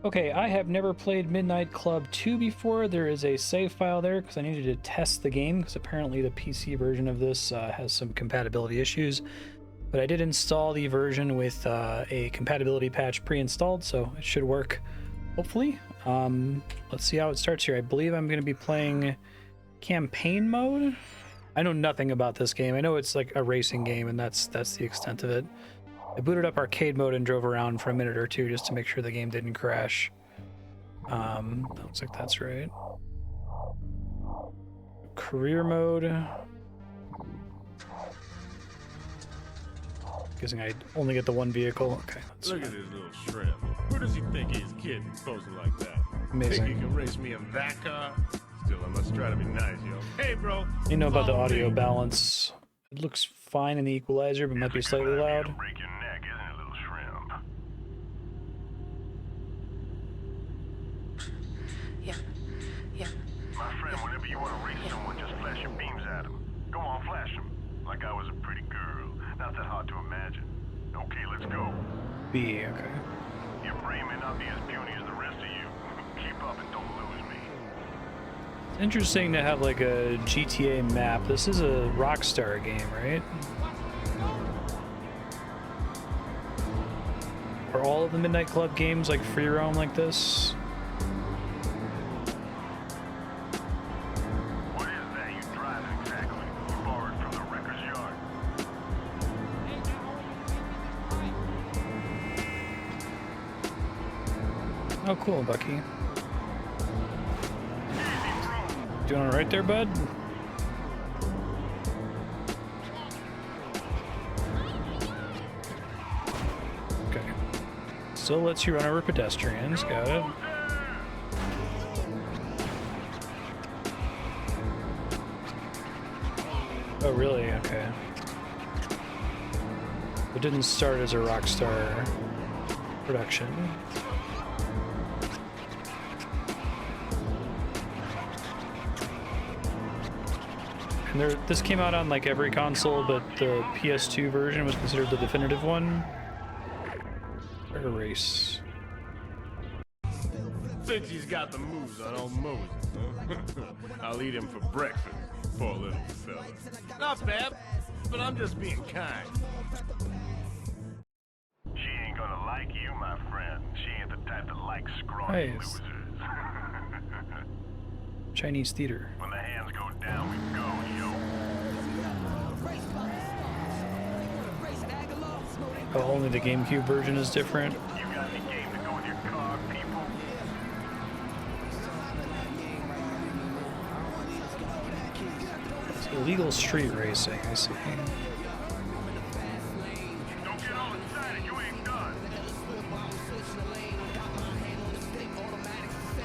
Okay, I have never played Midnight Club 2 before. There is a save file there because I needed to test the game because apparently the PC version of this has some compatibility issues. But I did install the version with a compatibility patch pre-installed, so it should work, hopefully. Let's see how it starts here. I believe I'm going to be playing campaign mode. I know nothing about this game. I know it's like a racing game, and that's the extent of it. I booted up arcade mode and drove around for a minute or two just to make sure the game didn't crash. Looks like that's right. Career mode. Guessing I only get the one vehicle. Okay. Look at this little shrimp. Where does he think he's kidding, posing like that? Amazing. Think he can race me in that car? Still, I must try to be nice, yo. Hey, bro. You know about the audio balance. It looks fine in the equalizer, but might be slightly loud. Break your neck, isn't it, little shrimp? Yeah. My friend, whenever you want to race someone, just flash your beams at them. Go on, flash them. Like I was a pretty girl. Not that hard to imagine. Okay, let's go. B, okay. Your brain may not be as puny as the rest of you. Keep up and don't lose me. It's interesting to have like a GTA map. This is a Rockstar game, right? Are all of the Midnight Club games like free roam like this? What is that you driving exactly? You borrowed from the wrecker's yard. Oh, cool, Bucky. Doing all right there, bud? Okay. Still lets you run over pedestrians. Got it. Oh, really? Okay. It didn't start as a Rockstar production. And this came out on like every console, but the PS2 version was considered the definitive one. Or a race. Since he's got the moves on old Moses, huh? I'll eat him for breakfast, poor little fella. Not bad, but I'm just being kind. She ain't gonna like you, my friend. She ain't the type that likes scrawny Nice. losers. Chinese theater. When the hands go down, we go, yo. Oh, only the GameCube version is different. You got any game to go with your car, people? It's illegal street racing, I see. Don't get all excited, you ain't done.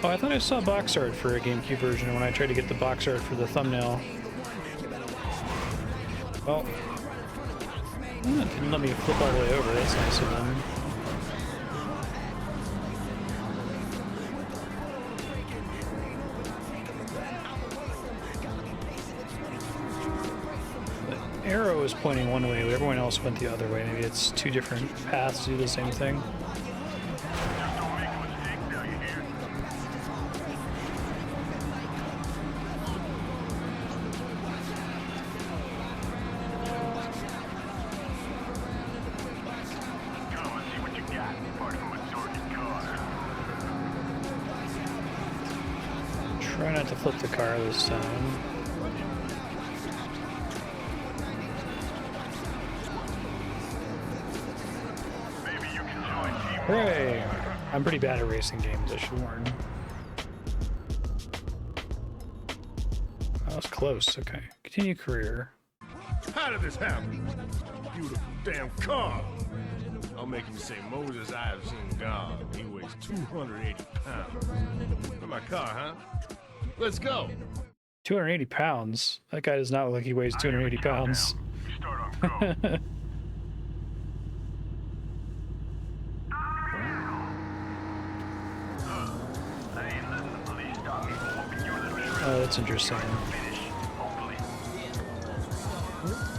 Oh, I thought I saw box art for a GameCube version when I tried to get the box art for the thumbnail. Well, it didn't let me flip all the way over. That's nice of them. The arrow is pointing one way, but everyone else went the other way. Maybe it's two different paths to do the same thing. Just don't make a mistake now, you hear? Come, let's see what you got, apart from a dorky car. Try not to flip the car this time. Maybe you can join Team Hooray! I'm pretty bad at racing games, I should warn. That was close. Okay. Continue career. How did this happen? Beautiful damn car. I'll make him say, Moses, I have seen God. He weighs 280 pounds. Look at my car, huh? Let's go. 280 pounds? That guy does not look like he weighs 280 pounds. We start on go. Oh, that's interesting.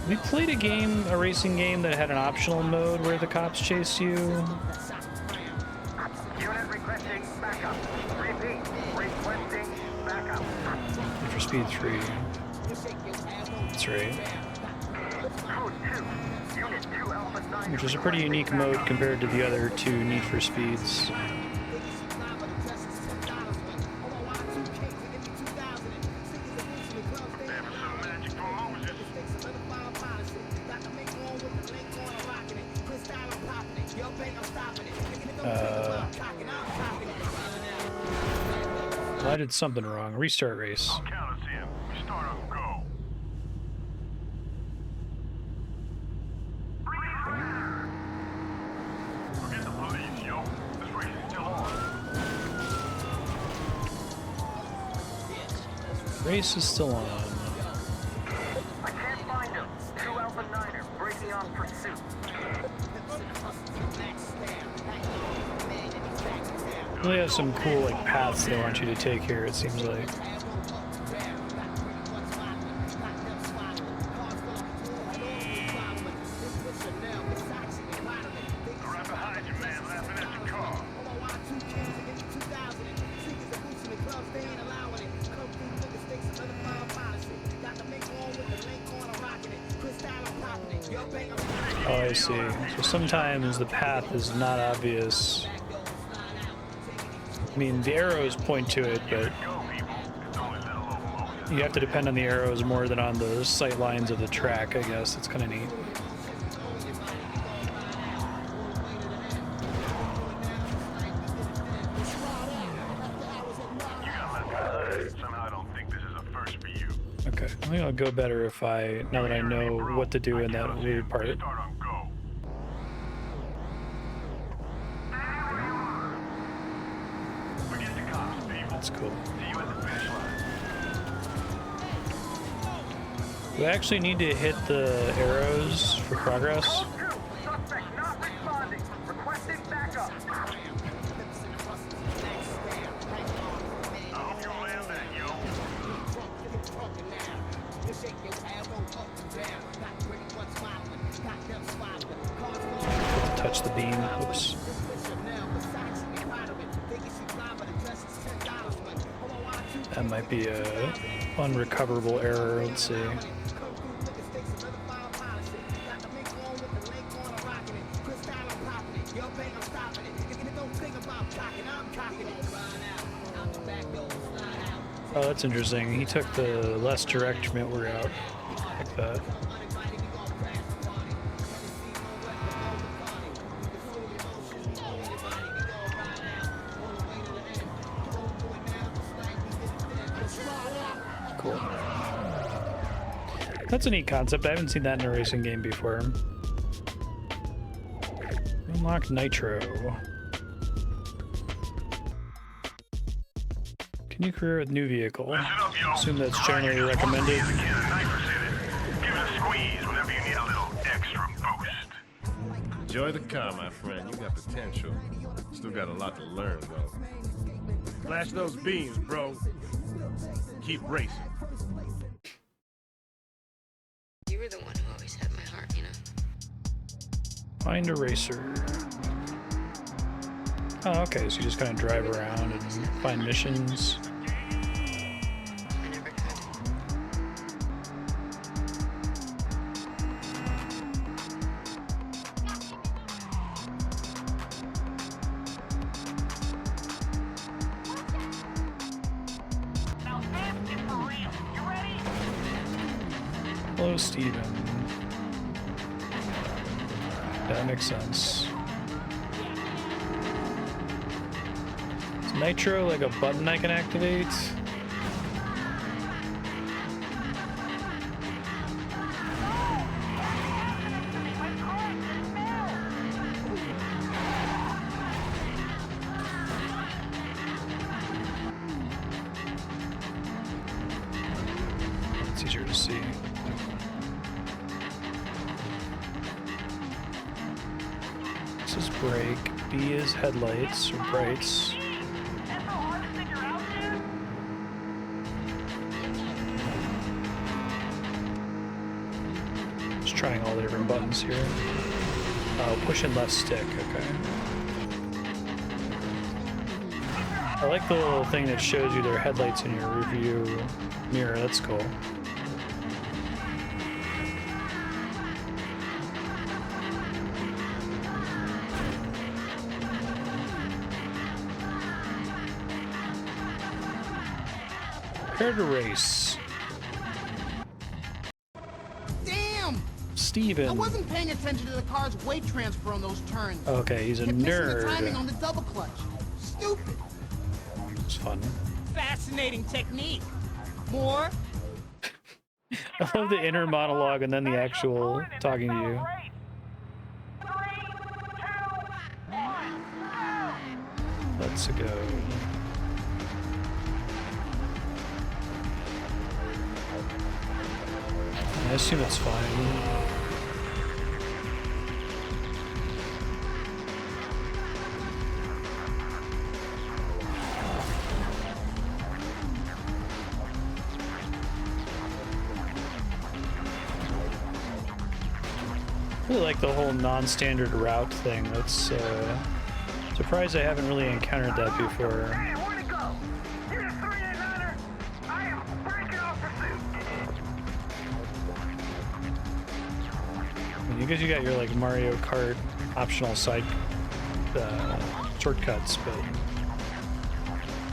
We played a game, a racing game that had an optional mode where the cops chase you. Unit Requesting backup. Repeat. Requesting backup. Need for Speed 3. That's right. Code 2. Unit 2 Alpha 9. Which is a pretty unique mode compared to the other two Need for Speeds. I did something wrong. Restart race. Count us in. We start on go. Forget the police, yo. This race is still on. Race is still on. I can't find him. 2 Alpha 9er breaking on pursuit. Really have some cool like paths they want you to take here, it seems like. Right behind you, man, laughing at your car. Oh, I see. So sometimes the path is not obvious. I mean, the arrows point to it, but you have to depend on the arrows more than on the sight lines of the track, I guess. It's kind of neat. Somehow I don't think this is a first for you. Okay, I think I'll go better if now that I know what to do in that weird part. Start on go. Forget the cops, people. That's cool. See you at the finish line. Do I actually need to hit the arrows for progress? Code 2. Suspect not responding. Requesting backup. I hope you land that, yo. Touch the beam. Oops. That might be a unrecoverable error. Let's see. Oh, that's interesting. He took the less direct route like that. Cool. That's a neat concept. I haven't seen that in a racing game before. Unlock Nitro. Continue career with new vehicle. Listen up, yo. Assume that's generally recommended. Give it a squeeze whenever you need a little extra boost. Enjoy the car, my friend. You got potential. Still got a lot to learn, though. Flash those beams, bro. Keep racing. You were the one who always had my heart, you know? Find a racer. Oh, okay, so you just kind of drive around and find missions. I never could. Hello, Steven. That makes sense. Is Nitro like a button I can activate? It's easier to see. This is brake. B is headlights or brights. Just trying all the different buttons here. Oh, push and left stick, okay. I like the little thing that shows you their headlights in your review mirror. That's cool. Prepare to race. Damn! I Steven. wasn't paying attention to the car's weight transfer on those turns. Okay, he's a Kept missing the nerd. timing on the double clutch. Stupid. It's fun. Fascinating technique. More? I love the inner monologue and then the actual talking to you. Let's go. I assume it's fine. I really like the whole non-standard route thing. That's surprised I haven't really encountered that before. Hey, where'd it go? You're the 389er. I am breaking off pursuit. I mean, you guys, you got your like Mario Kart optional side shortcuts, but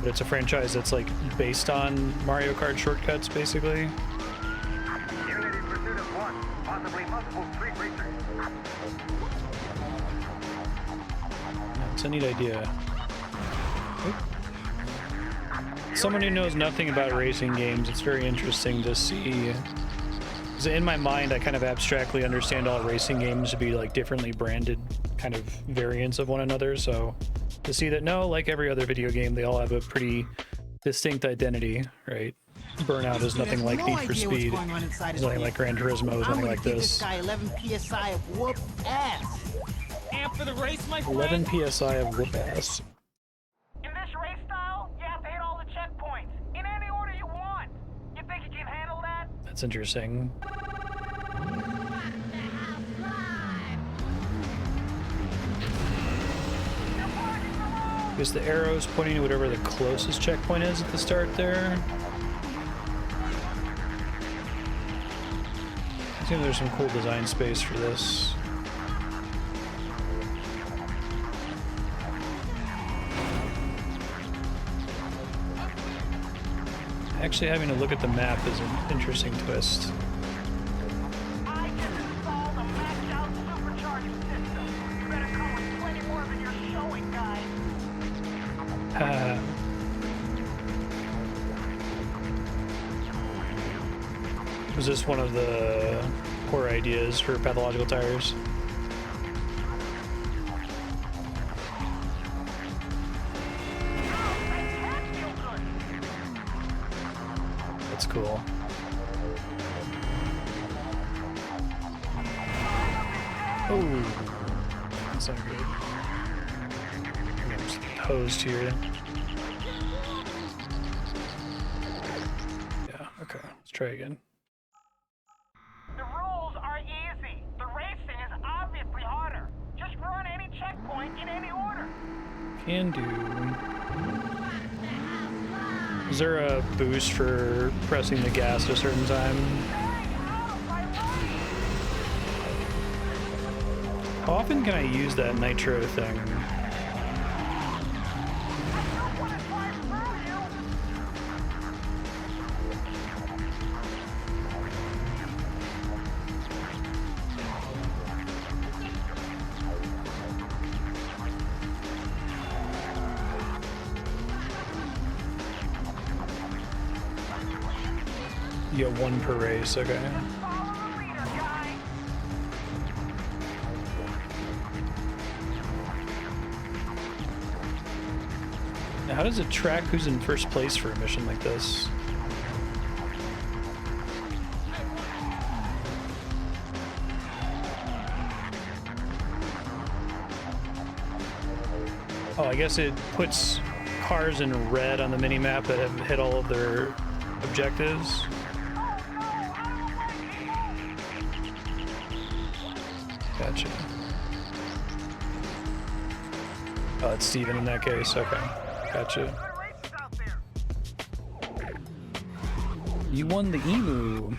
it's a franchise that's like based on Mario Kart shortcuts, basically. Unit in pursuit of one, possibly multiple street racers. It's a neat idea. Oop. Someone who knows nothing about racing games, it's very interesting to see. 'Cause in my mind, I kind of abstractly understand all racing games to be like differently branded kind of variants of one another. So to see that, no, like every other video game, they all have a pretty distinct identity, right? Burnout is nothing like Need for Speed. It's nothing like Gran Turismo. It's nothing like This this. guy 11 psi of whoop ass. And for the race, my friend. 11 psi of whoop ass. In this race style, you have to hit all the checkpoints in any order you want. You think you can handle that? That's interesting. I guess the arrow's pointing to whatever the closest checkpoint is at the start there. I think there's some cool design space for this. Actually, having to look at the map is an interesting twist. I just installed a maxed out supercharging system. You better come with plenty more than you're showing, guys. Was this one of the core ideas for pathological tires? That's cool. Oh, that's not good. I'm just hosed here. Yeah, okay, let's try again. The rules are easy. The racing is obviously harder. Just run any checkpoint in any order. Can do. Is there a boost for pressing the gas at a certain time? How often can I use that nitro thing? You get one per race, okay. Now, how does it track who's in first place for a mission like this? Oh, I guess it puts cars in red on the mini-map that have hit all of their objectives. Gotcha. Oh, it's Steven in that case. Okay. Gotcha. You won the emu.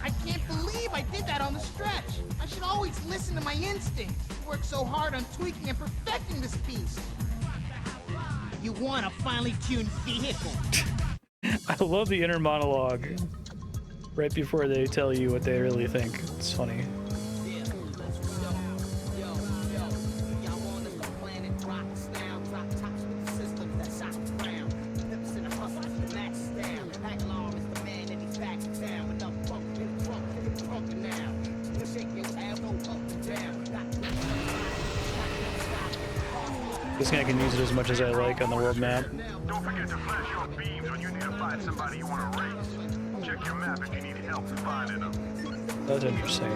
I can't believe I did that on the stretch. I should always listen to my instincts. Worked so hard on tweaking and perfecting this piece. You want a finely tuned vehicle. I love the inner monologue right before they tell you what they really think. It's funny. This guy can use it as much as I like on the world map. Don't forget to flash your beams when you need to find somebody you want to race. Check your map if you need help finding them. That's interesting.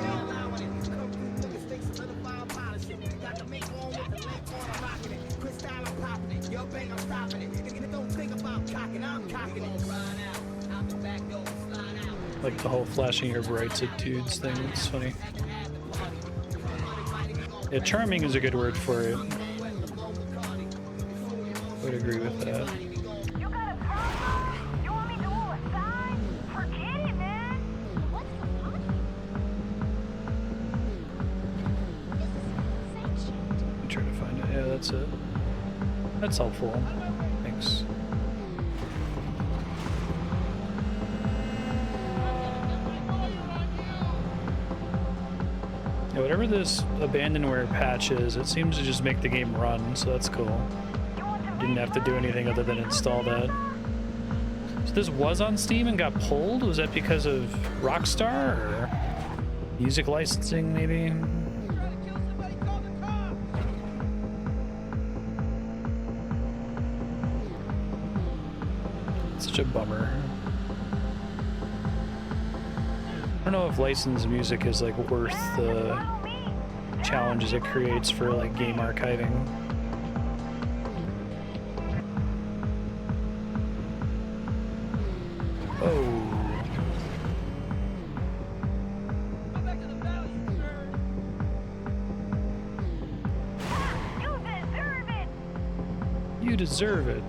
Like the whole flashing your brights at dudes thing. It's funny. Yeah, charming is a good word for it. Would agree with that. You got a problem? You want me to do a sign? Forget it, man. What's the problem? I'm trying to find it. Yeah, that's it. That's helpful. Thanks. Yeah, whatever this abandonware patch is, it seems to just make the game run, so that's cool. Didn't have to do anything other than install that. So this was on Steam and got pulled? Was that because of Rockstar or music licensing maybe? Such a bummer. I don't know if licensed music is like worth the challenges it creates for like game archiving. Deserve it.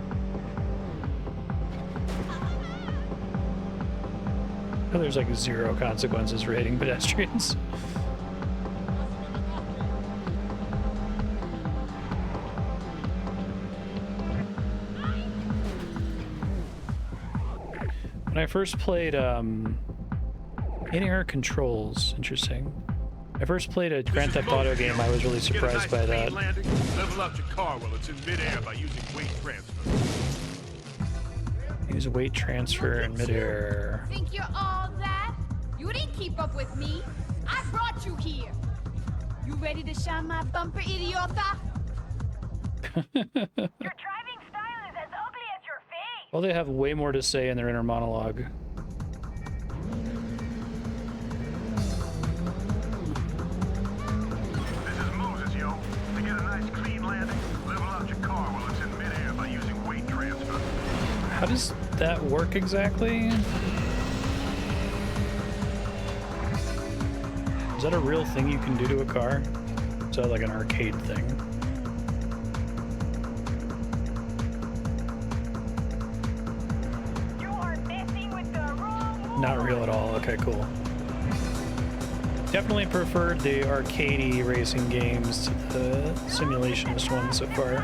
Oh, there's like 0 consequences for hitting pedestrians. When I first played in-air controls, interesting. I first played a Grand Theft Auto game, I was really surprised by that. Level up your car while it's in midair by using weight transfer. Use weight transfer in midair. Think you're all that? You didn't keep up with me. I brought you here. You ready to shine my bumper, idiota? Your driving style is as ugly as your face. Well, they have way more to say in their inner monologue. How does that work exactly? Is that a real thing you can do to a car? Is that like an arcade thing? You are messing with the wrong. Not real at all. Okay, cool. Definitely preferred the arcadey racing games to the simulationist ones so far.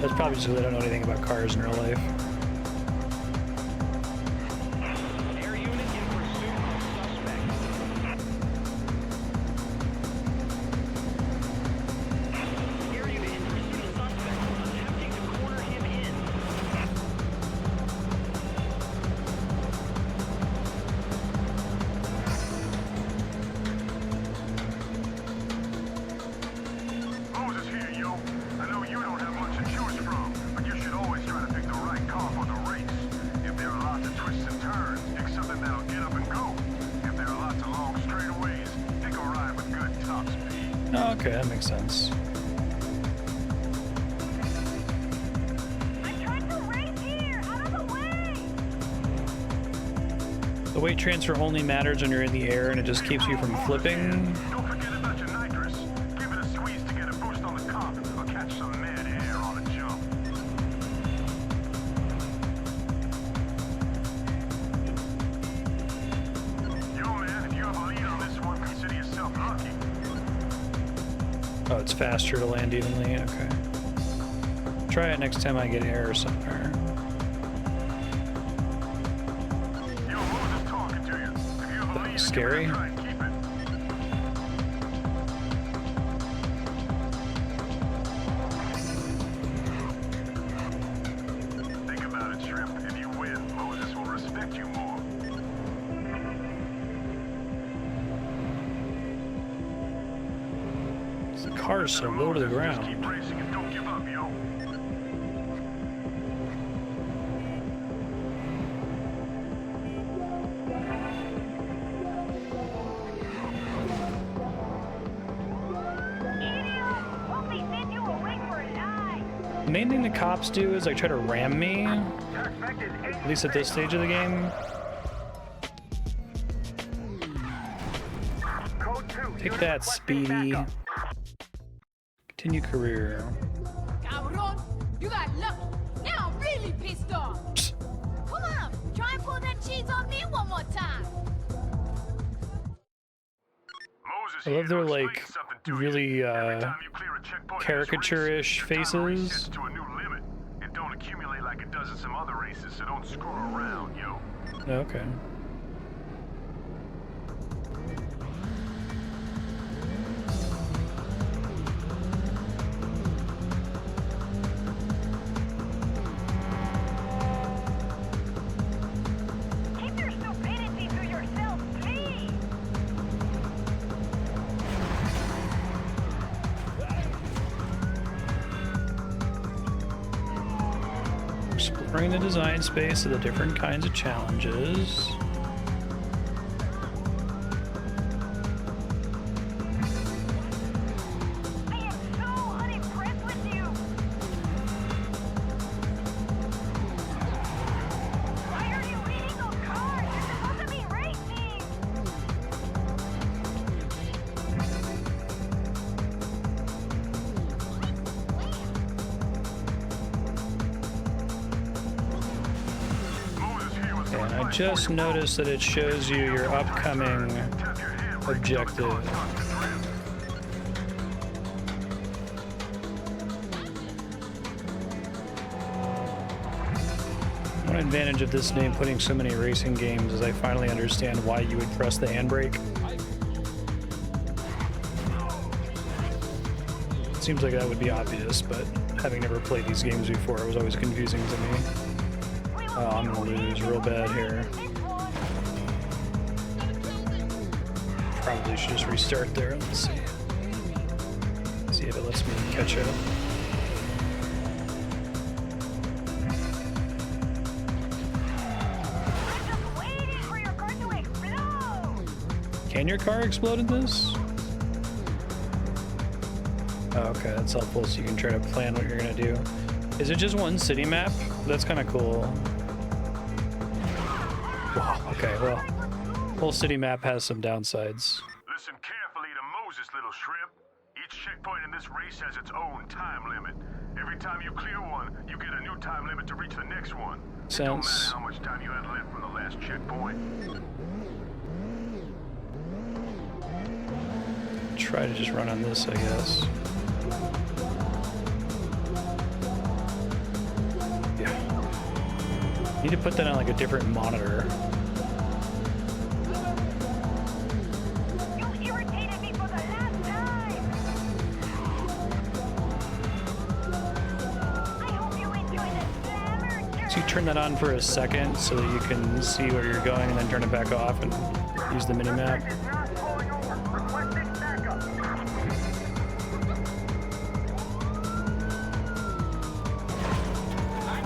That's probably just because I don't know anything about cars in real life. Okay, that makes sense. I'm trying to race here. Out of the way. The weight transfer only matters when you're in the air and it just keeps you from flipping. Don't forget about your nitrous. Give it a squeeze to get a boost on the car or catch some mad air on a jump. Oh, it's faster to land evenly. Okay. Try it next time I get air somewhere. That's scary. Think about it, Shrimp. If you win, Moses will respect you more. The car is so low to the ground. Keep racing and don't give up, yo. The main thing the cops do is like try to ram me, at least at this stage of the game. Take that, Speedy. Continue career. Cabron, you got lucky. Now I'm really pissed off. Come on, try and pull that cheese on me one more time. I love their like really caricature-ish faces. To a new limit. It don't accumulate like it does in some other races, so don't screw around, yo. Okay. Keep your stupidity to yourself, please. Exploring the design space of the different kinds of challenges. I am so unimpressed with you. Why are you eating those cars? You're supposed to be racing. And I just noticed that it shows you your upcoming objective. One advantage of this name putting so many racing games is I finally understand why you would press the handbrake. It seems like that would be obvious, but having never played these games before, it was always confusing to me. Oh, I'm gonna lose real bad here. Probably should just restart there. Let's see. See if it lets me catch up. Can your car explode in this? Oh, okay, that's helpful, so you can try to plan what you're gonna do. Is it just one city map? That's kind of cool. Wow, okay, well, whole city map has some downsides. Listen carefully to Moses, little shrimp. Each checkpoint in this race has its own time limit. Every time you clear one, you get a new time limit to reach the next one. It don't matter how much time you had left from the last checkpoint. Try to just run on this, I guess. Yeah. Need to put that on like a different monitor. You irritated me for the last time. I hope you enjoy the slammer. So you turn that on for a second so that you can see where you're going and then turn it back off and use the mini-map.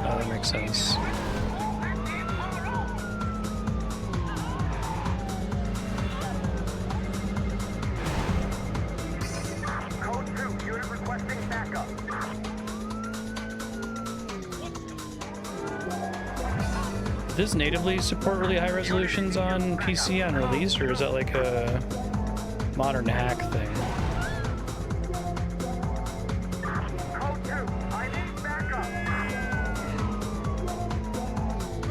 Oh, that makes sense. Code 2, unit requesting backup. Does natively support really high resolutions on PC on release, or is that like a modern hack thing? Code 2, I need backup.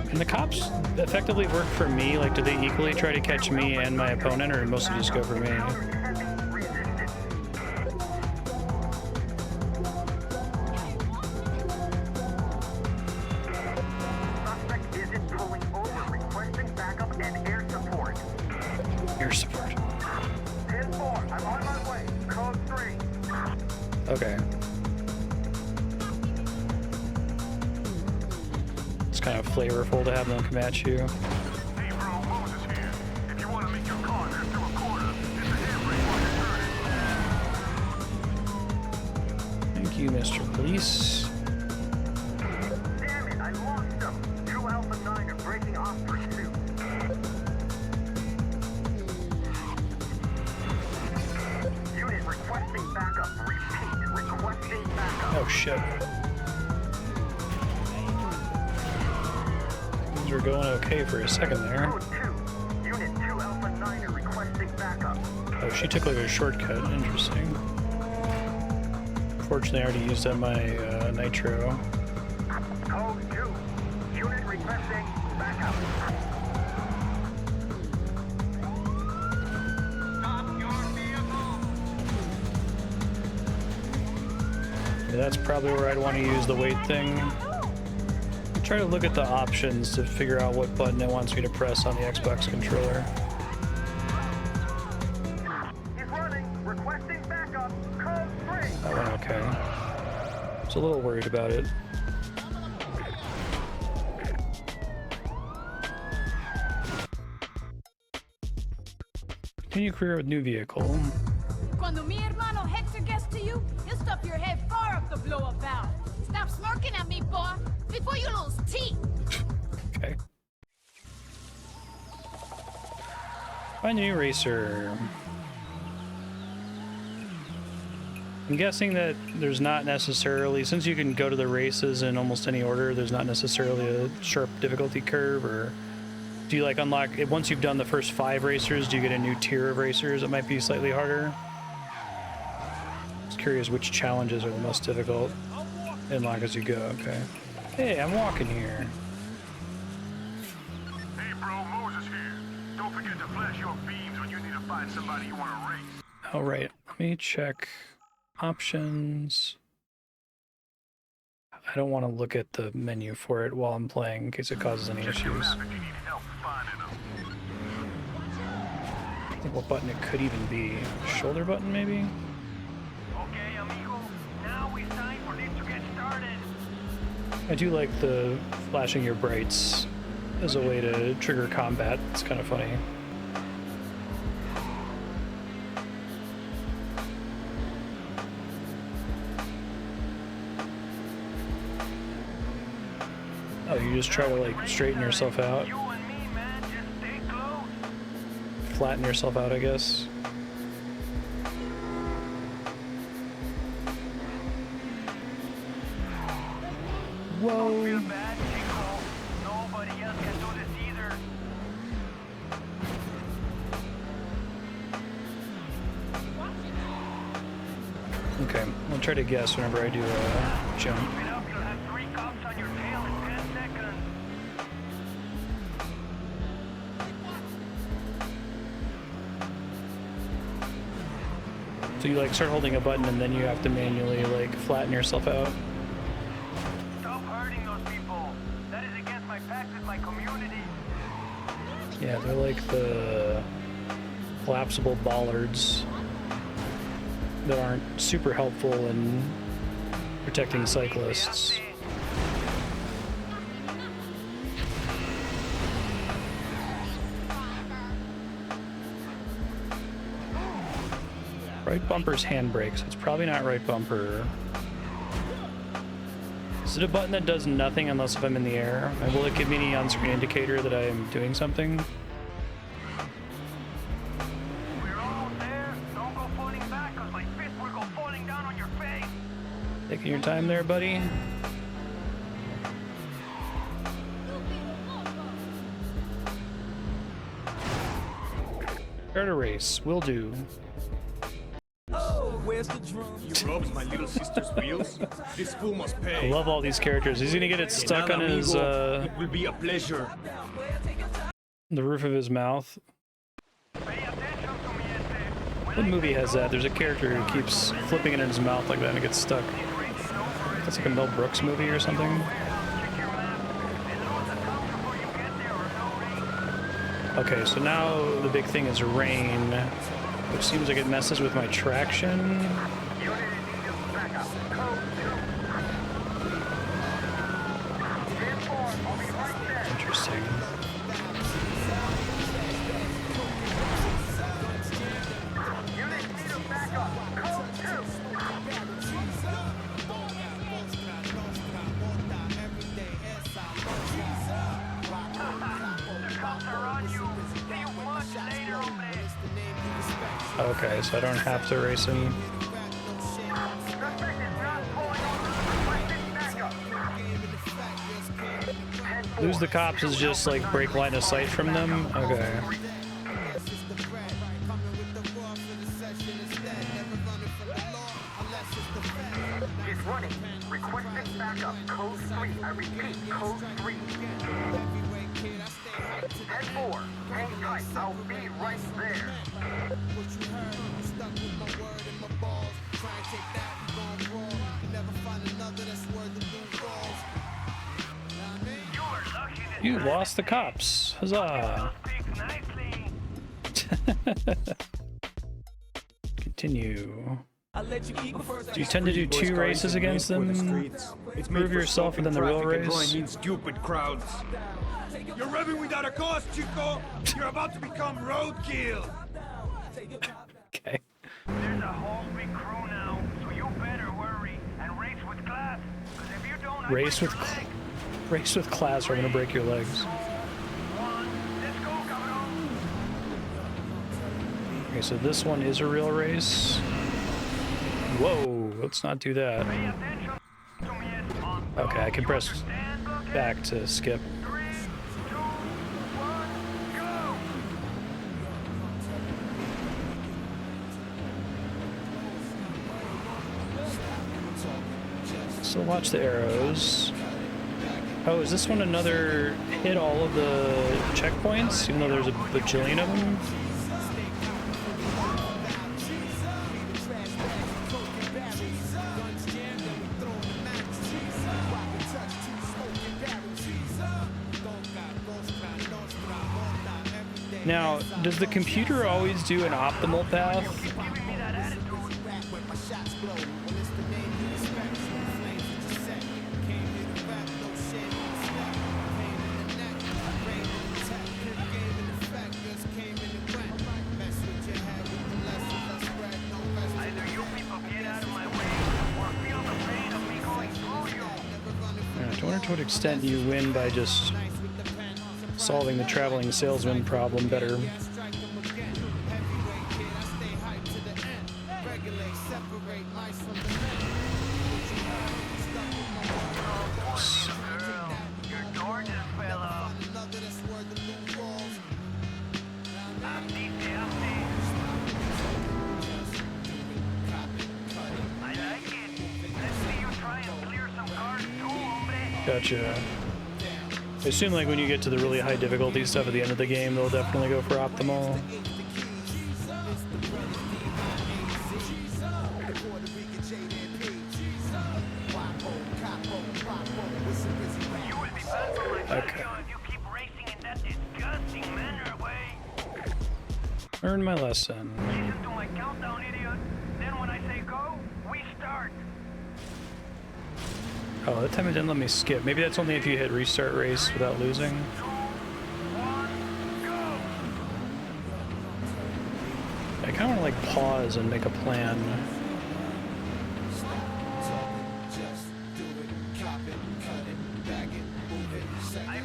Can the cops effectively work for me? Like, do they equally try to catch me and my opponent, or mostly just go for me? Air support. 10-4, I'm on my way. Code 3. Okay. It's kind of flavorful to have them come at you. Hey, bro, Moses here. If you want to make your car there through a corner, it's an air brake while you're turning. Thank you, Mr. Police. Damn it, I lost them. 2 Alpha 9 are breaking off pursuit. Unit requesting backup. Repeat, requesting backup. Oh shit. Things were going okay for a second there. Code 2. Unit 2 Alpha 9 are requesting backup. Oh, she took like a shortcut. Interesting. Fortunately, I already used up my nitro. Code 2. Unit requesting backup. Stop your vehicle. Yeah, that's probably where I'd want to use the weight thing. Try to look at the options to figure out what button it wants me to press on the Xbox controller. He's running. Requesting backup. Code 3. That went okay. I was a little worried about it. Continue career with new vehicle. Cuando mi hermano Hector gets to you, he'll stuff your head far up the blow-up valve. Stop smirking at me, boy, before you lose teeth. Okay. Find a new racer. I'm guessing that there's not necessarily, since you can go to the races in almost any order, there's not necessarily a sharp difficulty curve, or do you like unlock, once you've done the first 5 racers, do you get a new tier of racers that might be slightly harder? Just curious which challenges are the most difficult. Unlock as you go, okay. Hey, I'm walking here. Hey, bro, Moses here. Don't forget to flash your beams when you need to find somebody you want to race. All right, let me check options. I don't want to look at the menu for it while I'm playing in case it causes any Check your issues. map if you need help finding them. I think what button it could even be. Shoulder button, maybe? Okay, amigo. Now it's time for this to get started. I do like the flashing your brights as a way to trigger combat. It's kind of funny. Oh, you just try to like straighten yourself out, You and me, man, just stay close. flatten yourself out, I guess. Whoa. Feel bad, Chico. Nobody else can do this either. Okay, I'll try to guess whenever I do a jump. Keep it up, you'll have 3 cops on your tail in 10 seconds. So you like start holding a button and then you have to manually like flatten yourself out. Stop hurting those people. That is against my pact with my community. Yeah, they're like the collapsible bollards that aren't super helpful in protecting cyclists. Right bumper's handbrake, so it's probably not right bumper. Is it a button that does nothing unless if I'm in the air? And will it give me any on-screen indicator that I am doing something? We're almost there. Don't go falling back, cause my fist will go falling down on your face. Taking your time there, buddy. Start a race. Will do. You rubs my little sister's wheels? This fool must I pay. love all these characters. He's gonna get it stuck on his, It will be a pleasure. the roof of his mouth. Pay attention to me, Este. What movie has that? There's a character who keeps flipping it in his mouth like that and it gets stuck. That's like a Mel Brooks movie or something. Check your map. And load the cops before you get there or no race. Okay, so now the big thing is rain, which seems like it messes with my traction. Interesting. Okay, so I don't have to race him. Lose the cops is just like break line of sight from them? Okay. He's running. Requesting backup. Code 3. I repeat, code 3. Head 4. Hang tight. I'll be right there. You lost the cops. Huzzah. Continue. Do you tend to do 2 races against them? Prove yourself and then the real race? Stupid crowds. You're revving without a cause, Chico. You're about to become roadkill. Okay. There's a whole big crew now, so you better worry and race with class. Because if you don't, Race with class or I'm gonna break your legs. Let's go, cabrón. Okay, so this one is a real race. Whoa, let's not do that. Pay attention to me on Okay, I can press back to skip. 3, 2, 1, go! So watch the arrows. Oh, is this one another hit all of the checkpoints, even though there's a bajillion of them? Now, does the computer always do an optimal path? I wonder to what extent you win by just solving the traveling salesman problem better. Gotcha. I assume like when you get to the really high difficulty stuff at the end of the game, they'll definitely go for optimal. Okay. Learn my lesson. Listen to my countdown, idiot. Then when I say go, we start. Oh, that time it didn't let me skip. Maybe that's only if you hit restart race without losing. 2, 1, go! I kind of want to like pause and make a plan. I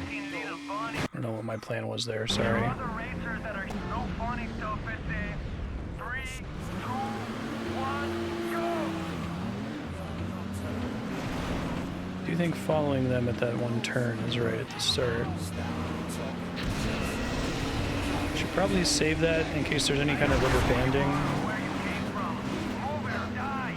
don't know what my plan was there, sorry. Other racers that are no funny stuff is 3, 2, 1, go! Do you think following them at that one turn is right at the start? Should probably save that in case there's any kind of rubber banding. Where you came from, move it or die!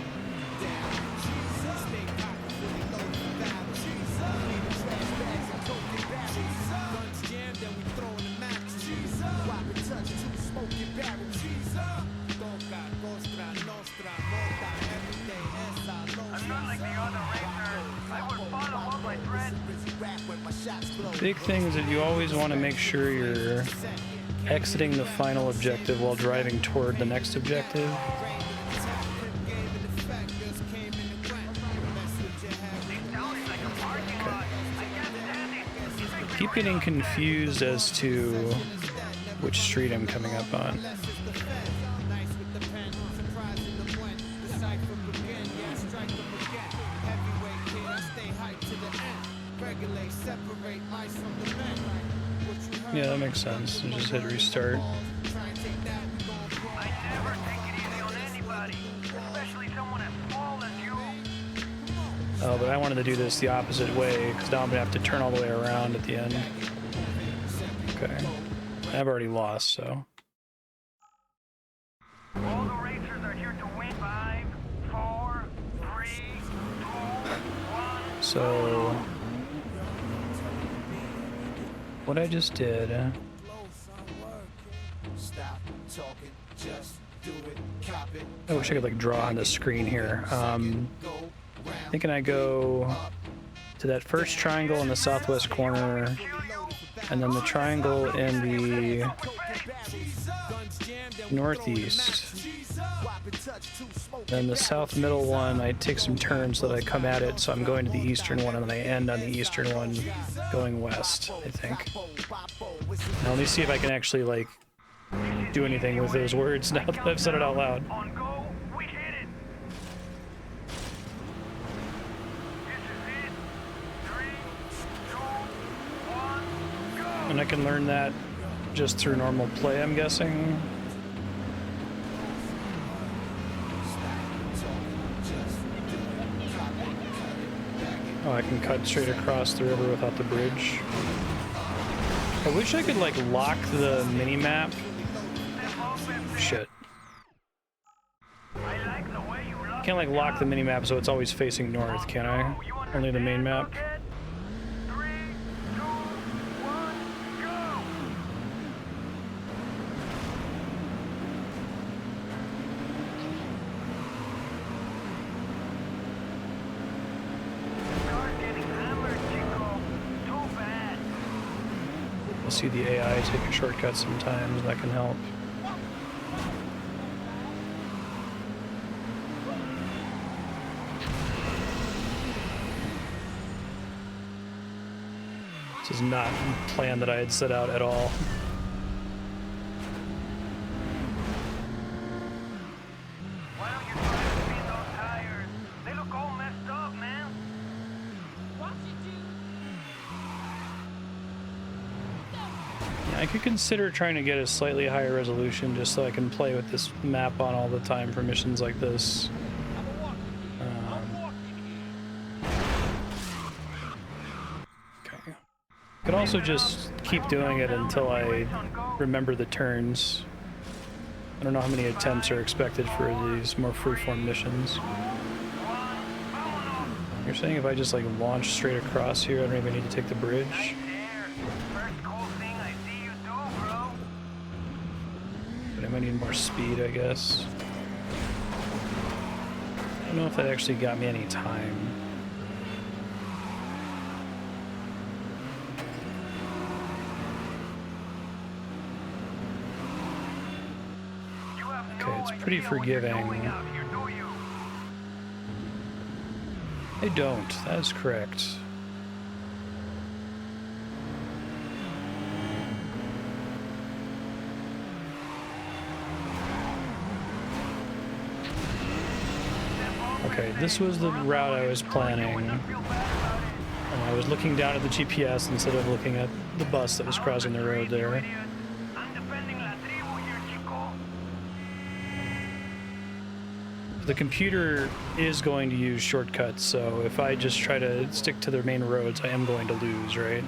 I'm not like the other racers. I will follow up my thread. Big thing is that you always want to make sure you're exiting the final objective while driving toward the next objective. Keep getting confused as to which street I'm coming up on. Yeah, that makes sense. Just hit restart. Oh, but I wanted to do this the opposite way, because now I'm going to have to turn all the way around at the end. Okay. I've already lost, so... All the racers are here to win. 5, 4, 3, 2, 1. So... what I just did... I wish I could, like, draw on the screen here. Thinking I go to that first triangle in the southwest corner, and then the triangle in the northeast. Then the south middle one, I take some turns so that I come at it, so I'm going to the eastern one, and then I end on the eastern one going west, I think. Now let me see if I can actually, like, do anything with those words now that I've said it out loud. And I can learn that just through normal play, I'm guessing. Oh, I can cut straight across the river without the bridge. I wish I could, like, lock the mini-map. Shit. Can't, like, lock the mini-map so it's always facing north, can I? Only the main map? See the AI take a shortcut sometimes, that can help. This is not a plan that I had set out at all. Why don't you try to spin those tires? They look all messed up, man. Watch it, dude. I could consider trying to get a slightly higher resolution just so I can play with this map on all the time for missions like this. Okay. Could also just keep doing it until I remember the turns. I don't know how many attempts are expected for these more freeform missions. You're saying if I just, like, launch straight across here, I don't even need to take the bridge? But I might need more speed, I guess. I don't know if that actually got me any time. Okay, it's pretty forgiving. I don't. That is correct. Okay, this was the route I was planning. And I was looking down at the GPS instead of looking at the bus that was crossing the road there. The computer is going to use shortcuts, so if I just try to stick to the main roads, I am going to lose, right?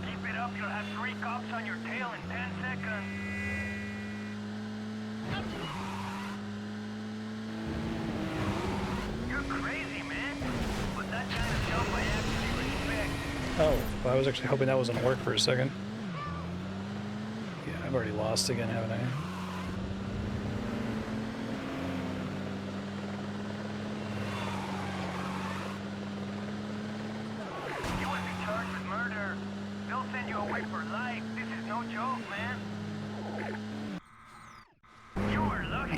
Keep it up, you'll have 3 cops on your tail in 10 seconds. You're crazy, man. But that kind of help I actually respect. Oh, well, I was actually hoping that was going to work for a second. I've already lost again, haven't I?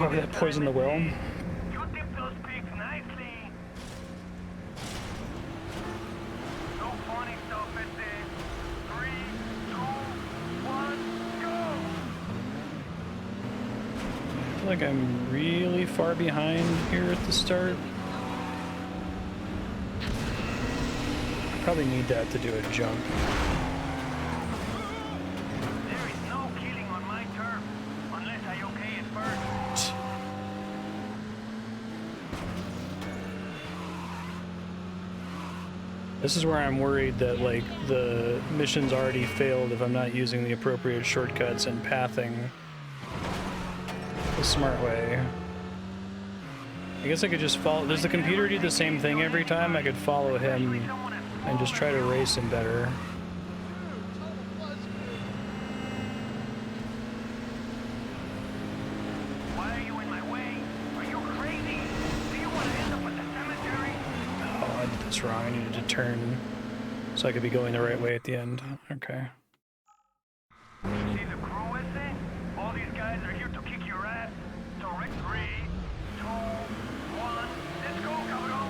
Probably that poison the well. You dip those pigs nicely. No funny stuff at this. 3, 2, 1, go! I feel like I'm really far behind here at the start. Probably need that to do a jump. There is no killing on my turf, unless I okay it first. This is where I'm worried that like the mission's already failed if I'm not using the appropriate shortcuts and pathing the smart way. I guess I could just follow. Does the computer do the same thing every time? I could follow him and just try to race him better. Why are you in my way? Are you crazy? Do you want to end up at the cemetery? Oh, I did this wrong. I needed to turn so I could be going the right way at the end. Okay. You see the crew is it? All these guys are here to kick your ass. So Rick, 3, 2, 1, let's go, cabrón.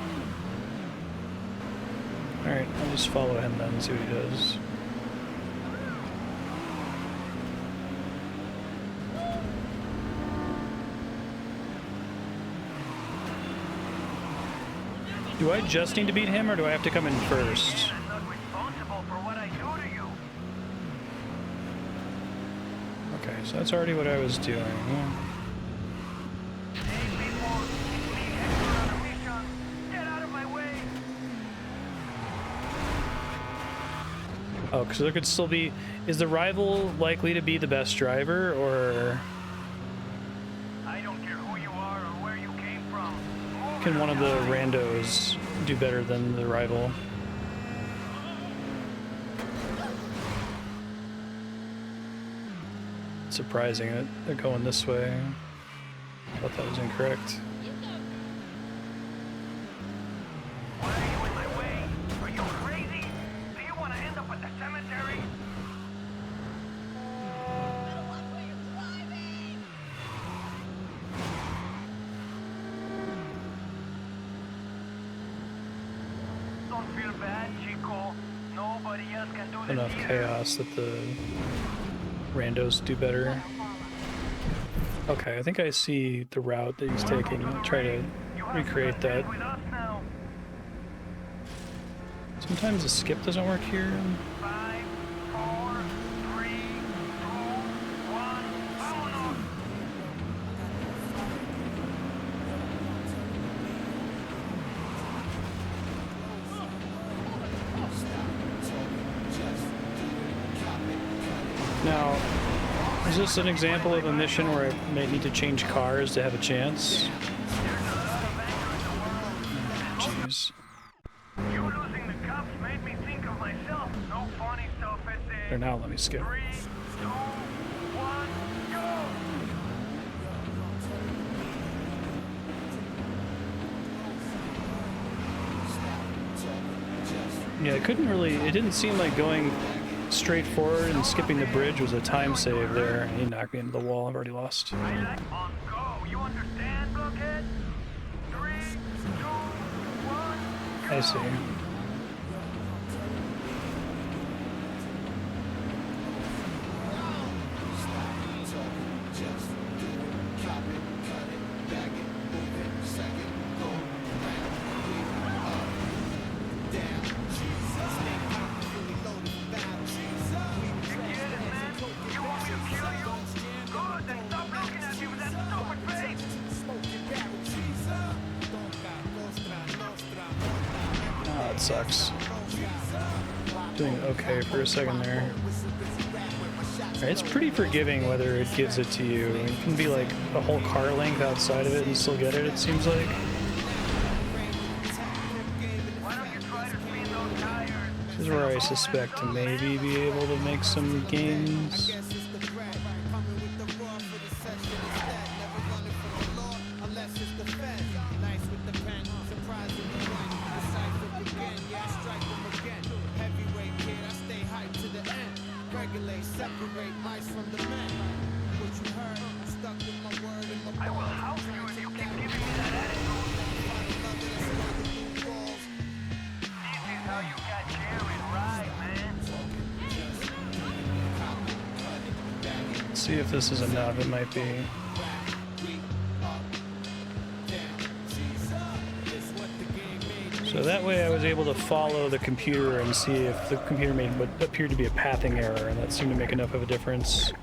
Alright, I'll just follow him then and see what he does. Do I just need to beat him or do I have to come in first? I'm not responsible for what I do to you. Okay, so that's already what I was doing. Hey people, it's me, Hector, on a mission. Get out of my way. Oh, because there could still be... Is the rival likely to be the best driver, or I don't care who you are or where you came from. Move can it one of the aside. randos do better than the rival? Surprising that they're going this way. I thought that was incorrect. Why are you in my way? Are you crazy? Do you want to end up at the cemetery? Don't feel bad, Chico. Nobody else can do this Enough either. chaos that the randos do better. Okay, I think I see the route that he's taking. I'll try to recreate that. With us now. Sometimes the skip doesn't work here. 5, 4, 3, 2, 1, vámonos! Now, is this an example of a mission where I may need to change cars to have a chance? Jeez. You losing the cups made me think of myself. No funny stuff at Or this. now let me skip. 3, 2, 1, go! Yeah, I couldn't really... It didn't seem like going straight forward and skipping the bridge was a time save there. He knocked me into the wall. I've already lost. I like on go. You understand, blockhead? 3, 2, 1, go! I see. Oh, it sucks. Doing okay for a second there. It's pretty forgiving whether it gives it to you. You can be like a whole car length outside of it and still get it, it seems like. This is where I suspect to maybe be able to make some gains. I will Let's see if this is enough. It might be. So that way I was able to follow the computer and see if the computer made what appeared to be a pathing error, and that seemed to make enough of a difference.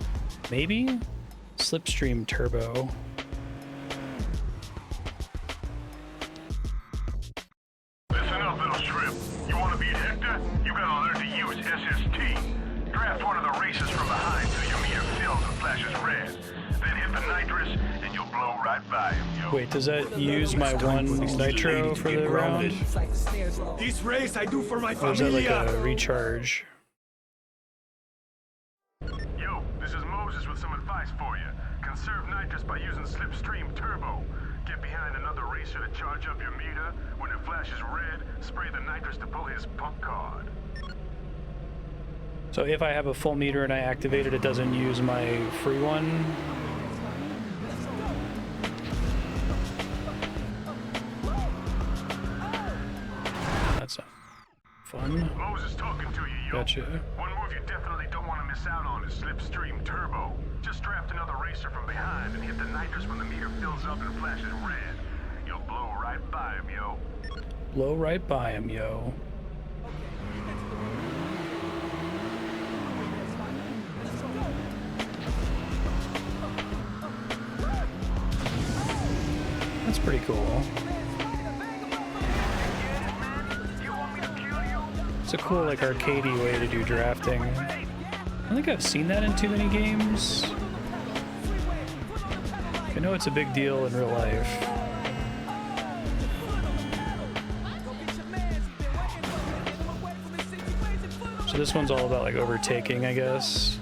Maybe? Slipstream turbo. Listen up, little shrimp. You want to beat Hector? You gotta learn to use SST. Draft one of the races from behind till your meter fills and flashes red. Then hit the nitrous, and you'll blow right by him, yo. Wait, does that use my one nitro for the round? This race I do for my Or is that like familia. a recharge? Yo, this is Moses with some advice for you. Conserve nitrous by using Slipstream turbo. Get behind another racer to charge up your meter. When it flashes red, spray the nitrous to pull his punk card. So if I have a full meter and I activate it, it doesn't use my free one? That's fun. Moses talking to you, yo. Gotcha. One move you definitely don't want to miss out on is Slipstream turbo. Just draft another racer from behind and hit the nitrous when the meter fills up and flashes red. You'll blow right by him, yo. Blow right by him, yo. That's pretty cool. It's a cool, like, arcadey way to do drafting. I don't think I've seen that in too many games. I know it's a big deal in real life. So this one's all about, like, overtaking, I guess.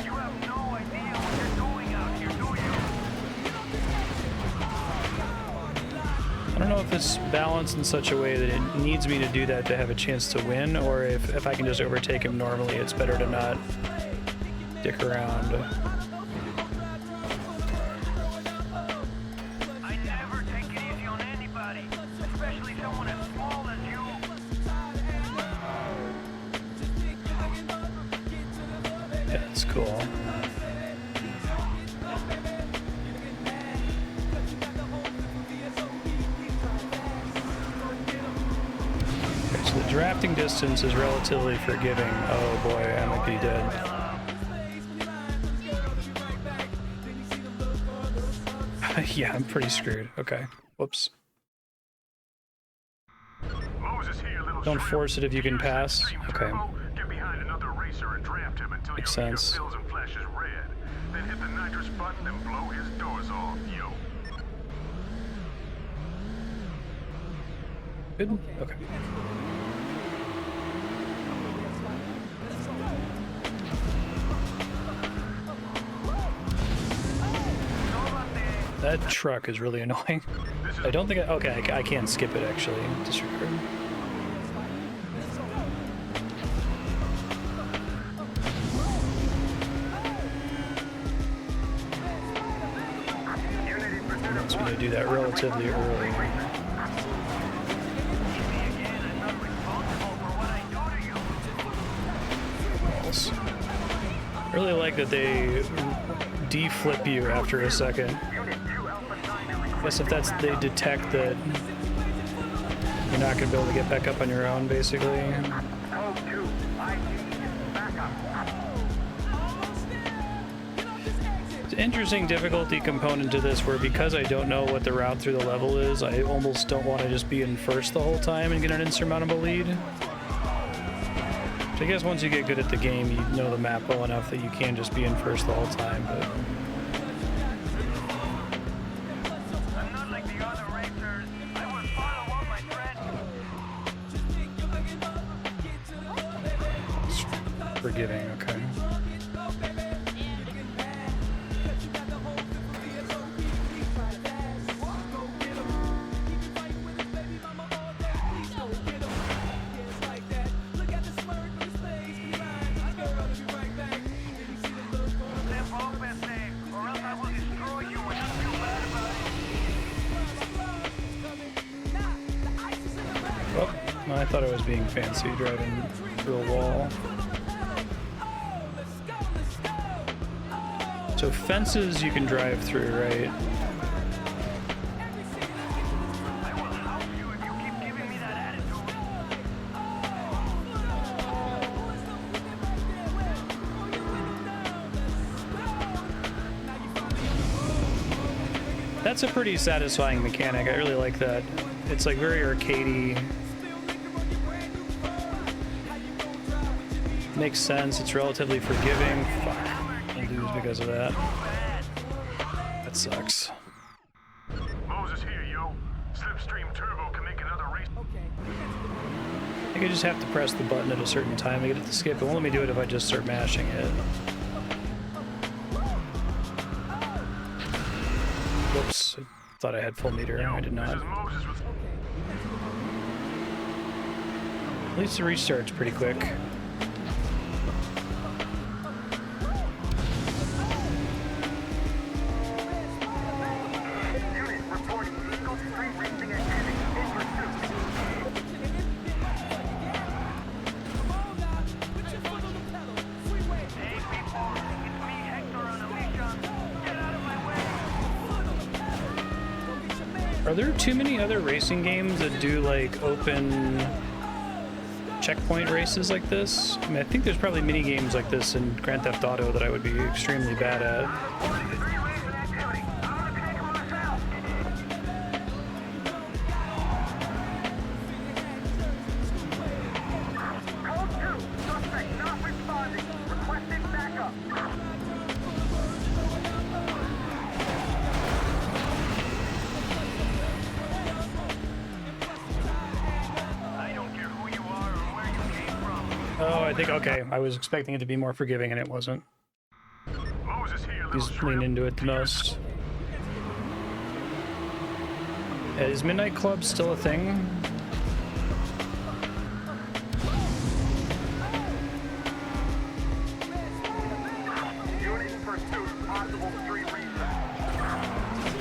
You have no idea what you're doing out here, do you? I don't know if it's balanced in such a way that it needs me to do that to have a chance to win, or if I can just overtake him normally, it's better to not dick around. I never take it easy on anybody, especially someone as small as you. Yeah, it's cool. Okay, so the drafting distance is relatively forgiving. Oh boy, I might be dead. Yeah, I'm pretty screwed. Okay. Whoops. Moses here, little Don't shrimp. force it if you can pass. Slipstream Okay. turbo, get behind another racer and draft him until Makes your meter sense. fills and flashes red. Then hit the nitrous button and blow his doors off, yo. Good? Okay. That truck is really annoying. I don't think okay, I can't skip it actually. Disregard. So I'm gonna do that relatively early. Balls. I really like that they deflip you after a second. I guess if that's, they detect that you're not gonna be able to get back up on your own, basically. It's an interesting difficulty component to this where because I don't know what the route through the level is, I almost don't want to just be in first the whole time and get an insurmountable lead. So I guess once you get good at the game, you know the map well enough that you can just be in first the whole time, but... I'm not like the other racers. I will follow all my friends. Forgiving, okay. Oh, I thought I was being fancy driving through a wall. So fences you can drive through, right? I will help you if you keep giving me that attitude. That's a pretty satisfying mechanic. I really like that. It's like very arcadey. Makes sense. It's relatively forgiving. Fuck. I'll lose because of that. That sucks. Moses here, yo. Slipstream Turbo can make another race. I think I just have to press the button at a certain time to get it to skip. It won't let me do it if I just start mashing it. Whoops. I thought I had full meter. I did not. At least the restart's pretty quick. Are there too many other racing games that do like open checkpoint races like this? I mean, I think there's probably mini games like this in Grand Theft Auto that I would be extremely bad at. Okay, I was expecting it to be more forgiving and it wasn't. He's leaned into it the most. Is Midnight Club still a thing?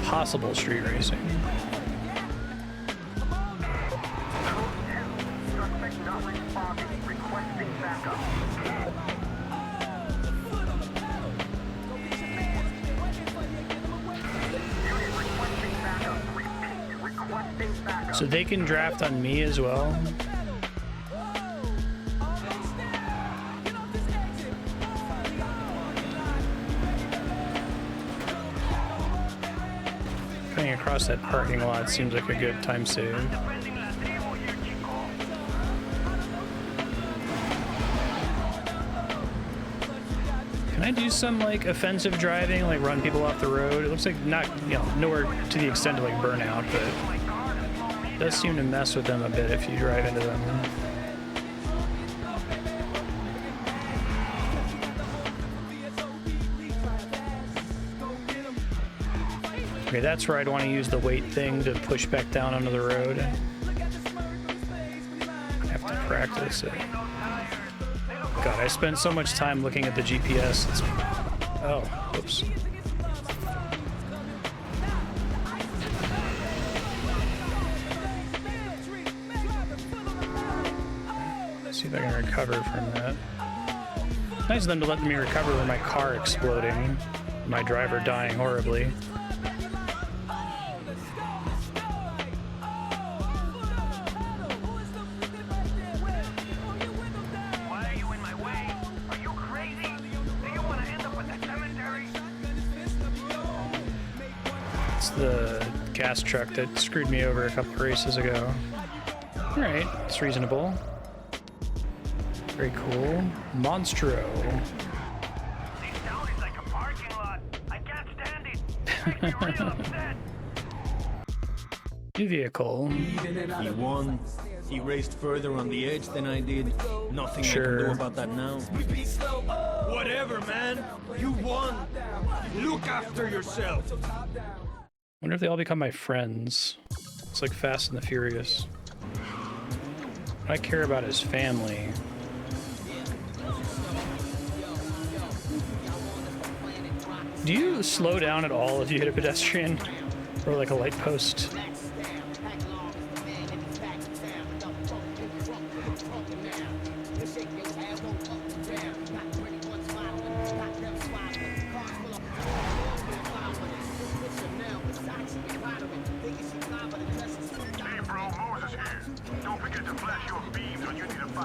Possible street racing. So they can draft on me as well. Coming across that parking lot seems like a good time save. Can I do some like offensive driving, like run people off the road? It looks like not, you know, nowhere to the extent of like burnout, but it does seem to mess with them a bit if you drive into them. Okay, that's where I'd want to use the weight thing to push back down onto the road. I have to practice it. God, I spent so much time looking at the GPS. It's... Oh, whoops. Let's see if I can recover from that. Nice of them to let me recover with my car exploding, my driver dying horribly. The gas truck that screwed me over a couple of races ago. Alright, it's reasonable. Very cool. Monstro. This town is like a parking lot. I can't stand it. Makes me real upset. New vehicle. He won. He raced further on the edge than I did. Nothing I can do about that now. Whatever, man. You won. Look after yourself. I wonder if they all become my friends. It's like Fast and the Furious. What I care about is family. Do you slow down at all if you hit a pedestrian? Or like a light post?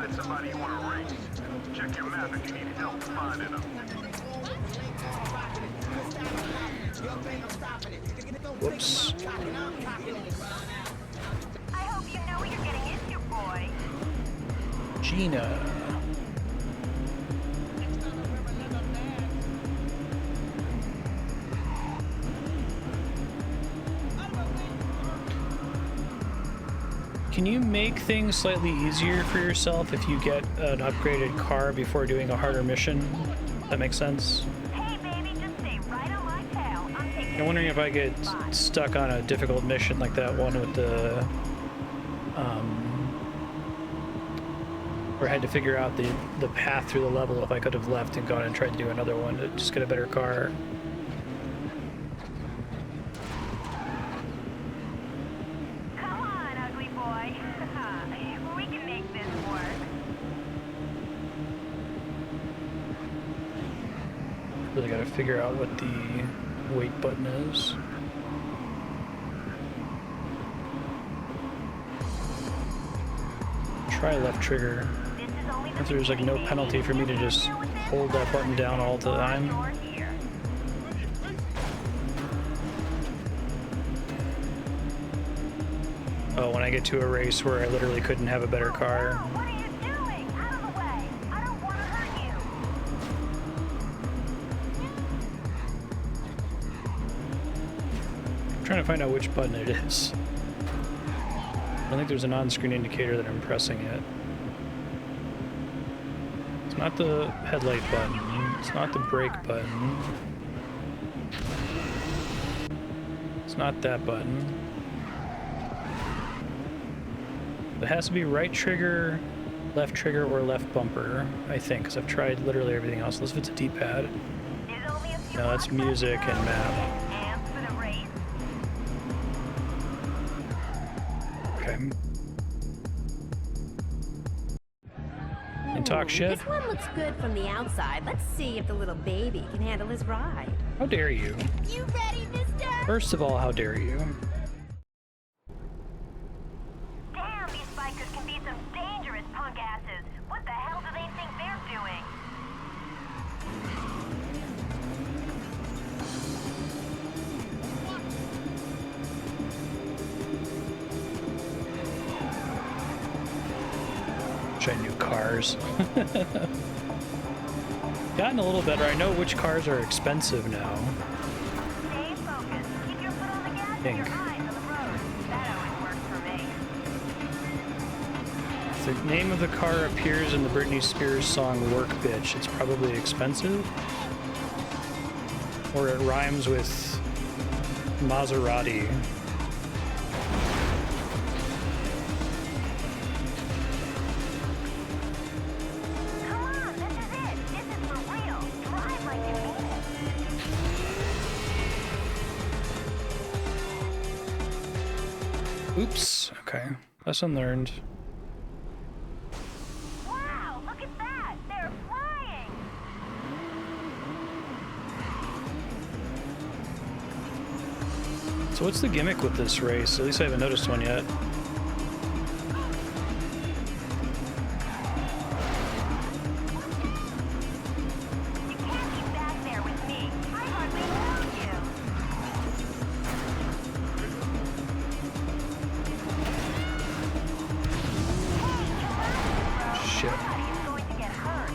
spotted somebody you want to race. Check your map if you need help finding them. Whoops. I hope you know what you're getting into, boy. Gina. Can you make things slightly easier for yourself if you get an upgraded car before doing a harder mission? That makes sense? Hey, baby, just stay right on my tail. I'm taking I'm wondering if I get stuck on a difficult mission like that one with the, where I had to figure out the path through the level if I could have left and gone and tried to do another one to just get a better car. Come on, ugly boy. We can make this work. Really gotta figure out what the wait button is. Try left trigger. If there's like no penalty for me to just hold that button down all the time. Oh, when I get to a race where I literally couldn't have a better car. What are you doing? Out of the way. I don't want to hurt you. I'm trying to find out which button it is. I don't think there's an on-screen indicator that I'm pressing yet. It's not the headlight button. It's not the brake button. It's not that button. It has to be right trigger, left trigger, or left bumper, I think, because I've tried literally everything else. Unless if it's a D-pad. No, that's music and map. Okay. And talk shit? This one looks good from the outside. Let's see if the little baby can handle his ride. How dare you? You ready, mister? First of all, how dare you? Damn, these bikers can be some dangerous punk asses. What the hell do they think they're doing? Wish I knew cars. Gotten a little better. I know which cars are expensive now. Stay focused. Keep your foot on the gas Think. and your eyes on the road. That always works for me. If the name of the car appears in the Britney Spears song Work Bitch, it's probably expensive. Or it rhymes with Maserati. Come on, this is it. This is for real. Drive like you mean it. Oops. Okay. Lesson learned. Wow, look at that. They're flying. So what's the gimmick with this race? At least I haven't noticed one yet. You can't be back there with me. I hardly know you. Shit. Somebody's going to get hurt.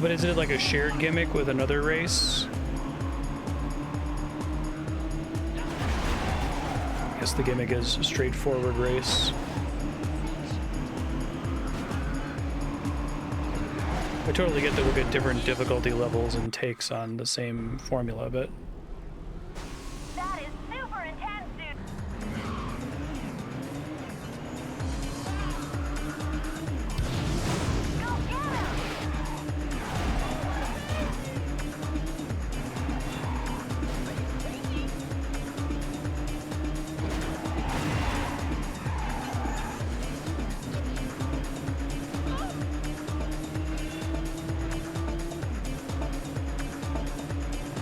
But is it like a shared gimmick with another race? I guess the gimmick is a straightforward race. I totally get that we'll get different difficulty levels and takes on the same formula, but That is super intense, dude. Go get him!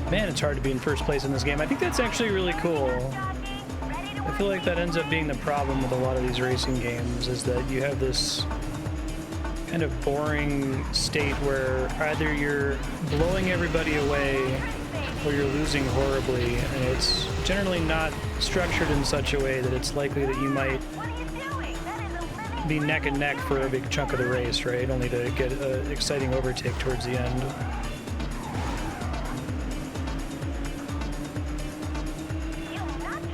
Man, it's hard to be in first place in this game. I think that's actually really cool. The feel like that ends up being the problem with a lot of these racing games, is that you have this kind of boring state where either you're blowing everybody away or you're losing horribly, and it's generally not structured in such a way that it's likely that you might be neck and neck for a big chunk of the race, right? Only to get an exciting overtake towards the end.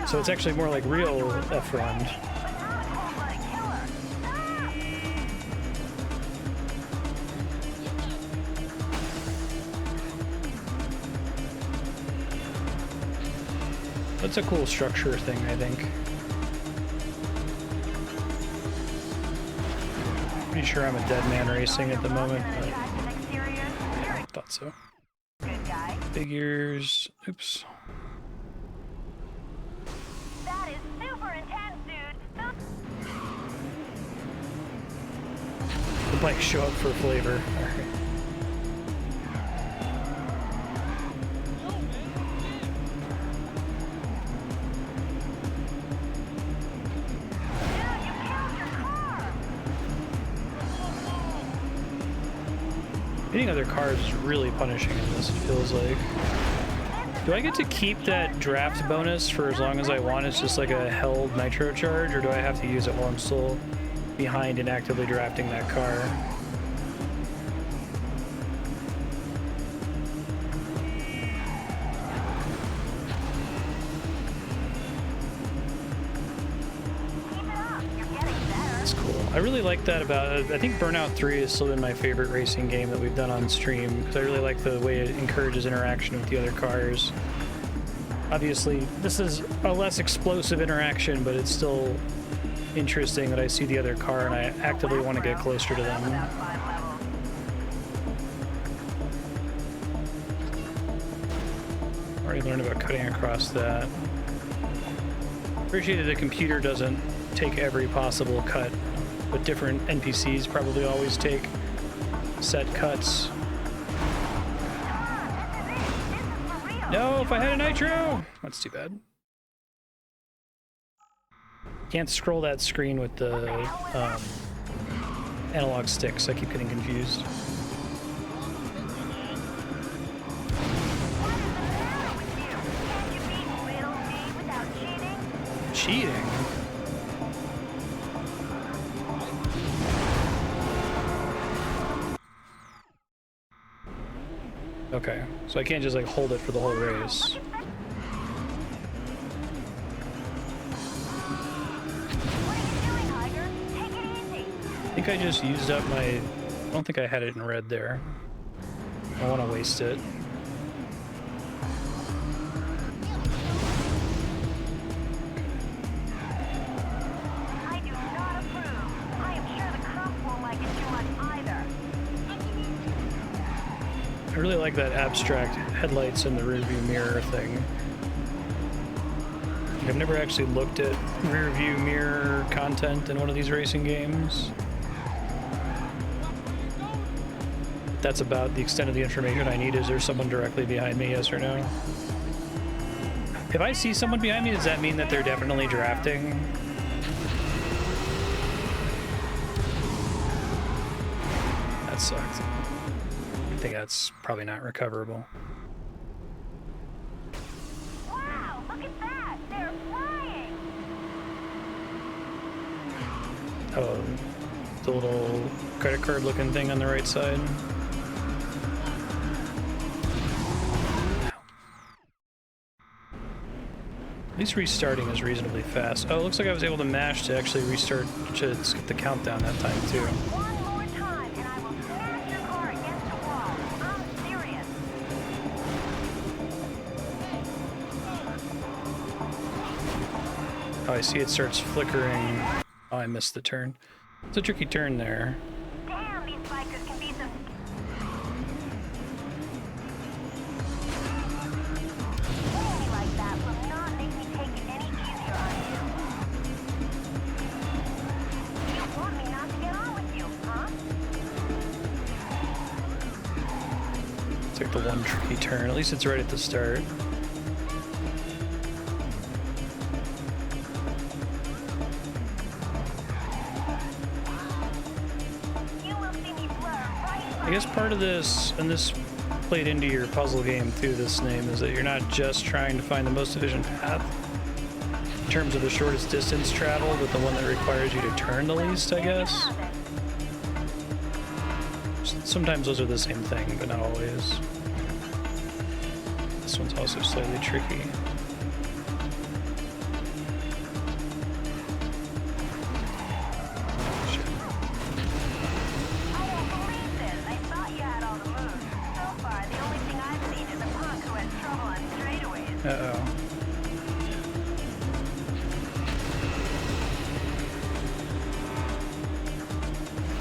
So it's actually more like real F1. That's a cool structure thing, I think. Pretty sure I'm a dead man racing at the moment, but I thought so. Figures. Oops. That is super intense, dude. The bikes show up for flavor. All right. Hitting other cars is really punishing in this, it feels like. Do I get to keep that draft bonus for as long as I want? It's just like a held nitro charge, or do I have to use it while I'm still behind and actively drafting that car? I really like that about, I think Burnout 3 has still been my favorite racing game that we've done on stream, because I really like the way it encourages interaction with the other cars. Obviously, this is a less explosive interaction, but it's still interesting that I see the other car and I actively want to get closer to them. Already learned about cutting across that. Appreciate that the computer doesn't take every possible cut, but different NPCs probably always take set cuts. No, if I had a nitro! That's too bad. Can't scroll that screen with the analog sticks. I keep getting confused. Cheating? Okay, so I can't just like hold it for the whole race. I think I just used up my... I don't think I had it in red there. I don't want to waste it. I do not approve. I am sure the cops won't like it too much either. I really like that abstract headlights in the rearview mirror thing. I've never actually looked at rearview mirror content in one of these racing games. That's about the extent of the information I need. Is there someone directly behind me, yes or no? If I see someone behind me, does that mean that they're definitely drafting? That sucks. I think that's probably not recoverable. Wow, look at that! They're flying! Oh, the little credit card looking thing on the right side. At least restarting is reasonably fast. Oh, it looks like I was able to mash to actually restart, to skip the countdown that time too. One more time, and I will smash your car against the wall. I'm serious. Oh, I see it starts flickering. Oh, I missed the turn. It's a tricky turn there. Damn, these bikers can be some... Playing me like that will not make me take it any easier on you. You want me not to get on with you, huh? Took the one tricky turn. At least it's right at the start. guess part of this, and this played into your puzzle game through this name, is that you're not just trying to find the most efficient path in terms of the shortest distance travel, but the one that requires you to turn the least, I guess. Sometimes those are the same thing, but not always. This one's also slightly tricky. Uh-oh.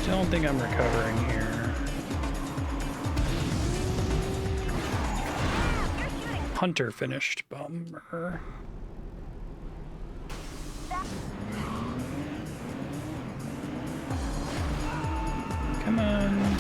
Don't think I'm recovering here. Hunter finished. Bummer. Come on.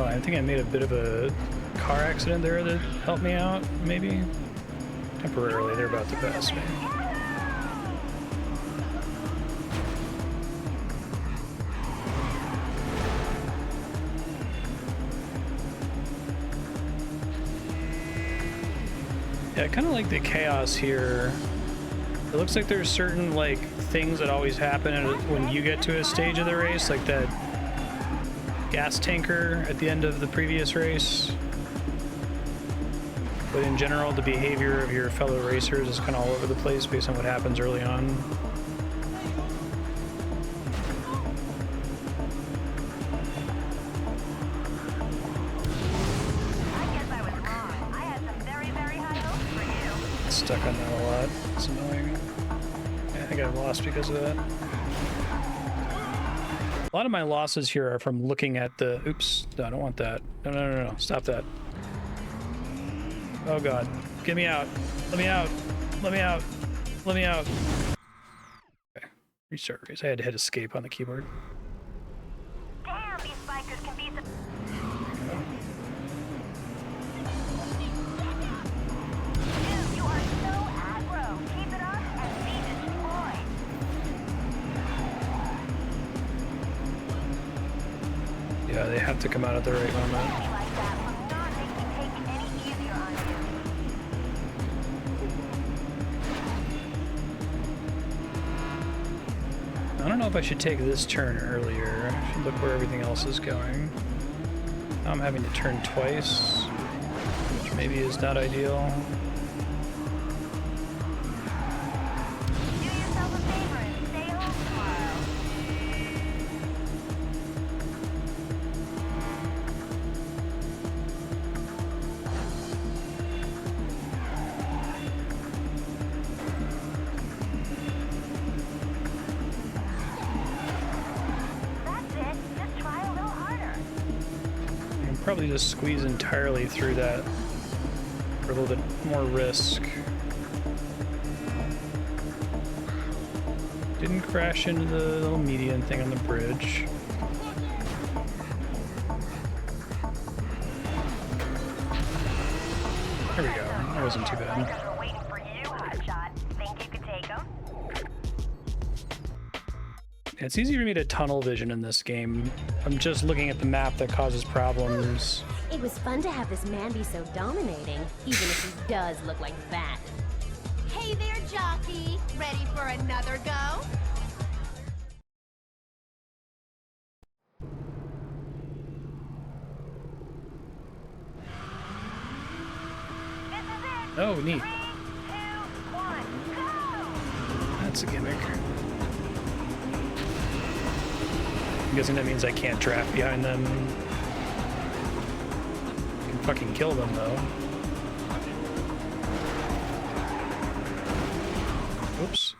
I think I made a bit of a car accident there that helped me out, maybe? Temporarily, they're about to pass me. Yeah, I kind of like the chaos here. It looks like there's certain, like, things that always happen when you get to a stage of the race, like that gas tanker at the end of the previous race. But in general, the behavior of your fellow racers is kind of all over the place based on what happens early on. I guess I was wrong. I had some very, very high hopes for you. Stuck on that a lot. It's annoying. I think I lost because of that. A lot of my losses here are from looking at the... Oops. No, I don't want that. No, no, no, no. Stop that. Oh, God. Get me out. Let me out. Let me out. Let me out. Okay. Restart race. I had to hit escape on the keyboard. Damn, these bikers can be... Dude, you are so aggro. Keep it up and be destroyed. Yeah, they have to come out at the right moment. I don't know if I should take this turn earlier. I should look where everything else is going. Now I'm having to turn twice, which maybe is not ideal. Do yourself a favor and stay home tomorrow. Probably just squeeze entirely through that for a little bit more risk. Didn't crash into the little median thing on the bridge. There we go. That wasn't too bad. It's easy for me to tunnel vision in this game. I'm just looking at the map that causes problems. It was fun to have this man be so dominating, even if he does look like that. Hey there, jockey. Ready for another go? Oh, neat. 3, 2, 1, go! That's a gimmick. I'm guessing that means I can't draft behind them. I can fucking kill them, though. Oops.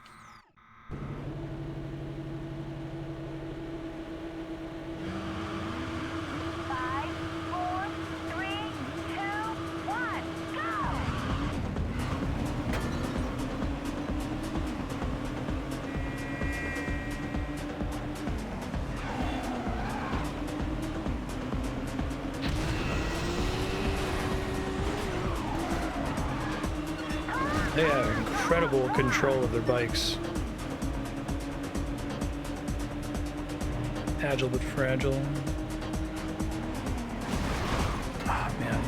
They have incredible control of their bikes. Agile but fragile. Ah, man.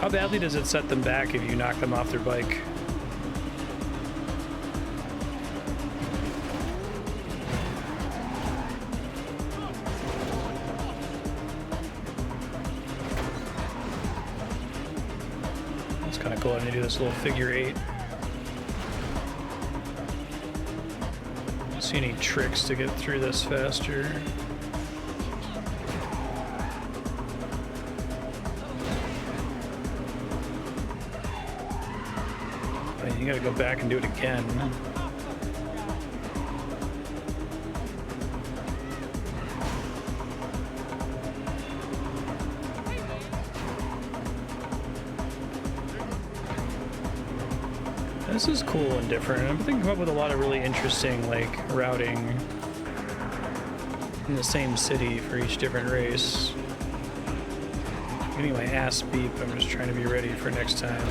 How badly does it set them back if you knock them off their bike? That's kind of cool. I'm gonna do this little figure 8. See any tricks to get through this faster? You gotta go back and do it again. This is cool and different. I'm thinking up with a lot of really interesting, like, routing in the same city for each different race. I'm getting my ass beat, but I'm just trying to be ready for next time.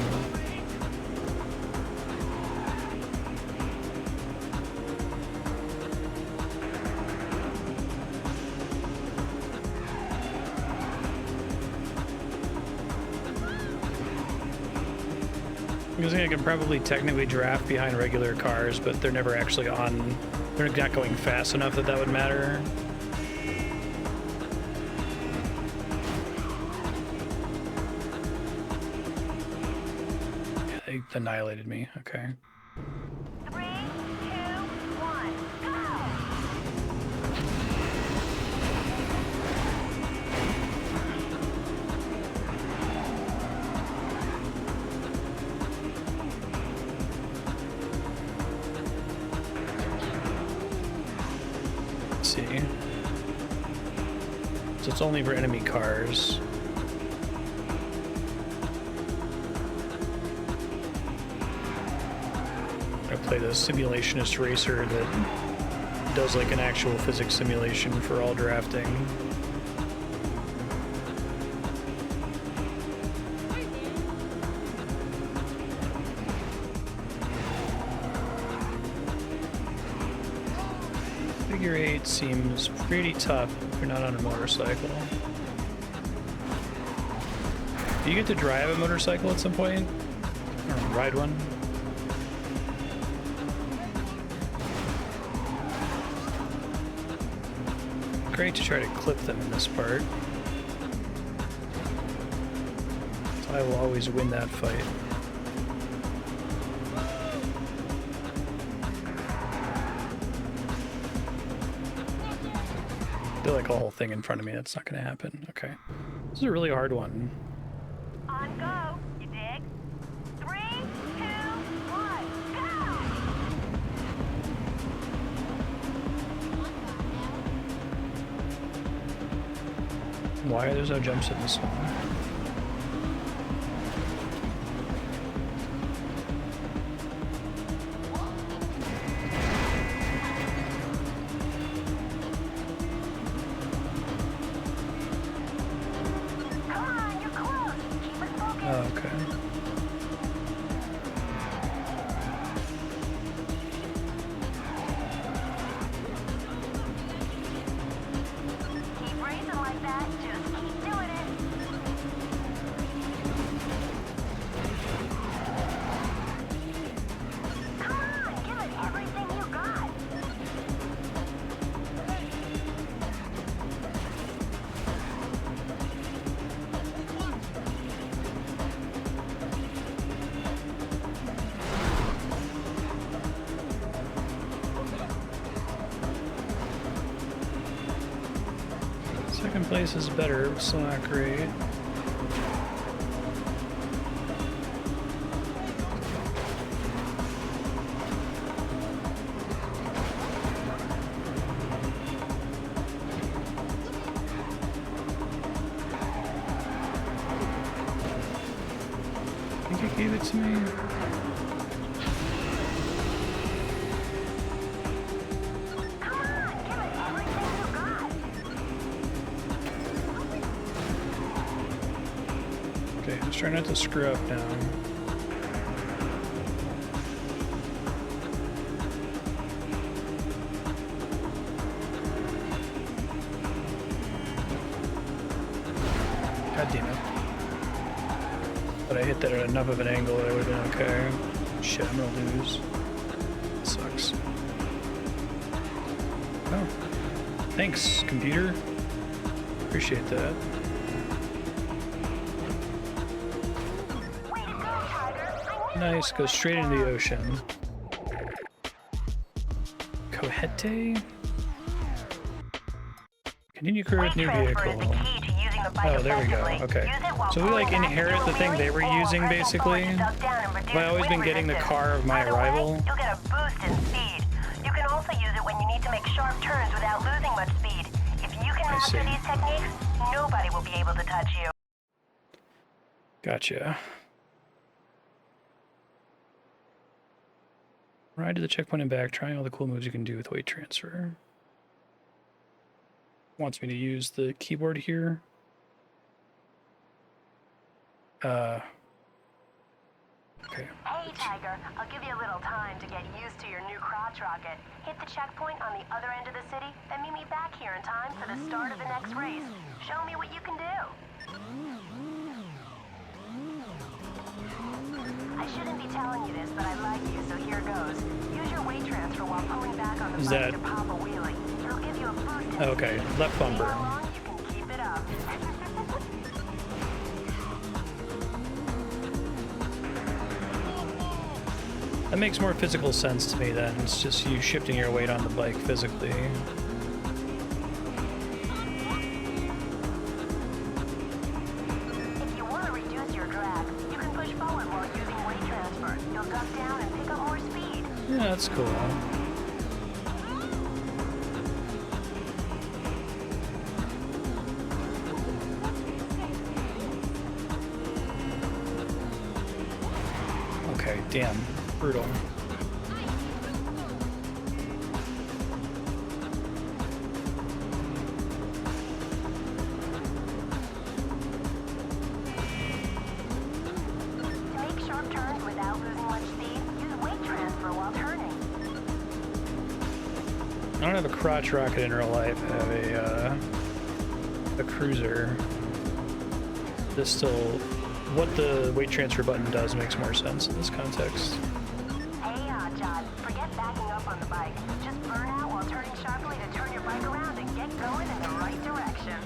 I can probably technically draft behind regular cars, but they're never actually on. They're not going fast enough that that would matter. Yeah, they annihilated me. Okay. 3, 2, 1, go! So it's only for enemy cars. I play the simulationist racer that does like an actual physics simulation for all drafting. Figure 8 seems pretty tough if you're not on a motorcycle. Do you get to drive a motorcycle at some point? Or ride one? Great to try to clip them in this part. So I will always win that fight. I feel like a whole thing in front of me. That's not going to happen. Okay. This is a really hard one. On go, you dig? 3, 2, 1, go! Why are there no jumps in this one? Second place is better, but still not great. I think he gave it to me. Try not to screw up now. God damn it. But I hit that at enough of an angle that I would have been okay. Shit, I'm gonna lose. Sucks. Oh. Thanks, computer. Appreciate that. Nice, go straight into the ocean. Cohete? Continue career with new vehicle. Oh, there we go. Okay. So we like inherit the thing they were using basically. Have I always been getting the car of my rival? You'll get a boost in speed. You can also use it when you need to make sharp turns without losing much speed. If you can master these techniques, nobody will be able to touch you. Gotcha. Ride to the checkpoint and back, trying all the cool moves you can do with weight transfer. Wants me to use the keyboard here. Okay. Hey, Tiger, I'll give you a little time to get used to your new crotch rocket. Hit the checkpoint on the other end of the city, then meet me back here in time for the start of the next race. Show me what you can do. I shouldn't be telling you this, but I like you, so here goes. Use your weight transfer while pulling back on the bike to pop a wheelie. It'll give you a boost in okay, left bumper. how long you can keep it up. That makes more physical sense to me then. It's just you shifting your weight on the bike physically. If you want to reduce your drag, you can push forward while using weight transfer. You'll duck down and pick up more speed. Yeah, that's cool. Okay, damn. Brutal. To make sharp turns without losing much speed, use weight transfer while turning. I don't have a crotch rocket in real life. I have a cruiser. This still, what the weight transfer button does makes more sense in this context. Hey, John, forget backing up on the bike. Just burn out while turning sharply to turn your bike around and get going in the right direction.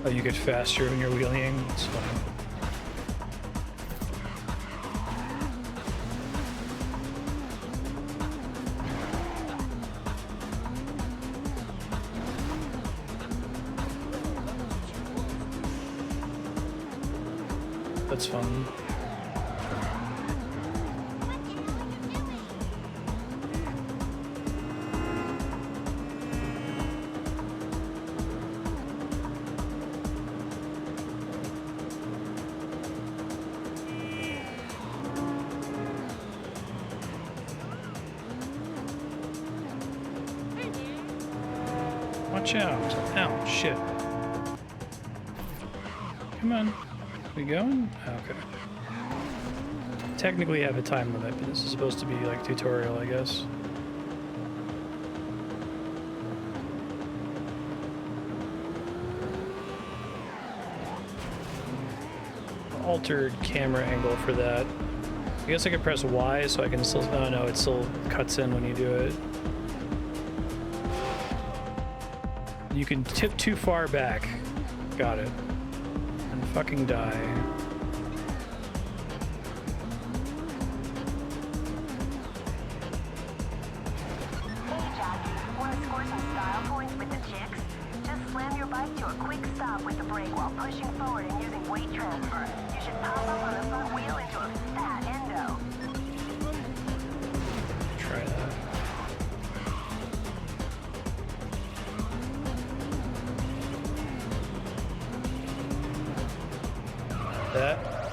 Oh, you get faster when you're wheeling. It's fine. That's fun. Watch out. Ow, shit. Come on. We going? Okay. Technically have a time limit, but this is supposed to be like tutorial, I guess. Altered camera angle for that. I guess I could press Y so I can still, oh no, it still cuts in when you do it. You can tip too far back. Got it. And fucking die.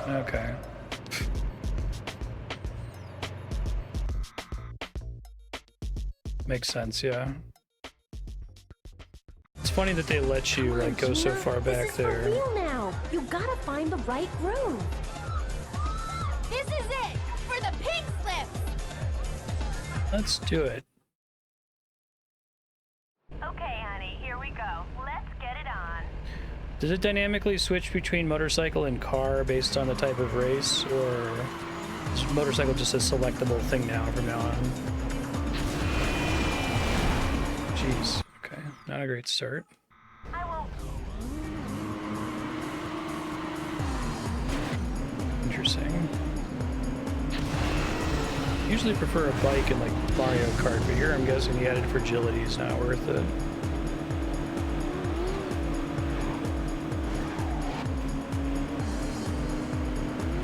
Okay. Makes sense, yeah. It's funny that they let you like go so far back there. This is for real now. You gotta find the right groove. This is it for the pink slips. Let's do it. Okay, honey, here we go. Let's get it on. Does it dynamically switch between motorcycle and car based on the type of race, or is motorcycle just a selectable thing now from now on? Jeez. Okay, not a great start. I won't. Interesting. Usually prefer a bike in like Mario Kart, but here I'm guessing the added fragility is not worth it.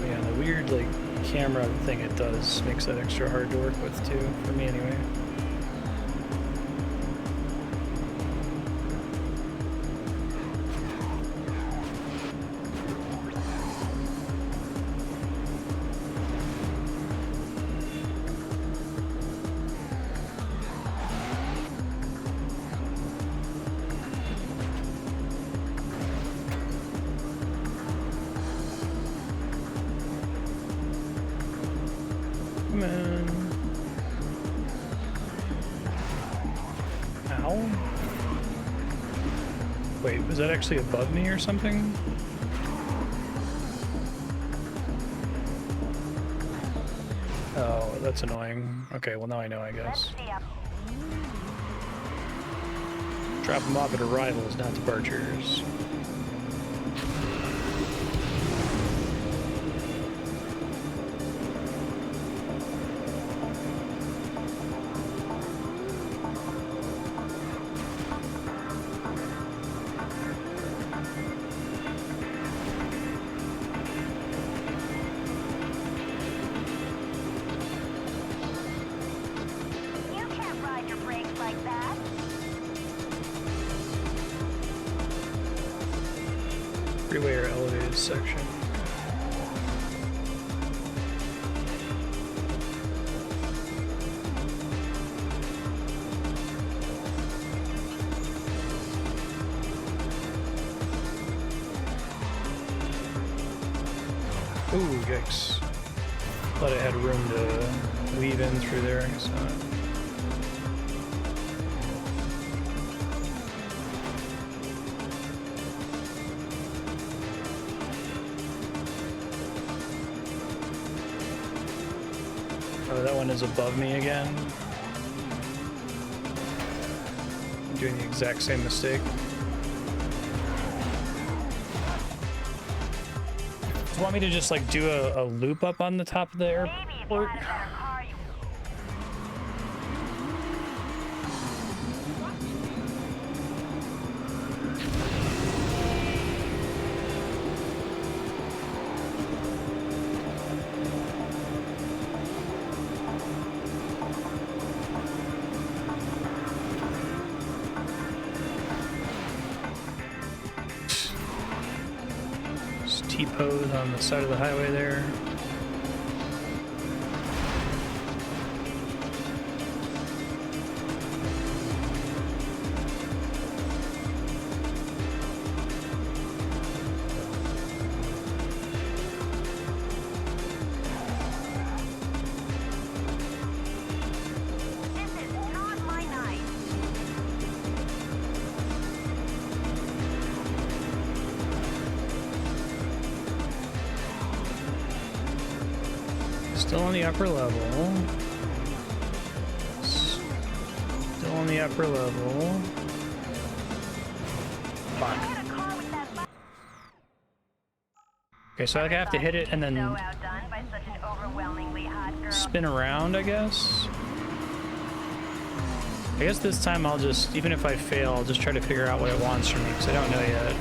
Yeah, the weird like camera thing it does makes that extra hard to work with too, for me anyway. Is that actually above me or something? Oh, that's annoying. Okay, well now I know, I guess. Drop them off at arrivals, not departures. Freeway or elevated section. Ooh, yikes. Thought I had room to weave in through there, I guess not. That one is above me again. I'm doing the exact same mistake. Do you want me to just like do a loop up on the top of the airport? T-pose on the side of the highway there. Still on the upper level. Still on the upper level. Fuck. Okay, so I have to hit it and then spin around, I guess. I guess this time I'll just, even if I fail, I'll just try to figure out what it wants from me, because I don't know yet.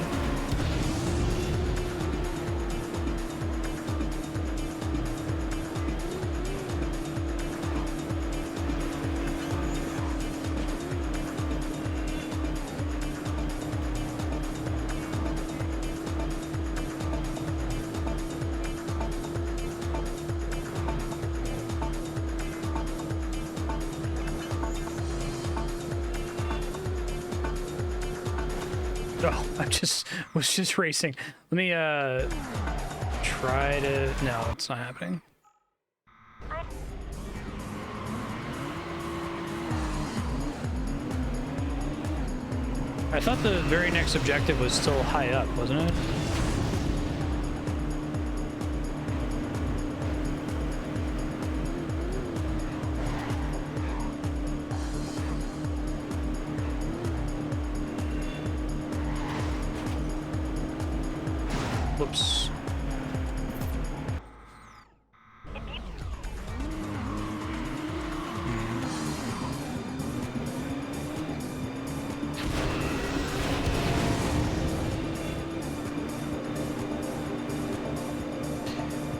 Oh, I was just racing. Let me try to. No, it's not happening. I thought the very next objective was still high up, wasn't it? Whoops.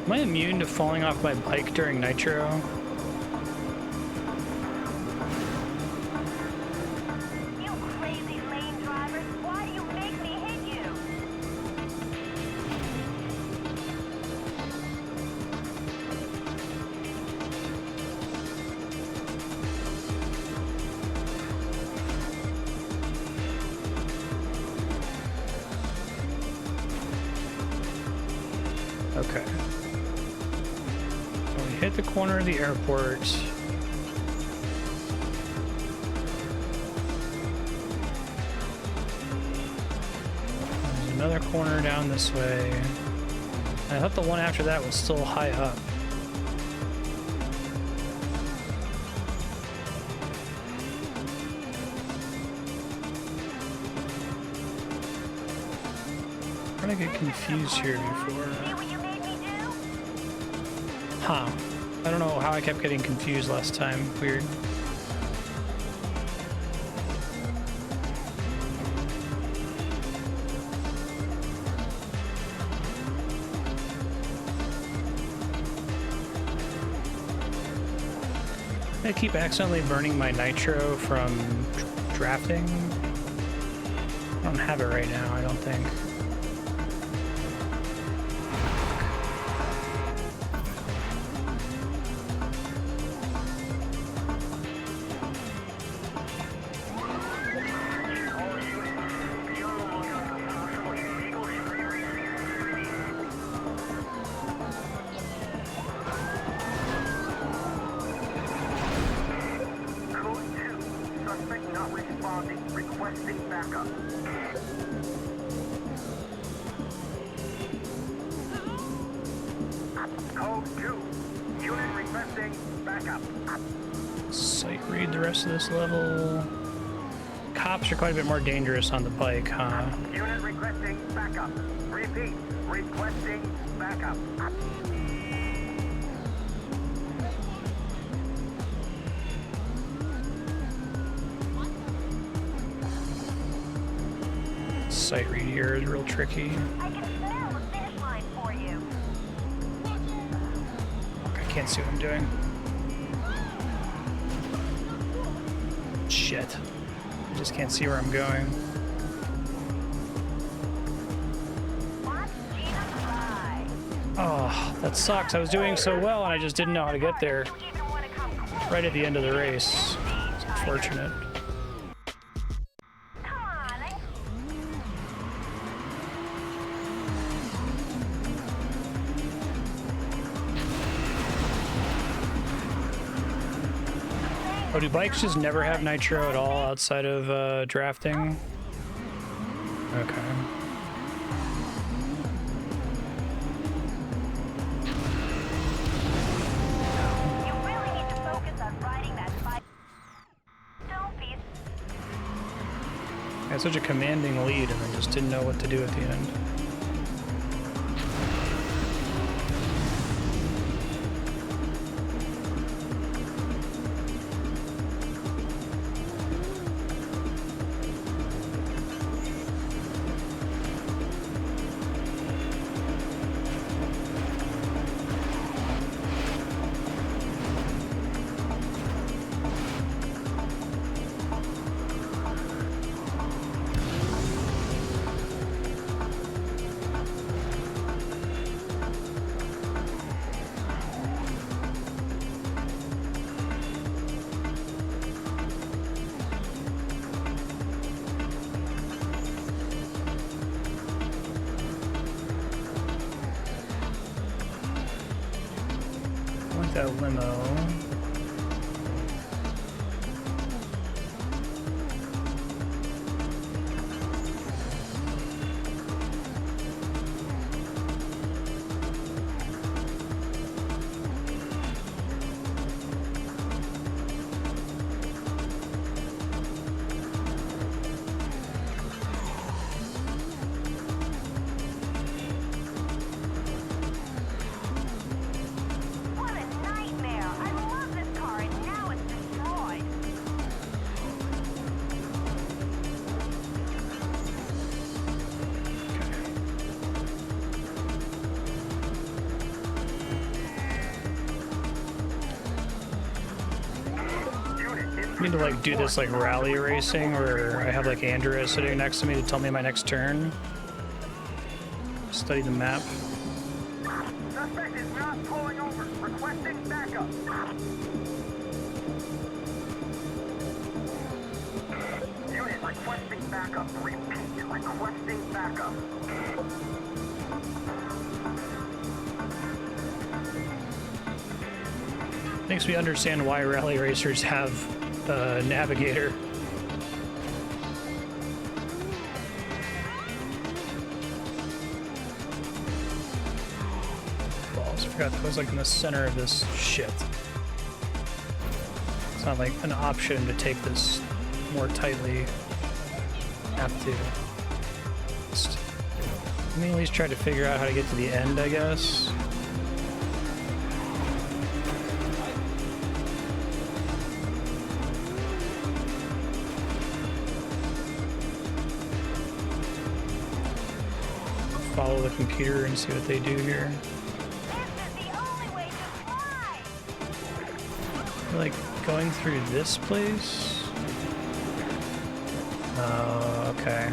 Am I immune to falling off my bike during Nitro? You crazy lane drivers! Why do you make me hit you? Okay. So we hit the corner of the airport. There's another corner down this way. I thought the one after that was still high up. I'm gonna get confused here before. Huh. I don't know how I kept getting confused last time. Weird. I keep accidentally burning my nitro from drafting. I don't have it right now, I don't think. Sight read the rest of this level. Cops are quite a bit more dangerous on the bike, huh? Unit requesting backup. Repeat, requesting backup. Sight read here is real tricky. I can smell the finish line for you. I can't see what I'm doing. Shit. I just can't see where I'm going. Oh, that sucks. I was doing so well and I just didn't know how to get there. Right at the end of the race. It's unfortunate. Oh, do bikes just never have nitro at all outside of drafting? Okay. You really need to focus on riding that bike. Don't be. I had such a commanding lead and I just didn't know what to do at the end. take that limo. I need to like do this like rally racing where I have like Andrea sitting next to me to tell me my next turn. Study the map. Suspect is not pulling over. Requesting backup. Unit requesting backup. Repeat. Requesting backup. Makes me understand why rally racers have a navigator. Balls, I forgot that was like in the center of this shit. It's not like an option to take this more tightly. Have to. Let me at least try to figure out how to get to the end, I guess. Follow the computer and see what they do here. Like going through this place? Oh, okay.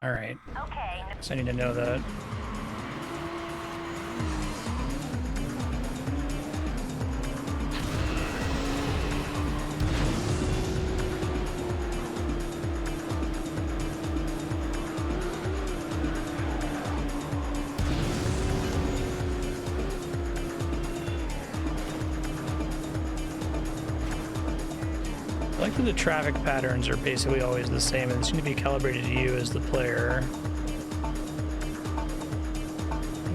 Alright. Okay. So I need to know that. I like that the traffic patterns are basically always the same and seem to be calibrated to you as the player.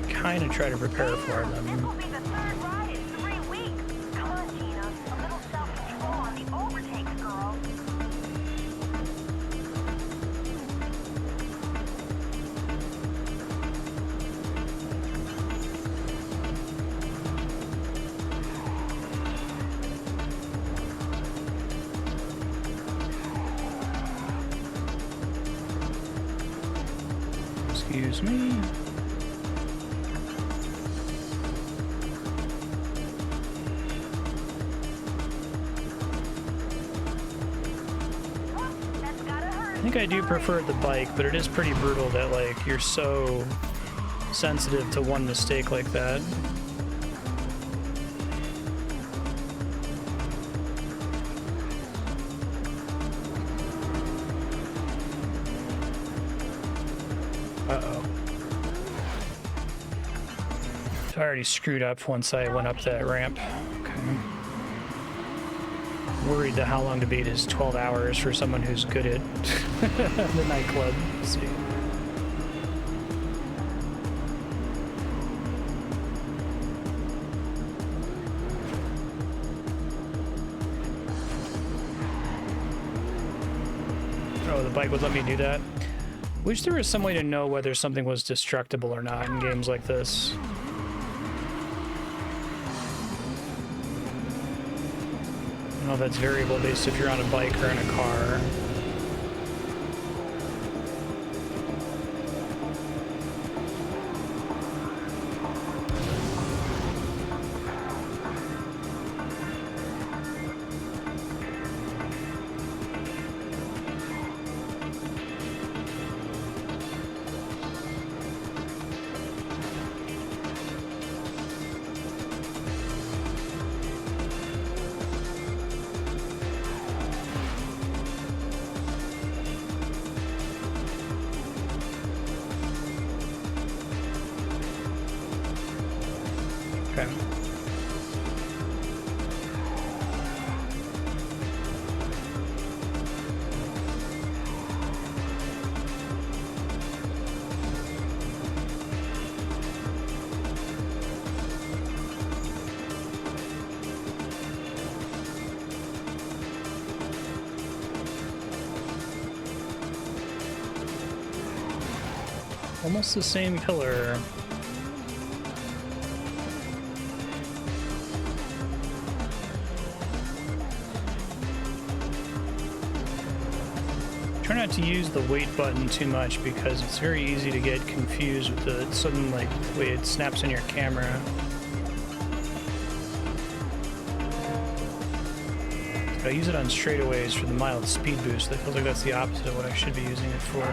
Kind of try to prepare for them. This will be the third ride in 3 weeks. Come on, Gina. A little self-control on the overtakes, girl. Excuse me. I think I do prefer the bike, but it is pretty brutal that like you're so sensitive to one mistake like that. Uh-oh. So I already screwed up once I went up that ramp. Okay. Worried that how long to beat is 12 hours for someone who's good at the nightclub. Let's see. Oh, the bike would let me do that. Wish there was some way to know whether something was destructible or not in games like this. I don't know if that's variable based if you're on a bike or in a car. Okay. Almost the same pillar. Try not to use the wait button too much because it's very easy to get confused with the sudden like way it snaps in your camera. I use it on straightaways for the mild speed boost. That feels like that's the opposite of what I should be using it for.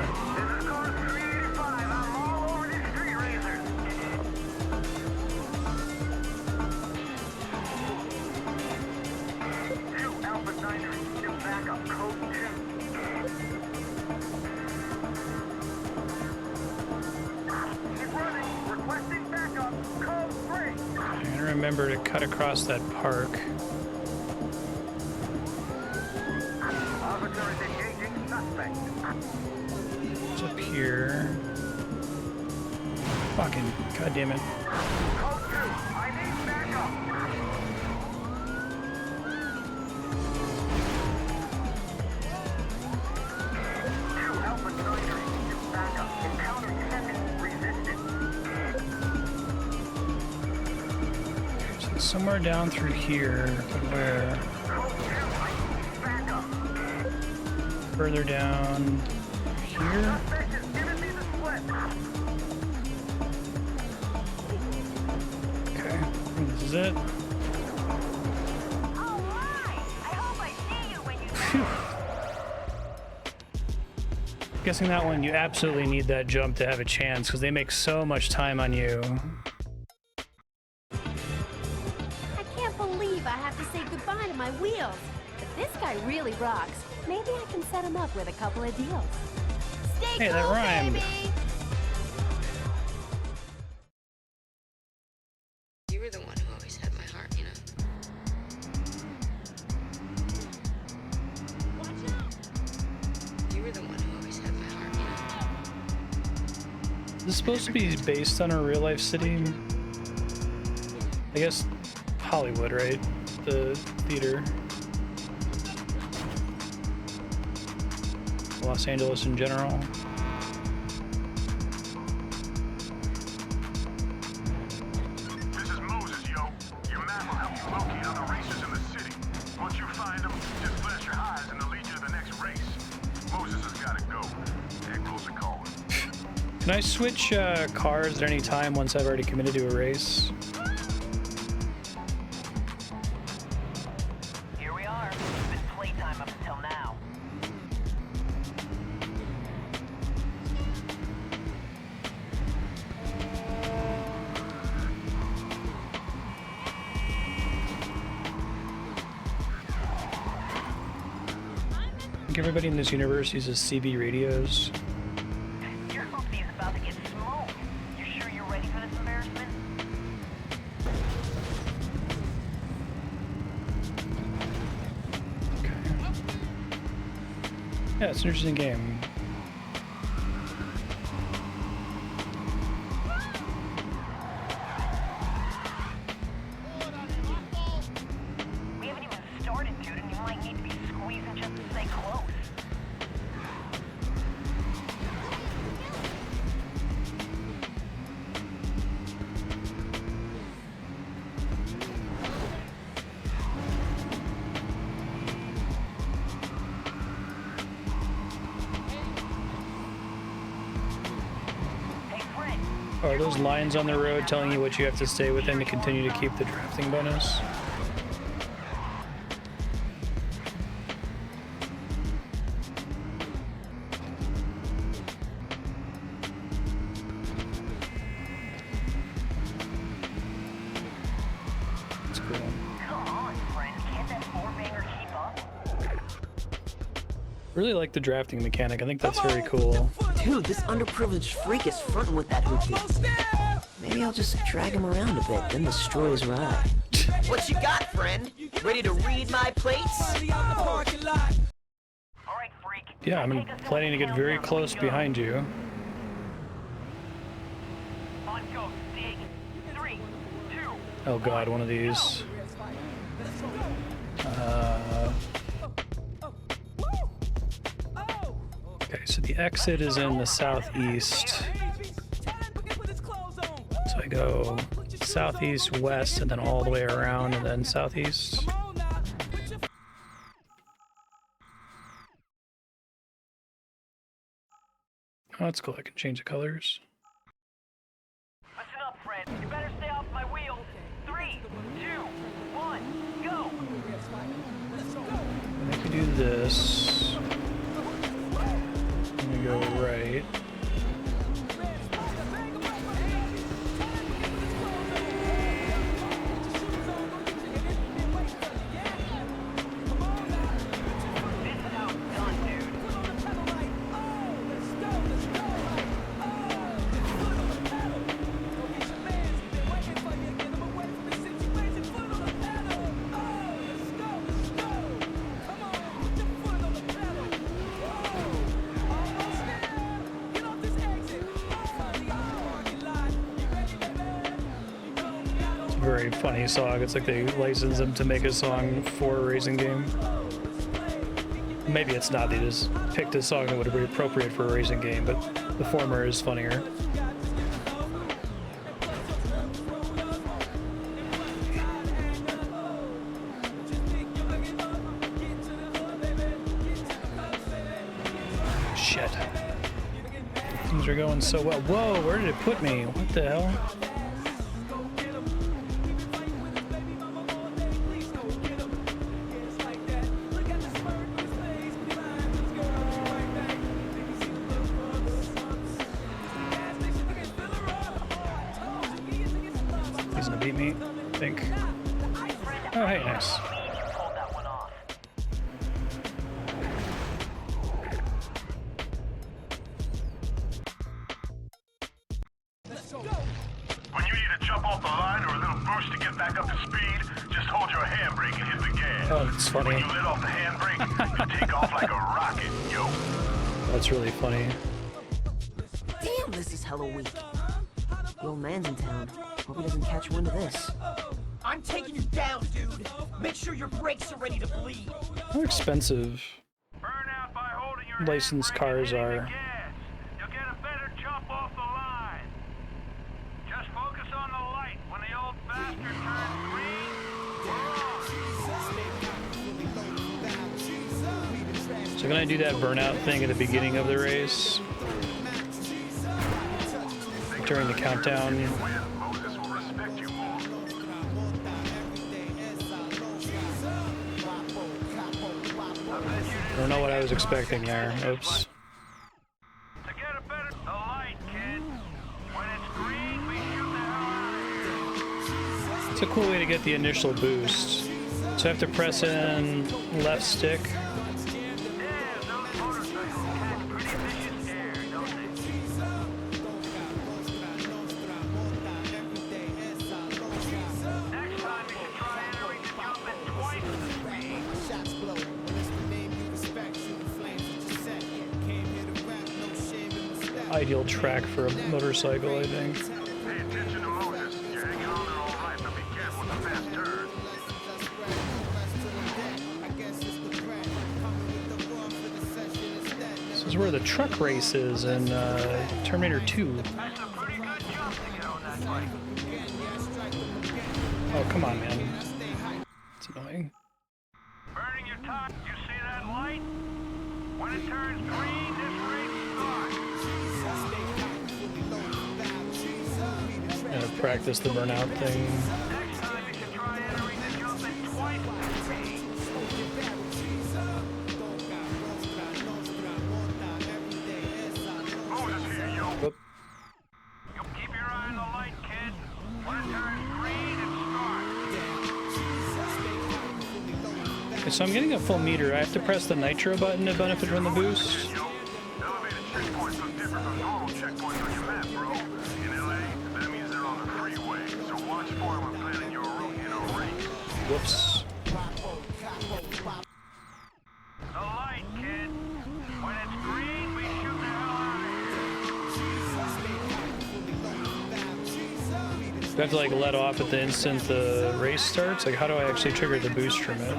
Remember to cut across that park. It's up here. Fucking goddamn it. Somewhere down through here, but where? Further down here? Okay, this is it. Phew. Guessing that one, you absolutely need that jump to have a chance because they make so much time on you. My wheels. But this guy really rocks. Maybe I can set him up with a couple of deals. Stay hey, that rhymed. Baby. You were the one who always had my heart, you know. Watch out. You were the one who always had my heart, you know. Is this supposed to be based on a real life city? I guess Hollywood, right? The theater. Los Angeles in general. This is Moses, yo. Your map will help you locate other races in the city. Once you find them, just flash your eyes and they'll lead you to the next race. Moses has got to go. Echo's a calling. Can I switch cars at any time once I've already committed to a race? Everybody in this universe uses CB radios. Your hoopty is about to get smoked. You sure you're ready for this embarrassment? Okay. Yeah, it's an interesting game. We haven't even started, dude, and you might need to be squeezing just to stay close. Are those lines on the road telling you what you have to stay within to continue to keep the drafting bonus? That's cool. Come on, friend. Can't that four-banger keep up? Really like the drafting mechanic. I think that's very cool. Dude, this underprivileged freak is fronting with that hoopty. Maybe I'll just drag him around a bit, then destroy his ride. What you got, friend? Ready to read my plates? Yeah, I'm planning to get very close behind you. Oh god, one of these. Okay, so the exit is in the southeast. So I go southeast, west, and then all the way around, and then southeast. Oh, that's cool. I can change the colors. Listen up, friend. You better stay off my wheel. 3, 2, 1, go! I can do this. Let me go right. Very funny song. It's like they licensed them to make a song for a racing game. Maybe it's not. They just picked a song that would be appropriate for a racing game, but the former is funnier. Shit. Things are going so well. Whoa, where did it put me? What the hell? Beat me, I think. Oh, hey, nice. When you need to jump off the line or a little boost to get back up to speed, just hold your handbrake and hit the gas. Oh, that's funny. When you let off the handbrake, you take off like a rocket, yo. That's really funny. Damn, this is hella weak. The old man's in town. Hope he doesn't catch wind of this. I'm taking you down, dude. Make sure your brakes are ready to bleed. How expensive licensed cars are. You'll get a better jump off the line. Just focus on the light. When the old bastard turns green. So can I do that burnout thing at the beginning of the race? During the countdown? I don't know what I was expecting there. Oops. It's a cool way to get the initial boost. So I have to press in left stick. Ideal track for a motorcycle, I think. Pay attention to Moses. You're hanging on there all right, but be careful with the fast turn. This is where the truck race is in Terminator 2. Oh, come on, man. It's annoying. Burning your time. You see that light? When it turns green, this race starts. I'm gonna practice the burnout thing. Next time you should try entering the jump at twice the speed. Moses here, yo. Whoop. Keep your eye on the light, kid. When it turns green, it starts. Okay, so I'm getting a full meter. I have to press the nitro button to benefit from the boost. Elevated checkpoints look different from normal checkpoints on your map, bro. In LA, that means they're on Whoops. The light, kid. When it's green, we shoot the hell out of Do I have to like let off at the instant the race starts? Like how do I actually trigger the boost from it?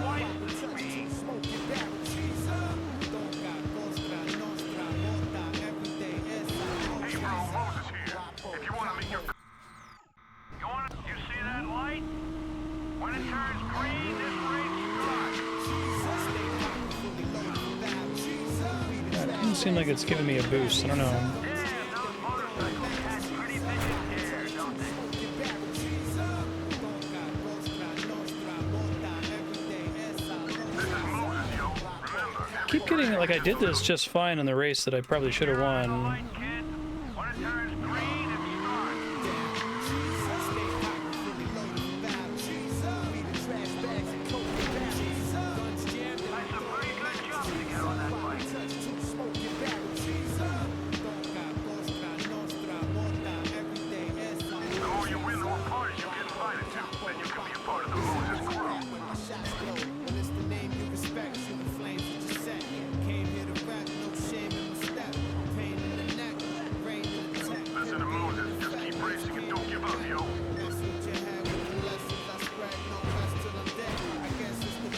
Seem like it's giving me a boost. I don't know. Keep getting like I did this just fine in the race that I probably should have won.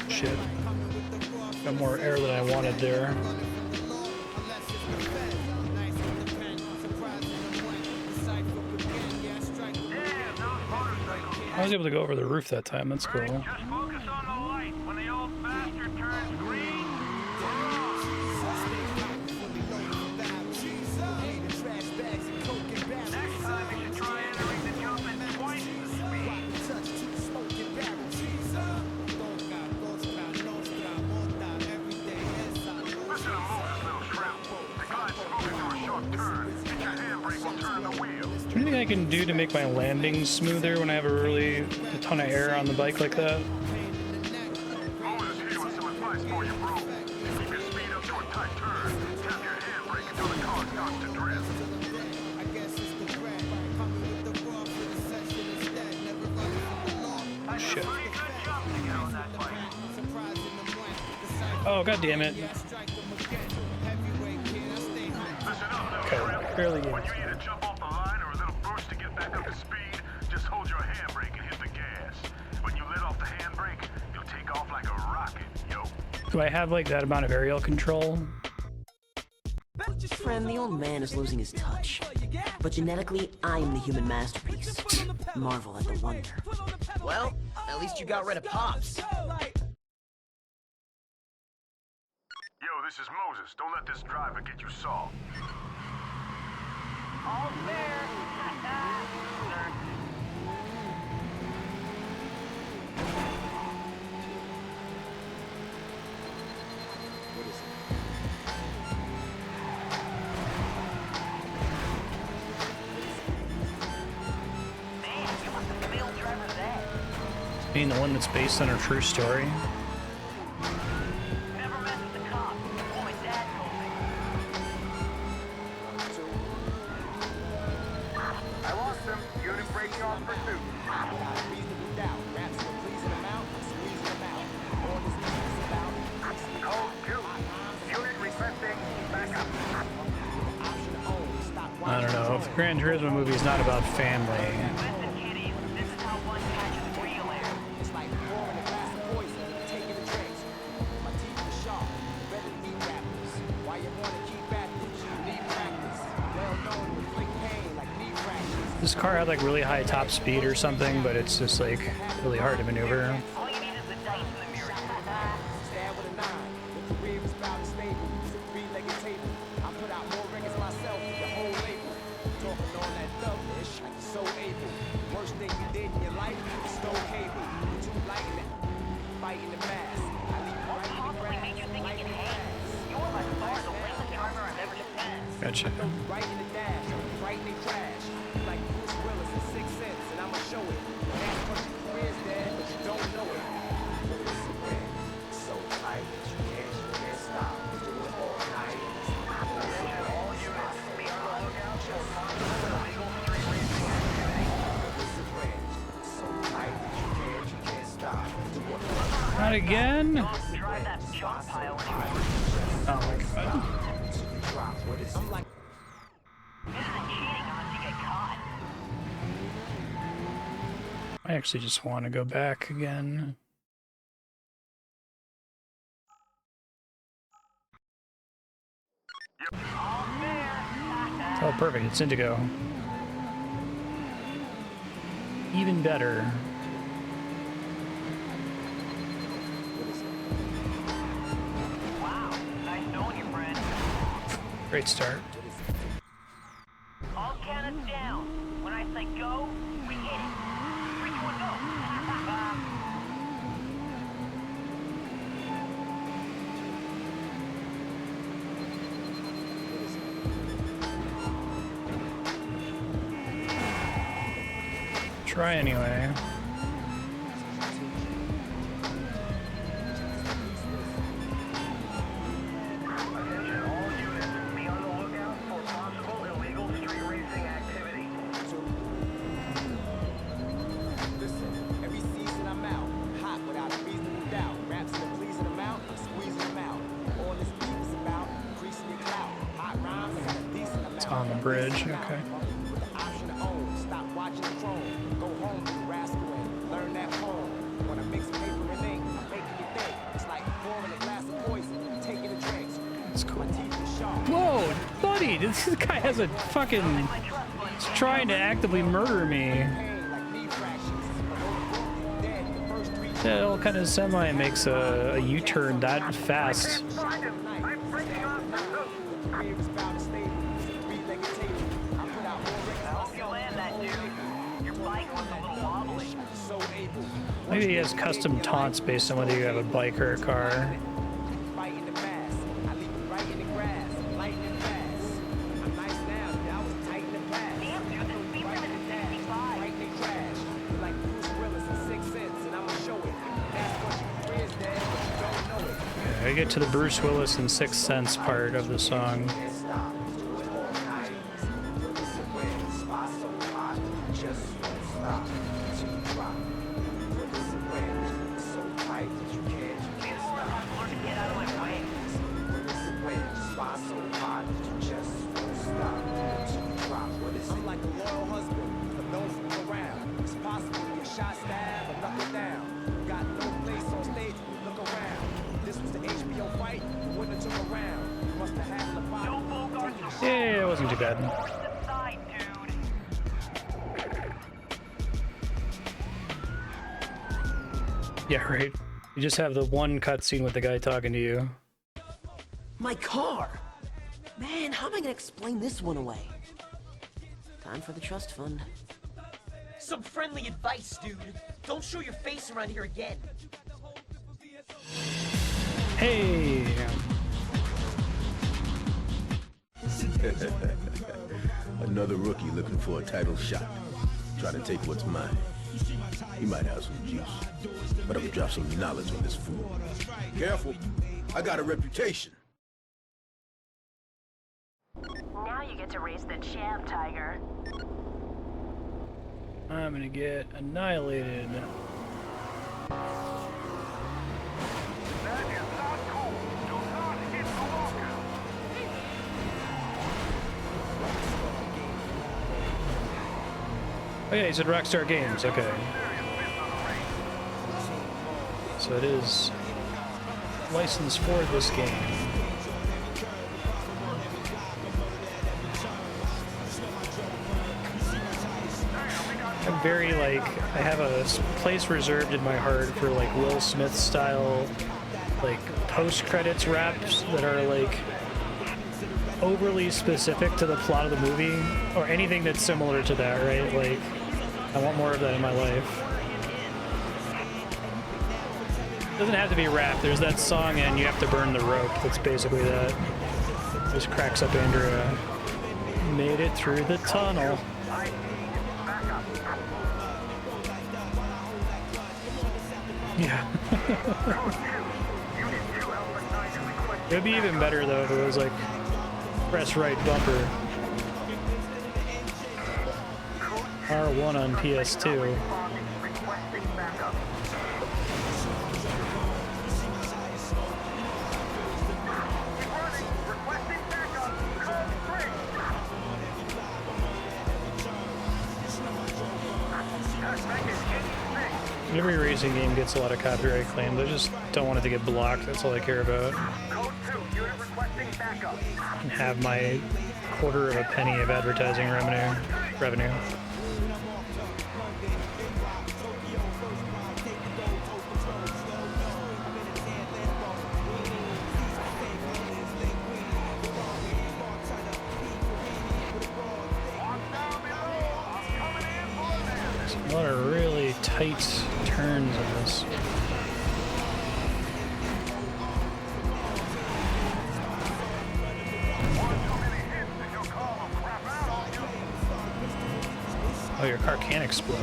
Shit. Got more air than I wanted there. I was able to go over the roof that time. That's cool. Just focus on the light. When the old bastard turns green, next time you should try entering the jump at twice the speed. Listen to Moses, little shrimp. The glide's moving through a short turn. Hit your handbrake will turn the wheel. Is there anything I can do to make my landing smoother when I have a ton of air on the bike like that? Moses here with some advice for you, bro. Keep your speed up to a tight turn. Tap your handbrake until the car starts to drift. Shit. Oh, god damn it. Okay, barely When you either jump off the line or a little burst to get back up to speed, just hold your handbrake and hit the gas. When you let off the handbrake, you'll take off like a rocket, yo. Do I have like that amount of aerial control? Friend, the old man is losing his touch. But genetically, I am the human masterpiece. Marvel at the wonder. Well, at least you got rid of Pops. Yo, this is Moses. Don't let this driver get you soft. All fair. Being the one that's based on a true story. Never mess with the cops. My dad told me. I lost him. Unit breaking off pursuit. Got a reasonable doubt. Raps are pleasing them out. I'm squeezing them out. All this business about. Code 2. Unit requesting backup. I don't know. If the Gran Turismo movie is not about family. This car had like really high top speed or something, but it's just like really hard to maneuver. All you need is the dice in the mirror. Stand with a 9. With the rear is about to stable. It's a 3-legged table. I put out more records myself than the whole label. Talking on that thug-ish like you're so able. Worst thing you did in your life was stole cable. You're too light in it. Fighting the mass. I leave you right in the grass. Made you think you can hang? You are by far the realest driver I've ever passed. Gotcha. Right in the dash. Right in the crash. Like Bruce Willis in 6 Cents, and I'ma show it. That's what your career's dead, but you don't know it. So tight that you can't stop. Do it all night. All units, be on the lookout for illegal street racing activity. So again? Don't drive that junk pile anymore. Oh my god. This isn't cheating unless you get caught. I actually just want to go back again. Oh, perfect. It's Indigo. Even better. Wow, nice knowing you, friend. Great start. All count us down. When I say go, we hit it. 3, 2, 1, go. Try anyway. Attention all units. Be on the lookout for possible illegal street racing activity. Listen, every season I'm out, hot without a reasonable doubt. Raps in a pleasing amount, I'm squeezing them out. All this beat is about increasing your clout. Hot rhymes, I got a decent amount. It's on the bridge, okay. With the option to own, stop watching the throne. Go home, you rascal, and learn that poem. When I mix paper and ink, I'm making you think. It's like pouring a glass of poison, taking a drink. That's cool. My teeth are sharp. Whoa, buddy! This guy has a fucking... He's trying to actively murder me. Pain like knee fractures. Dead, the first 3 That all kind of semi makes a U-turn that fast. I hope you land that dude. Your bike was a little wobbly. Maybe he has custom taunts based on whether you have a bike or a car. Fighting the mass, I leave it right in the grass, lightning fast. I'm nice now, but I was tight in the past. Damn, dude, the speed limit is 65. Lightning crash, like Bruce Willis in 6 Sense, and I'ma show it. That's what you is, Dad, but you don't know it. I get to the Bruce Willis and Sixth Sense part of the song. I'm like a loyal husband, for those who come around. It's possible to get shot, stabbed, or knuckled down. Got no place on stage when you look around. This was the HBO fight, the winner took a round. Must have had the fight. Don't bogart the Yeah, it wasn't too bad. side, dude. Yeah, right. You just have the one cutscene with the guy talking to you. My car! Man, how am I gonna explain this one away? Time for the trust fund. Some friendly advice, dude. Don't show your face around here again. Hey! Another rookie looking for a title shot. Try to take what's mine. He might have some juice, but I'm gonna drop some knowledge on this fool. Careful, I got a reputation. Now you get to race the champ, Tiger. I'm gonna get annihilated. Oh yeah, he's at Rockstar Games, okay. So it is licensed for this game. I'm very like, I have a place reserved in my heart for like Will Smith style, like post-credits raps that are like overly specific to the plot of the movie, or anything that's similar to that, right? Like, I want more of that in my life. It doesn't have to be rap. There's that song and You Have to Burn the Rope. That's basically that. Just cracks up Andrea. Made it through the tunnel. Yeah. It'd be even better though if it was like press right bumper. R1 on PS2. Every racing game gets a lot of copyright claims. I just don't want it to get blocked. That's all I care about. And have my quarter of a penny of advertising revenue. There's a lot of really tight turns in this. Oh, your car can explode.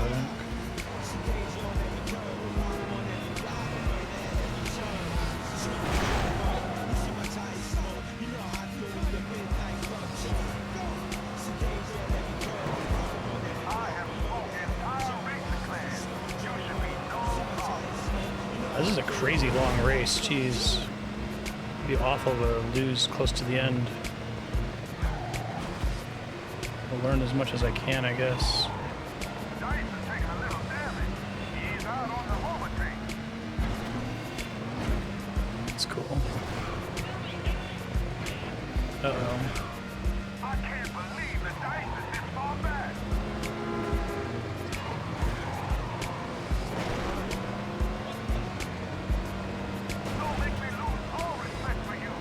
This is a crazy long race. Jeez. It'd be awful to lose close to the end. I'll learn as much as I can, I guess. That's cool. Uh-oh. I can't believe the dice is this far back. Don't make me lose all respect for you.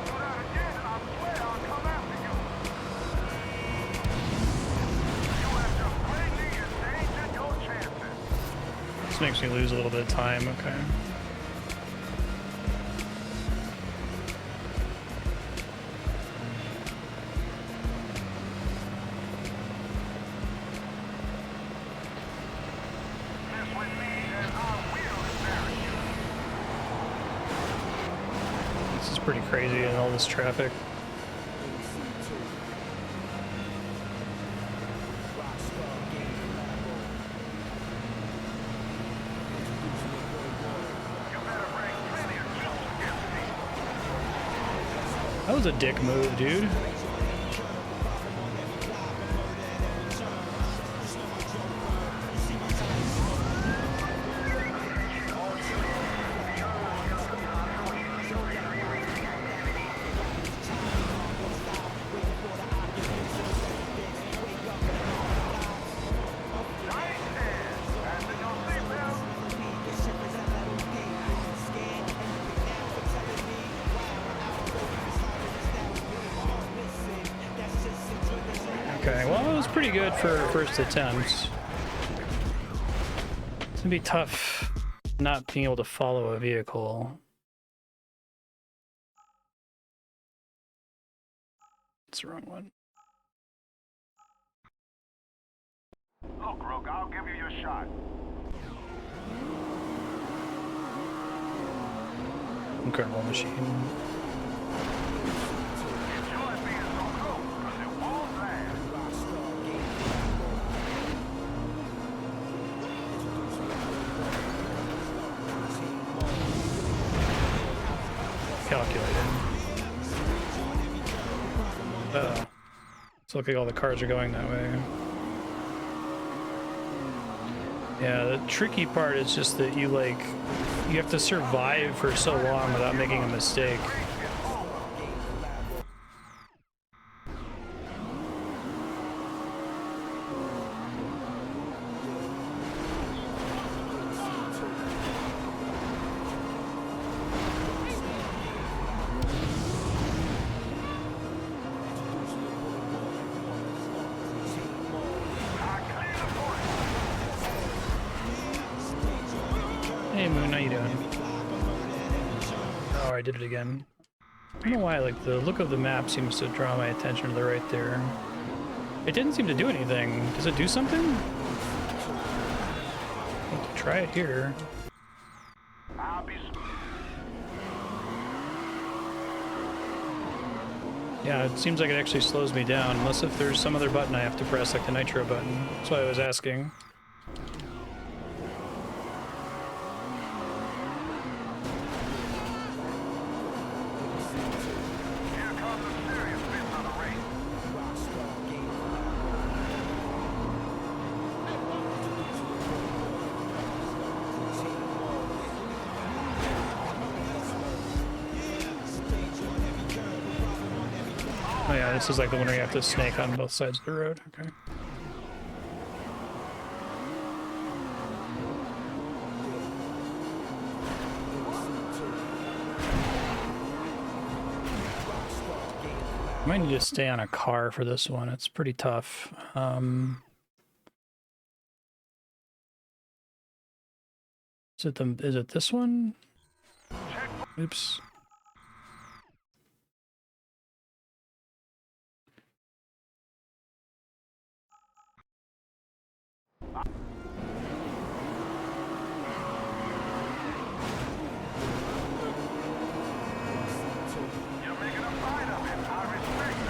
Do that again and I swear I'll come after you. You have just greatly endangered your chances. This makes me lose a little bit of time, okay. This is pretty crazy in all this traffic. That was a dick move, dude. Okay, well, it was pretty good for first attempt. It's gonna be tough not being able to follow a vehicle. It's the wrong one. Look, Rook, I'll give you your shot. Incredible machine. Calculated. Uh-oh. It's looking like all the cars are going that way. Yeah, the tricky part is just that you have to survive for so long without making a mistake. Hey Moon, how you doing? Oh, I did it again. I don't know why, the look of the map seems to draw my attention to the right there. It didn't seem to do anything. Does it do something? I'll have to try it here. Yeah, it seems like it actually slows me down, unless if there's some other button I have to press, like the nitro button. That's why I was asking. Oh yeah, this is like the one where you have to snake on both sides of the road. Okay. Might need to stay on a car for this one. It's pretty tough. Is it this one? Oops.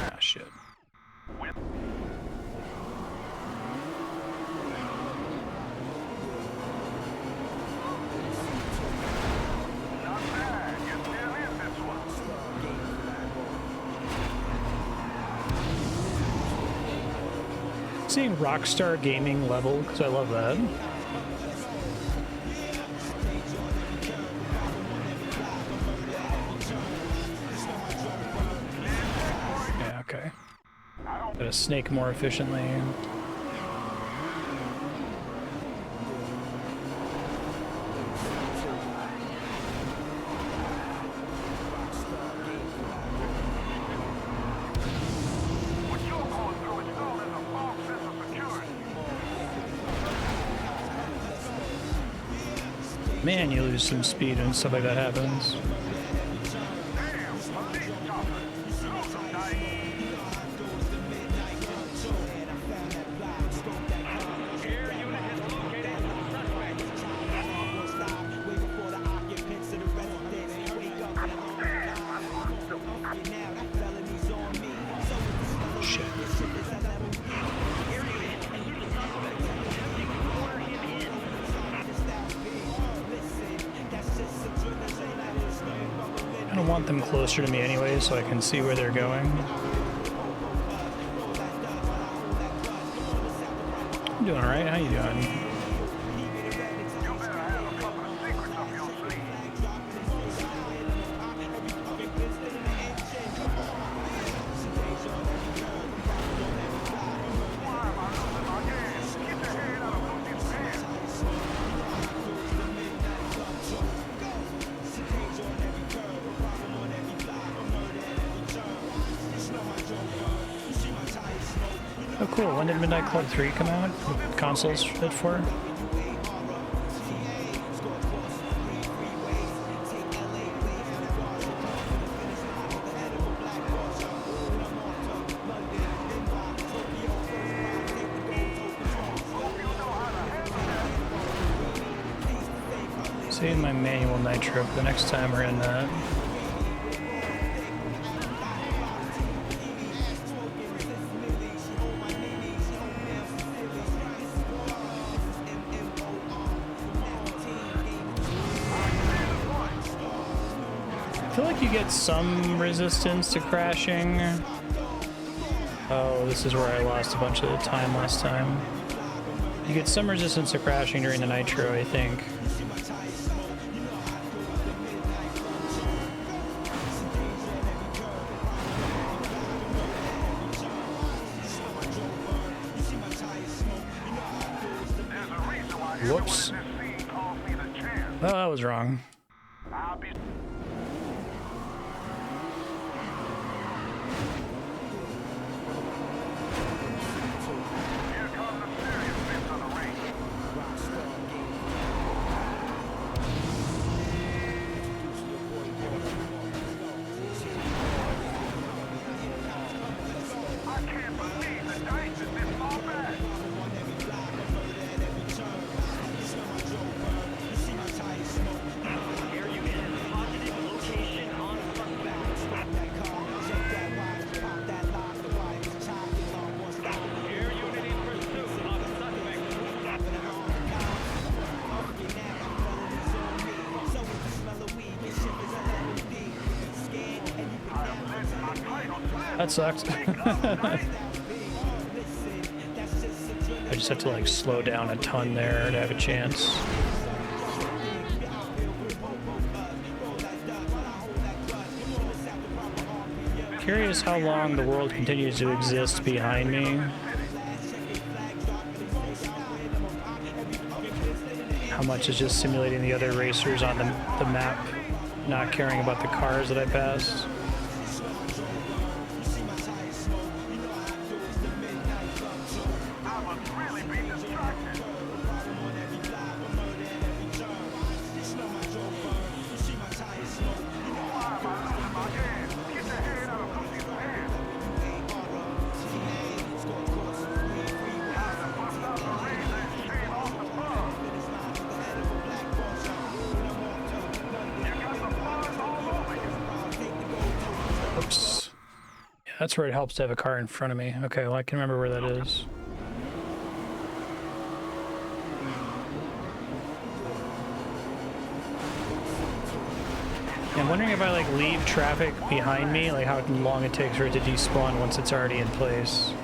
Ah, shit. Seeing Rockstar Gaming level, because I love that. Yeah, okay. Gotta snake more efficiently. Man, you lose some speed when stuff like that happens. I don't want them closer to me anyway, so I can see where they're going. I'm doing alright, how you doing? Oh cool, when did Midnight Club 3 come out? What consoles fit for? Save my manual nitro for the next time we're in that. I feel like you get some resistance to crashing. Oh, this is where I lost a bunch of the time last time. You get some resistance to crashing during the nitro, I think. Whoops. Oh, that was wrong. That sucks. I just have to like slow down a ton there to have a chance. Curious how long the world continues to exist behind me. How much is just simulating the other racers on the map, not caring about the cars that I passed. That's where it helps to have a car in front of me. Okay, well I can remember where that is. I'm wondering if I like leave traffic behind me, like how long it takes for it to despawn once it's already in place.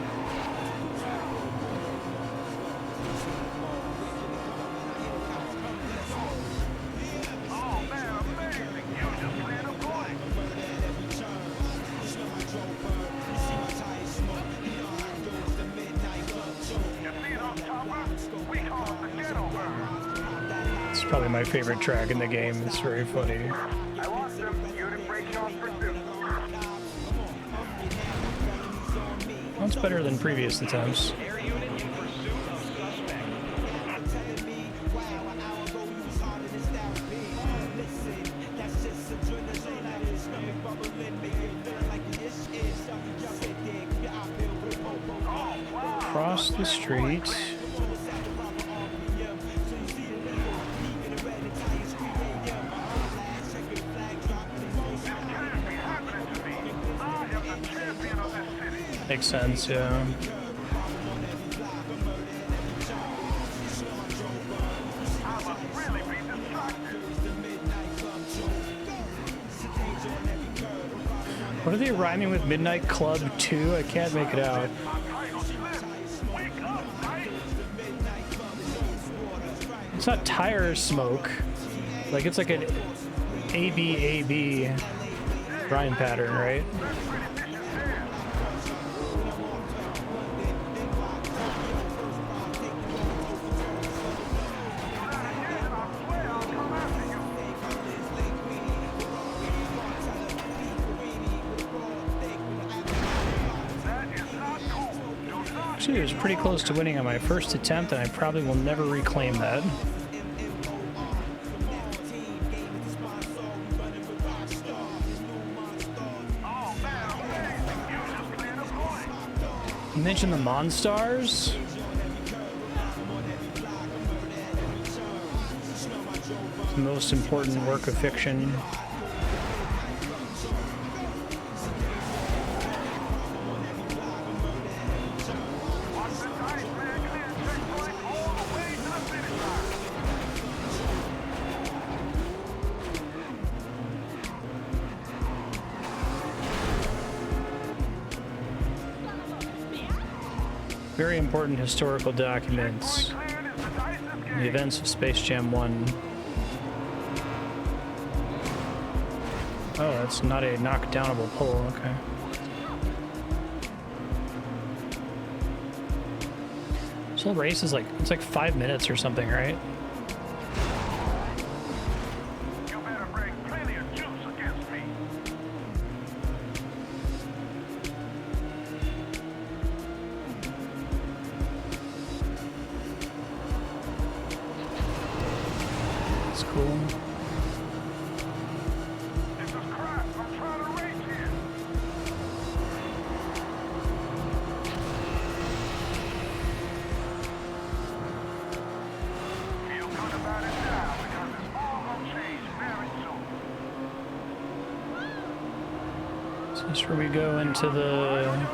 Probably my favorite track in the game. It's very funny. Well, it's better than previous attempts. Cross the street. Makes sense, yeah. What are they rhyming with? Midnight Club 2? I can't make it out. It's not tire smoke. Like, it's like an ABAB rhyme pattern, right? Actually, it was pretty close to winning on my first attempt, and I probably will never reclaim that. You mentioned the Monstars? The most important work of fiction. Very important historical documents. The events of Space Jam 1. Oh, that's not a knockdownable pole, okay. This whole race is like, it's like 5 minutes or something, right? This is where we go into the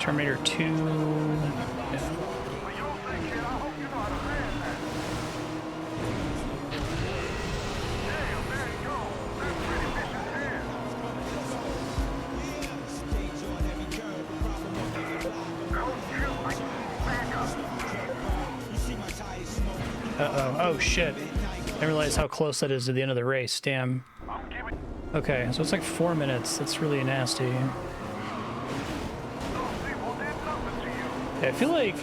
Terminator 2. Yeah. Uh-oh. Oh, shit. I didn't realize how close that is to the end of the race. Damn. I'm giving Okay, so it's like 4 minutes. That's really nasty. Yeah, I feel like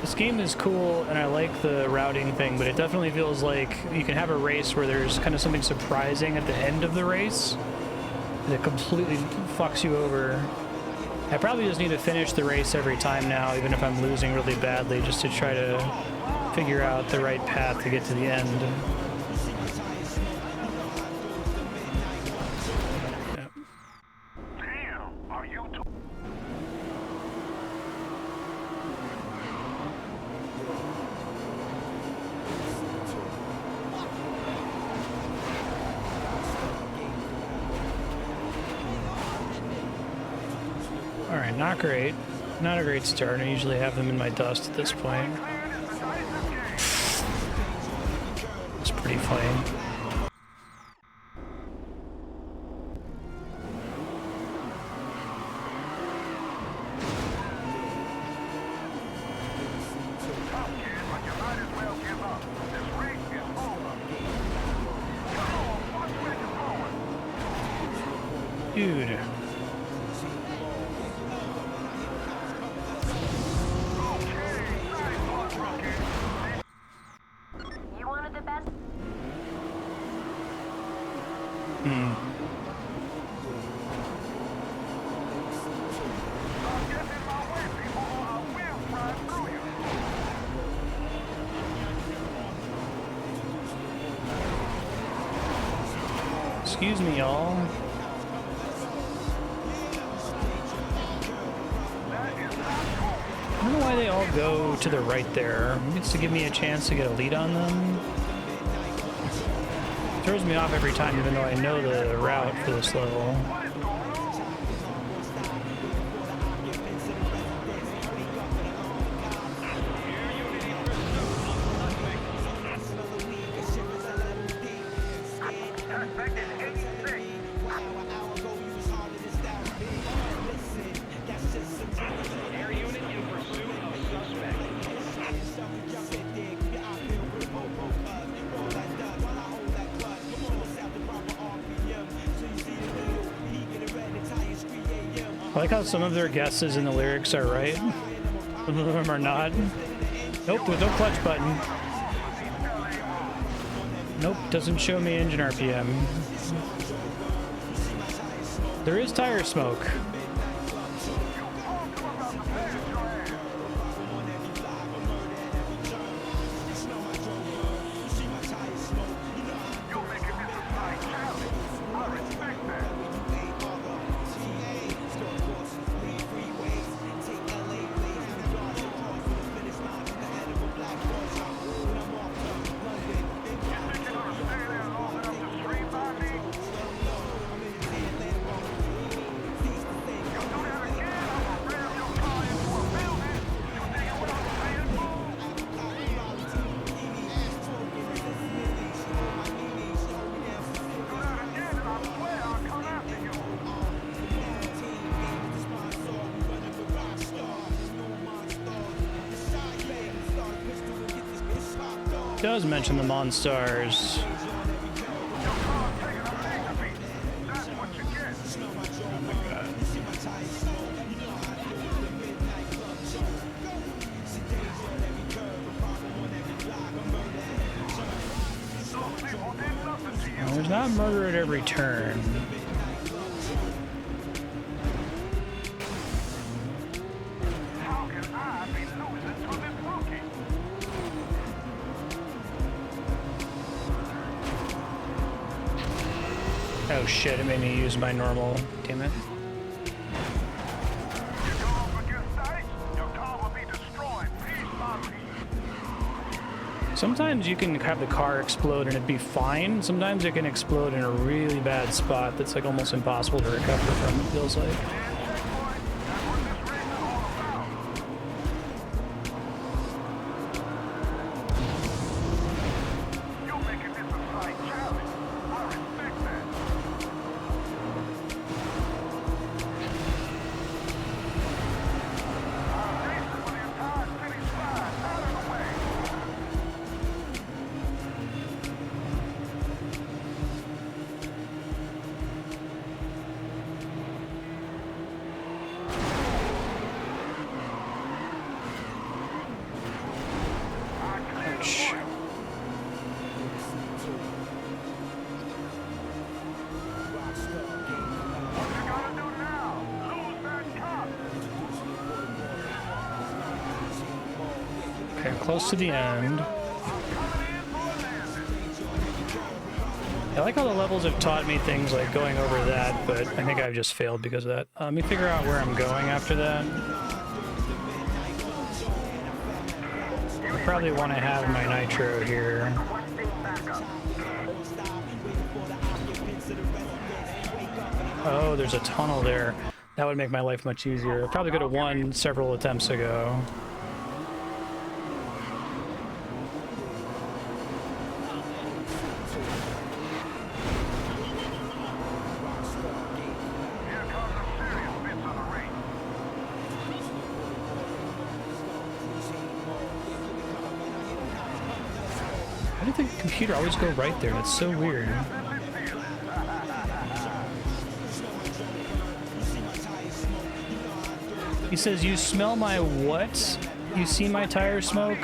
this game is cool and I like the routing thing, but it definitely feels like you can have a race where there's kind of something surprising at the end of the race that completely fucks you over. I probably just need to finish the race every time now, even if I'm losing really badly, just to try to figure out the right path to get to the end. Alright, not great. Not a great start. I usually have them in my dust at this point. It's pretty funny. Dude. Excuse me, y'all. I don't know why they all go to the right there. It gets to give me a chance to get a lead on them. It throws me off every time, even though I know the route for this level. I like how some of their guesses in the lyrics are right. Some of them are not. Nope, there's no clutch button. Nope, doesn't show me engine RPM. There is tire smoke. Does mention the Monstars. Well, there's not murder at every turn. Oh shit, it made me use my normal. Damn it. Sometimes you can have the car explode and it'd be fine. Sometimes it can explode in a really bad spot that's like almost impossible to recover from, it feels like. close to the end. I like how the levels have taught me things like going over that, but I think I've just failed because of that. Let me figure out where I'm going after that. I probably want to have my nitro here. Oh, there's a tunnel there. That would make my life much easier. I probably could have won several attempts ago. Why did the computer always go right there? That's so weird. He says, you smell my what? You see my tire smoke?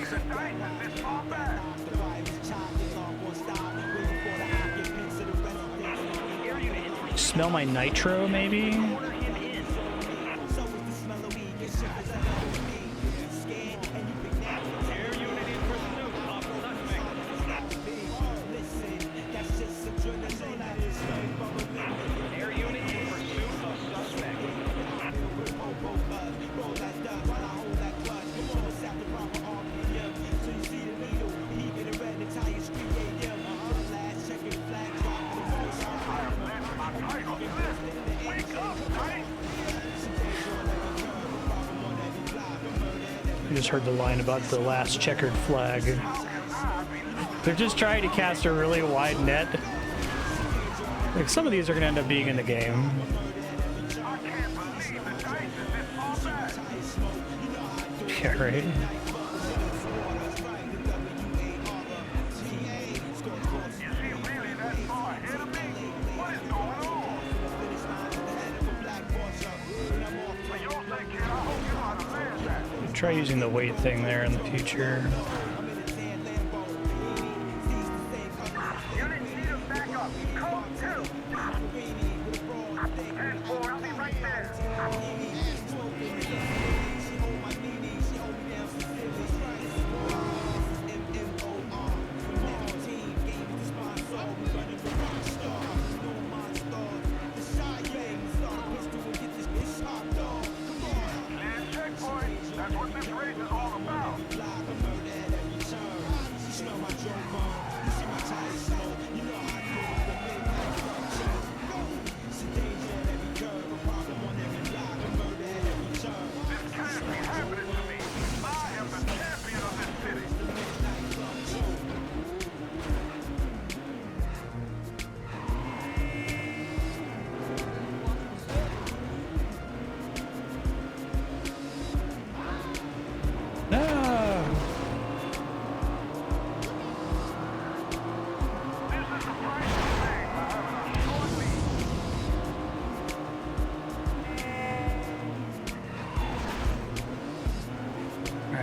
Smell my nitro, maybe? I just heard the line about the last checkered flag. They're just trying to cast a really wide net. Like, some of these are going to end up being in the game. Yeah, right? Try using the weight thing there in the future.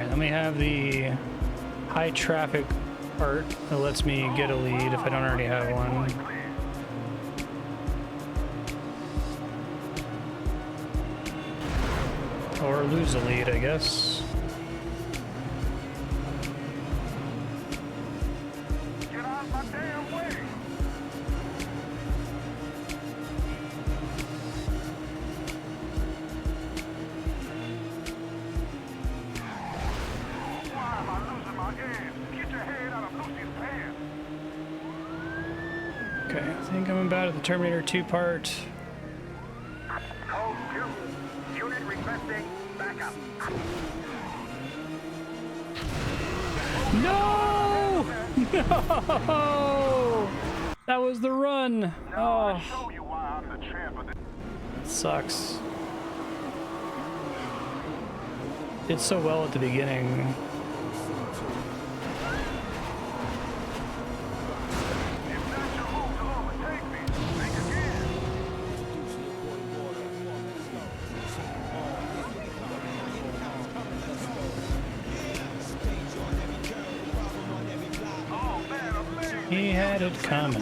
Let me have the high traffic part that lets me get a lead if I don't already have one. Or lose a lead, I guess. Get out of my damn way! Okay, I think I'm about at the Terminator 2 part. Code 2. Unit requesting backup. No! No! That was the run. Oh. Sucks. Did so well at the beginning. He had it coming.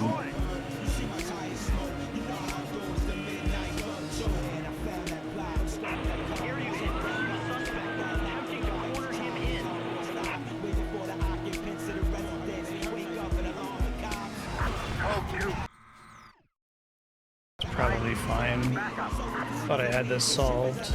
time. Thought I had this solved.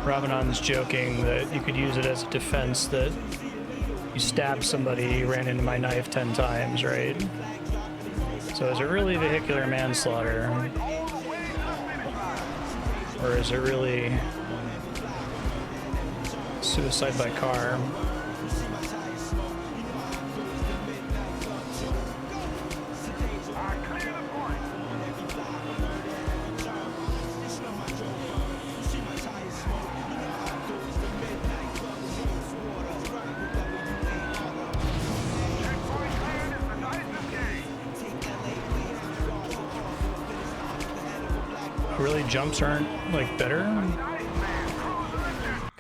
Robinon's joking that you could use it as a defense that you stabbed somebody, ran into my knife 10 times, right? So is it really vehicular manslaughter? Or is it really suicide by car? Really, jumps aren't like better?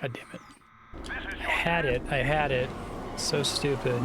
God damn it. I had it. So stupid.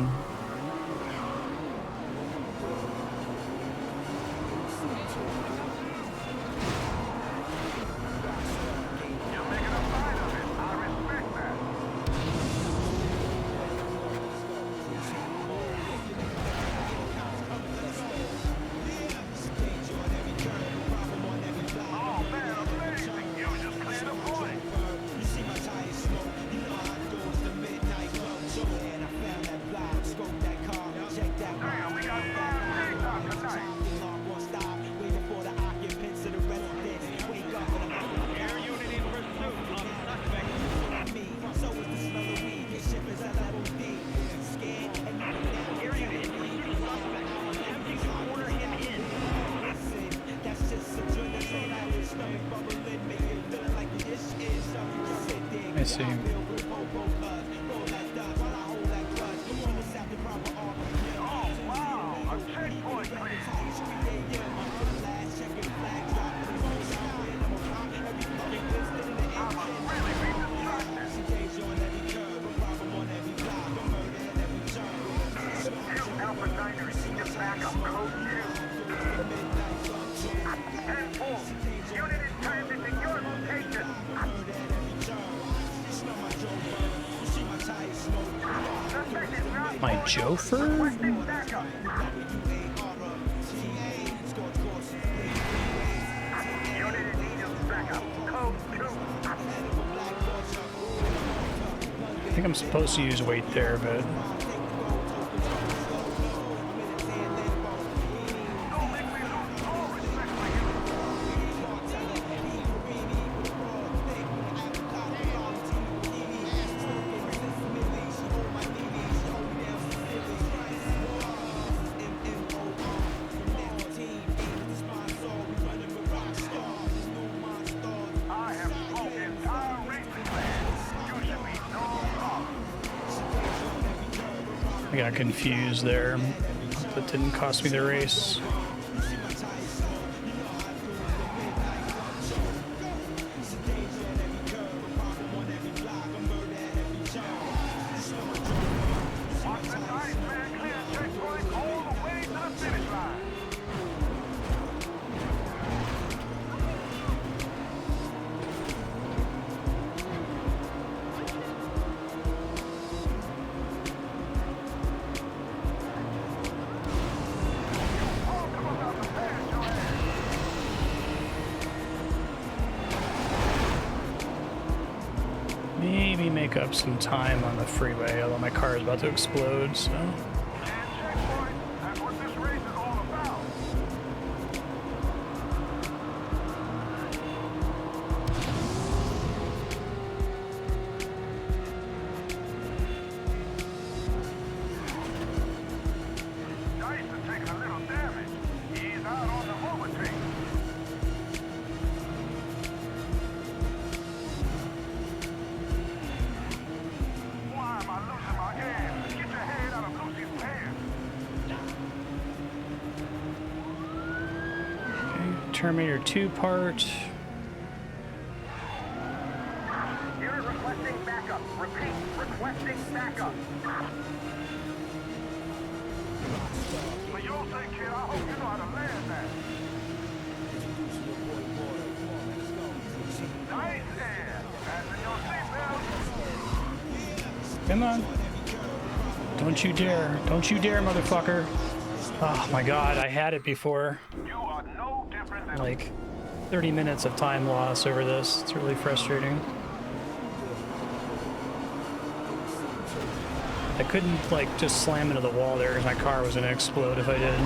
I see. My chauffeur? I think I'm supposed to use weight there, but I got confused there. That didn't cost me the race. Maybe make up some time on the freeway, although my car is about to explode, so. Terminator 2-part. Unit requesting backup. Repeat, requesting backup. For your sake, kid, I hope you know how to land that. Come on. Don't you dare. Don't you dare, motherfucker. Oh my god, I had it before. Like 30 minutes of time loss over this. It's really frustrating. I couldn't like just slam into the wall there because my car was gonna explode if I did.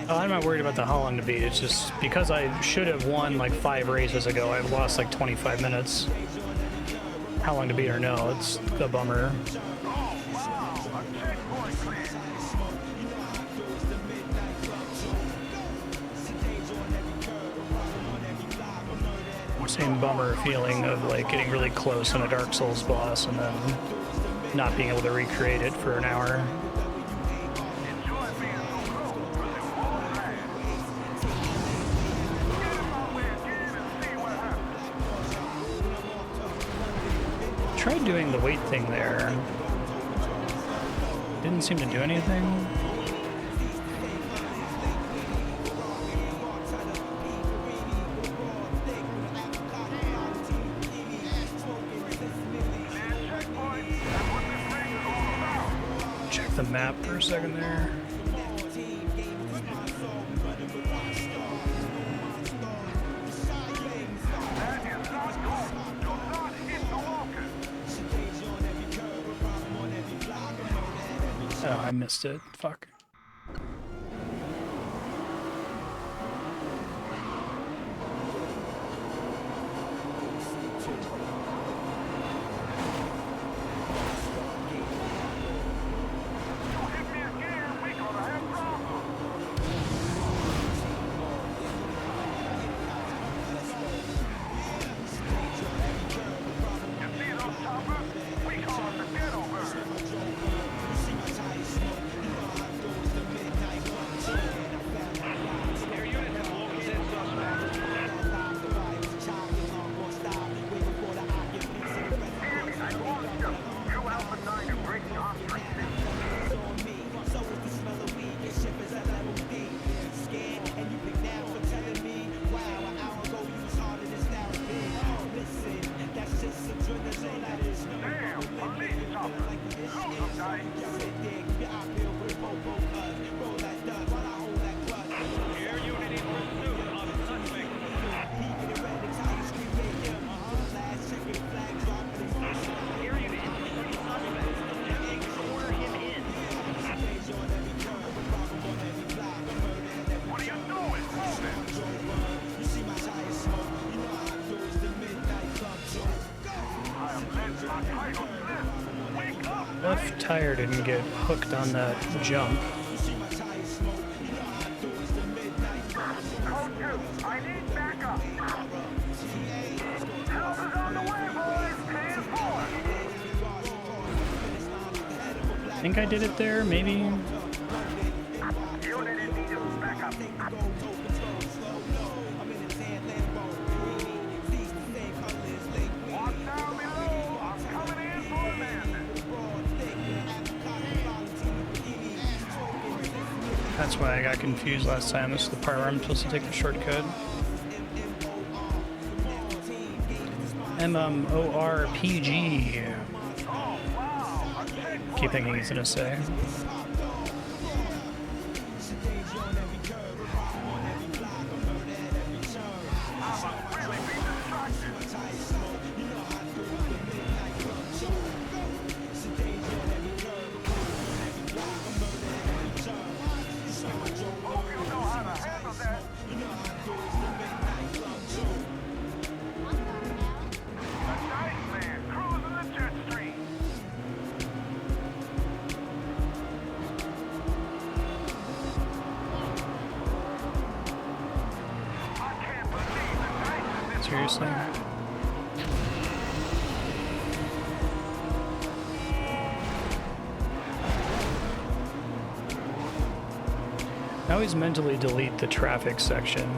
Oh, I'm not worried about how long to beat. It's just because I should have won like 5 races ago, I've lost like 25 minutes. How long to beat or no, it's a bummer. Same bummer feeling of like getting really close in a Dark Souls boss and then not being able to recreate it for an hour. Tried doing the weight thing there. Didn't seem to do anything. Check the map for a second there. Oh, I missed it. Fuck. Left tire didn't get hooked on that jump. I need backup. Help is on the way, boys. 10-4. I think I did it there, maybe. Unit in need of backup. Watch down below. I'm coming in for a man. That's why I got confused last time. This is the part where I'm supposed to take the shortcut. MMORPG. Keep thinking he's gonna say. seriously. I always mentally delete the traffic section.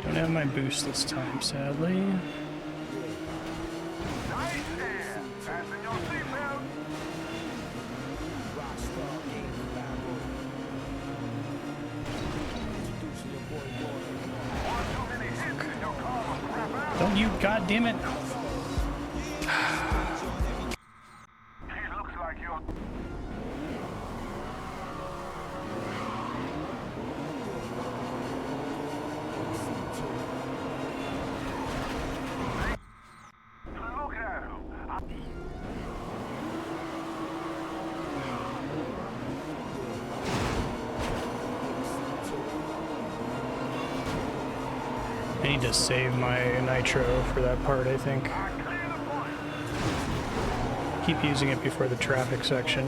Don't have my boost this time, sadly. Don't you, goddammit! I need to save my nitro for that part, I think. Keep using it before the traffic section.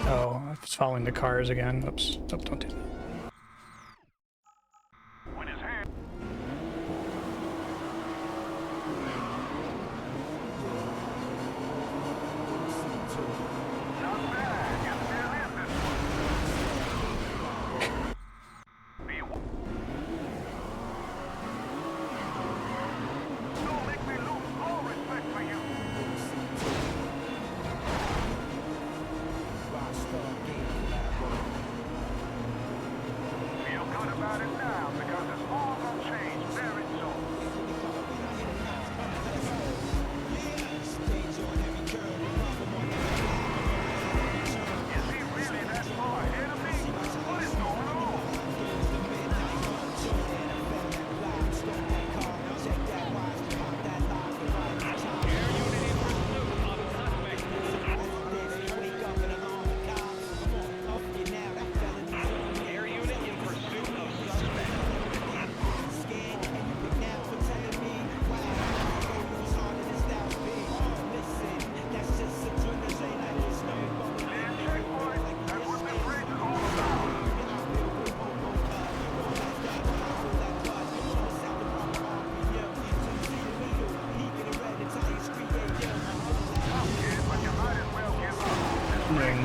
Oh, I was following the cars again. Oops. Oh, don't do that.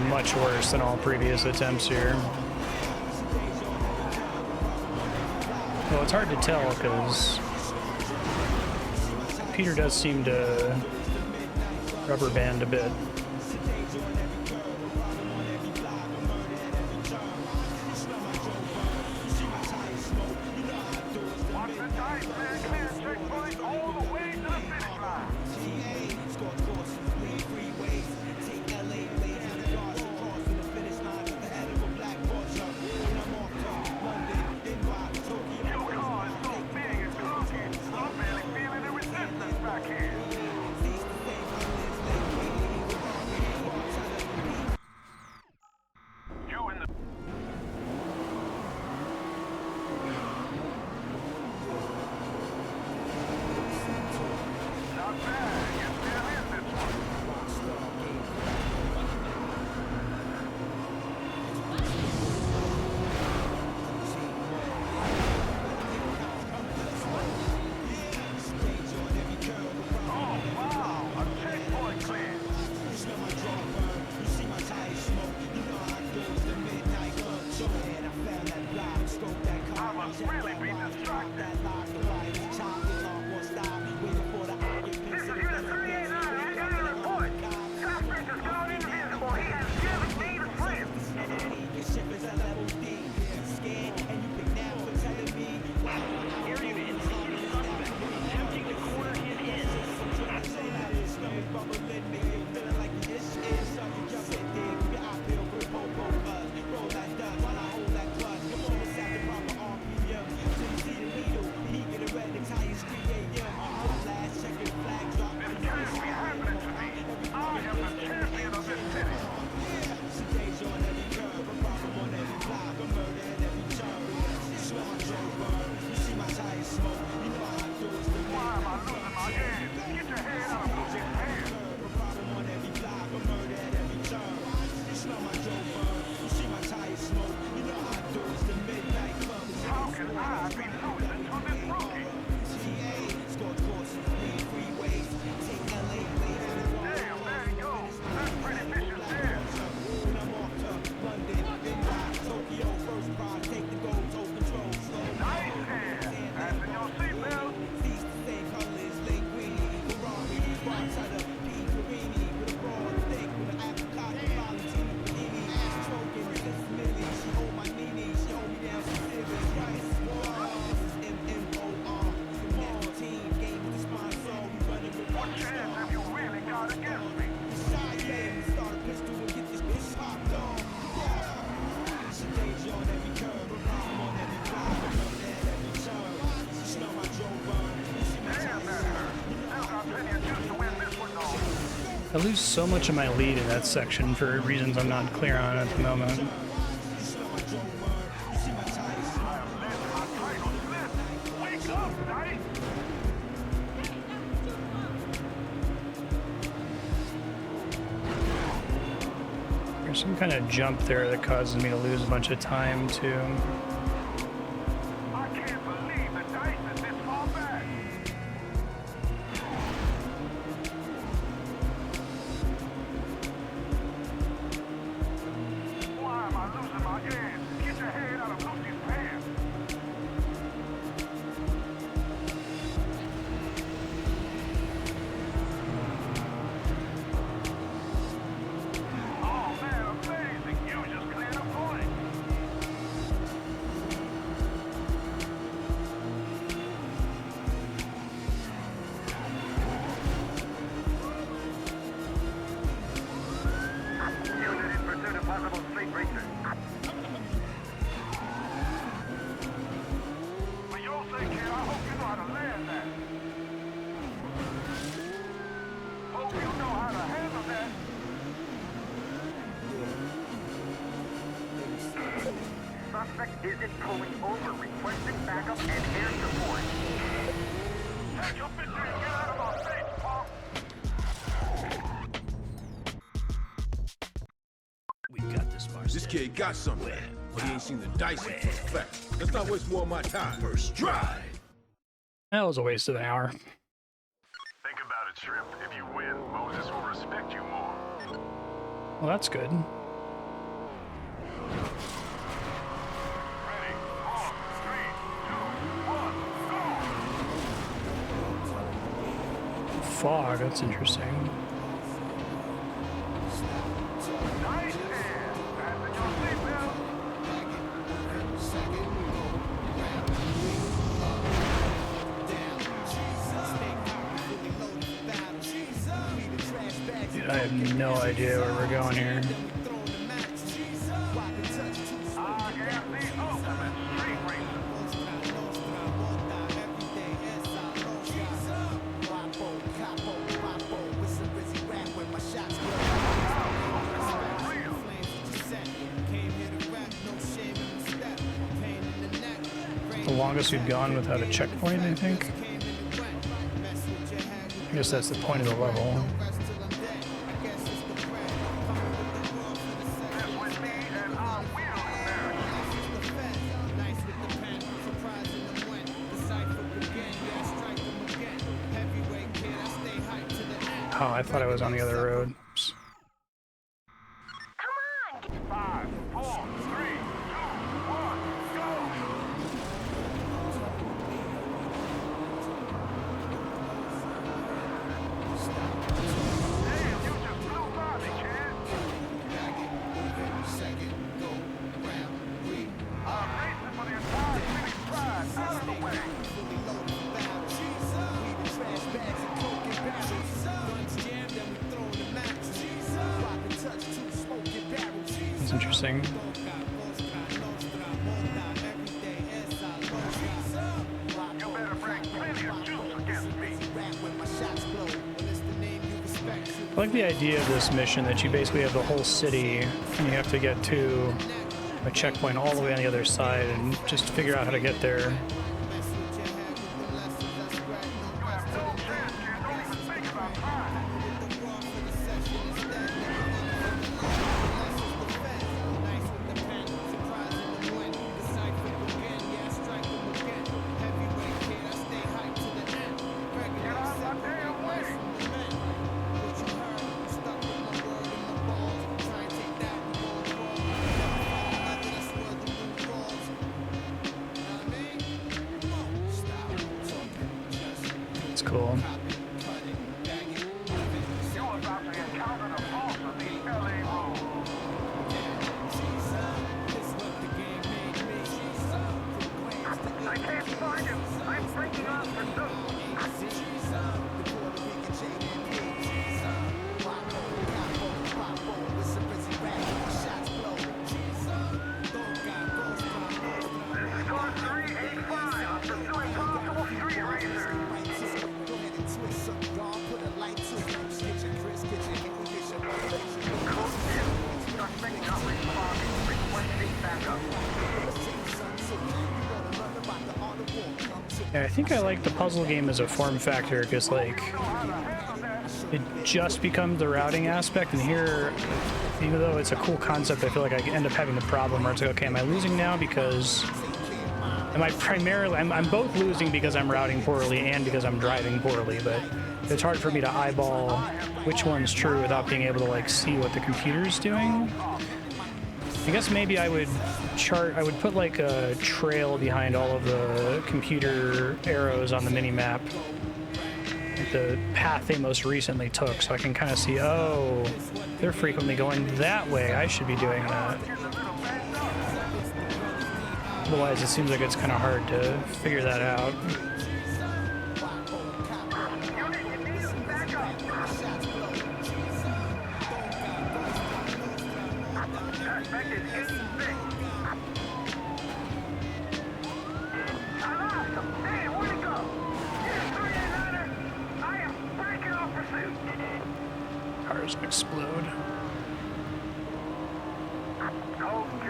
Much worse than all previous attempts here. Well, it's hard to tell because Peter does seem to rubber band a bit. I lose so much of my lead in that section for reasons I'm not clear on at the moment. There's some kind of jump there that causes me to lose a bunch of time too. Isn't pulling over, requesting backup and air support. Take your picture and get out of our face, punk! We got this, Marstead. This kid got something, but he ain't seen the dice in full effect. Let's not waste more of my time. First drive. That was a waste of an hour. Think about it, Shrimp. If you win, Moses will respect you more. Well, that's good. Fog, that's interesting. Dude, I have no idea where we're going here. The longest we've gone without a checkpoint, I think. I guess that's the point of the level. Oh, I thought I was on the other road. Oops. That's interesting. I like the idea of this mission that you basically have the whole city and you have to get to a checkpoint all the way on the other side and just figure out how to get there. Cool. I can't find him. I'm breaking off for Score 385. I'm pursuing possible street racers. Put a light to it. Kitchen, Chris, kitchen. Yeah, I think I like the puzzle game as a form factor because, like, it just becomes the routing aspect, and here, even though it's a cool concept, I feel like I end up having the problem where it's like, okay, am I losing now because... Am I primarily... I'm both losing because I'm routing poorly and because I'm driving poorly, but it's hard for me to eyeball which one's true without being able to, like, see what the computer's doing. I guess maybe I would put like a trail behind all of the computer arrows on the mini-map, like the path they most recently took, so I can kind of see, oh, they're frequently going that way, I should be doing that. Otherwise, it seems like it's kind of hard to figure that out. Cars explode. Code 2.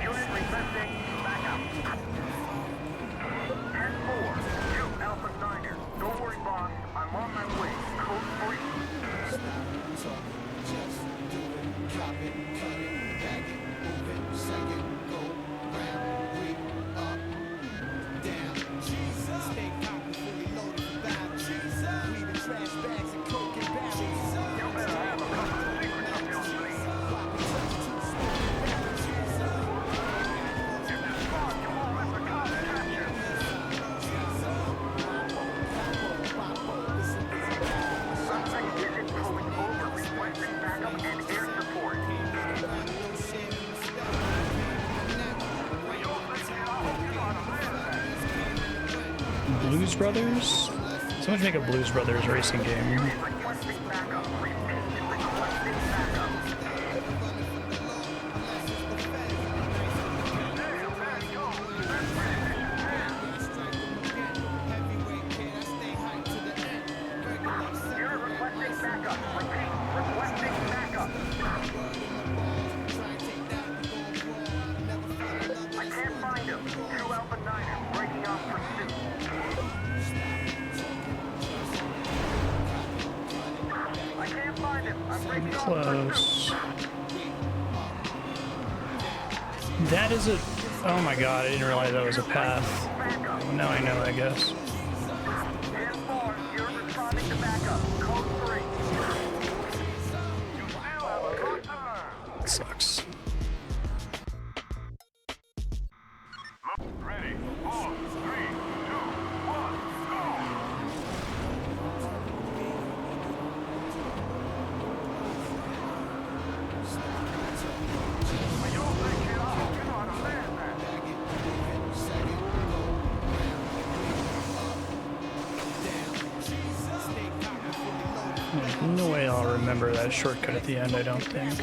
Unit requesting backup. 10-4. You, Alpha Niner. Don't worry, boss. I'm on my way. Code 3. Blues Brothers? Someone should make a Blues Brothers racing game. Close. That is a... Oh my god, I didn't realize that was a path. Now I know, I guess. It sucks. Ready. 4, 3, 2, 1, go! There's no way I'll remember that shortcut at the end, I don't think.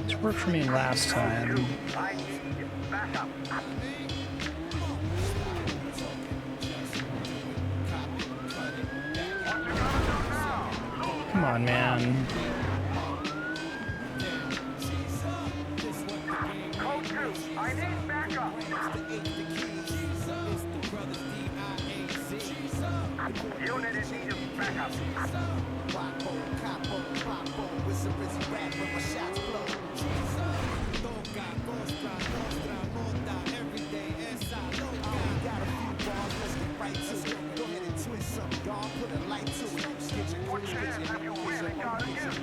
This worked for me last time. Come on, man. Code 2, I need backup. Unit in need of backup. What chance have you really got against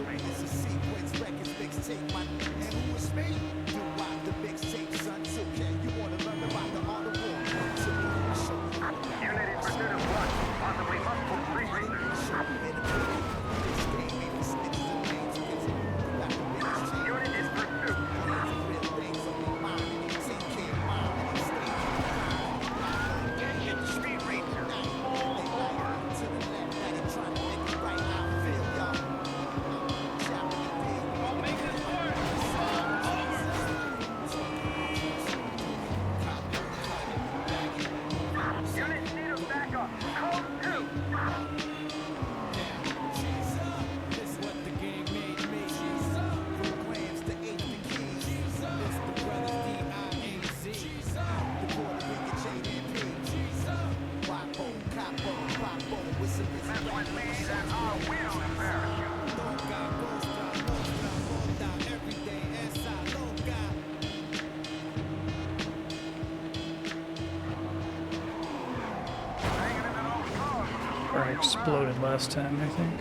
Or exploded last time, I think.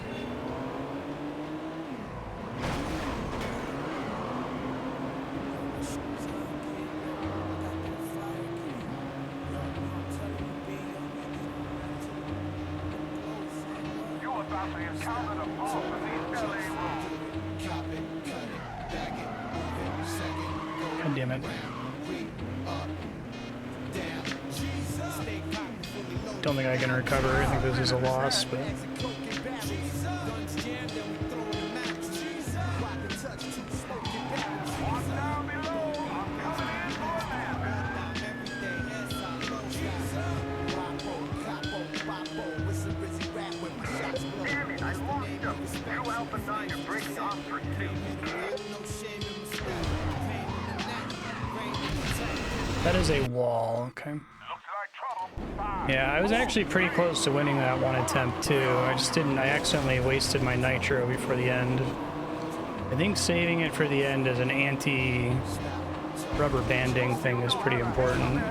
God damn it. Don't think I can recover. I think this is a loss, but... That is a wall, okay. Yeah, I was actually pretty close to winning that one attempt too. I accidentally wasted my nitro before the end. I think saving it for the end as an anti-rubber banding thing is pretty important.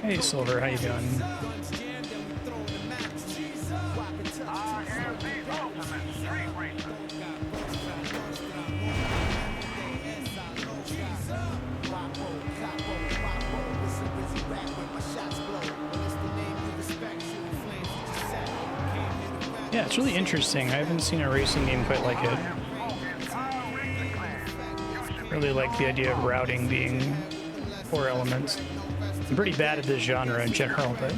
Hey Silver, how you doing? Yeah, it's really interesting. I haven't seen a racing game quite like it. Really like the idea of routing being 4 elements. I'm pretty bad at this genre in general, but...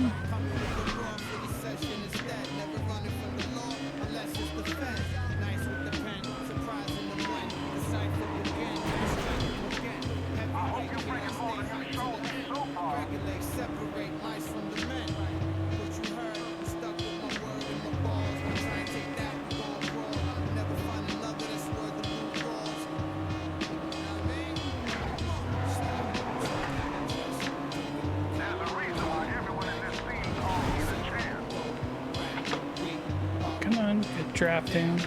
Drafting.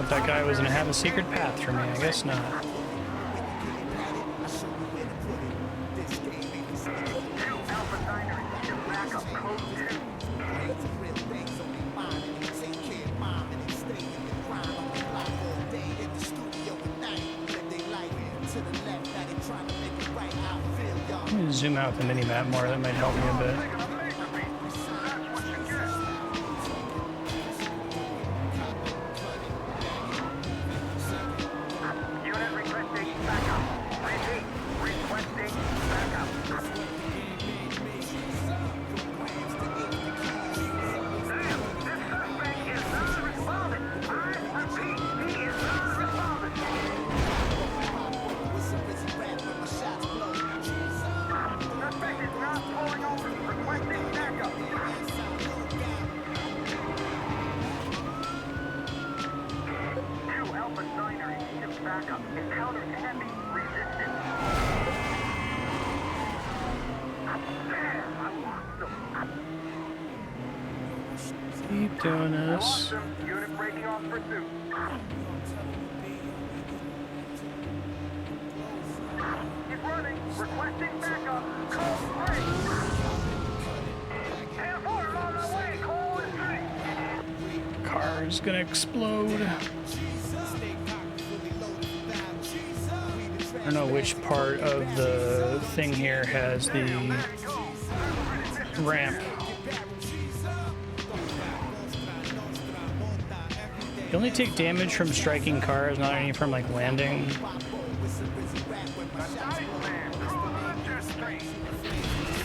That guy was gonna have a secret path for me, I guess not. Let me zoom out the mini-map more, that might help me a bit. backup. Encountered heavy resistance. I lost them. Keep doing this. Awesome. Unit breaking off pursuit. He's running. Requesting backup. Call 3. 10-4, I'm on my way. Call is 3. Car's gonna explode. I don't know which part of the thing here has the ramp. You only take damage from striking cars, not any from like landing.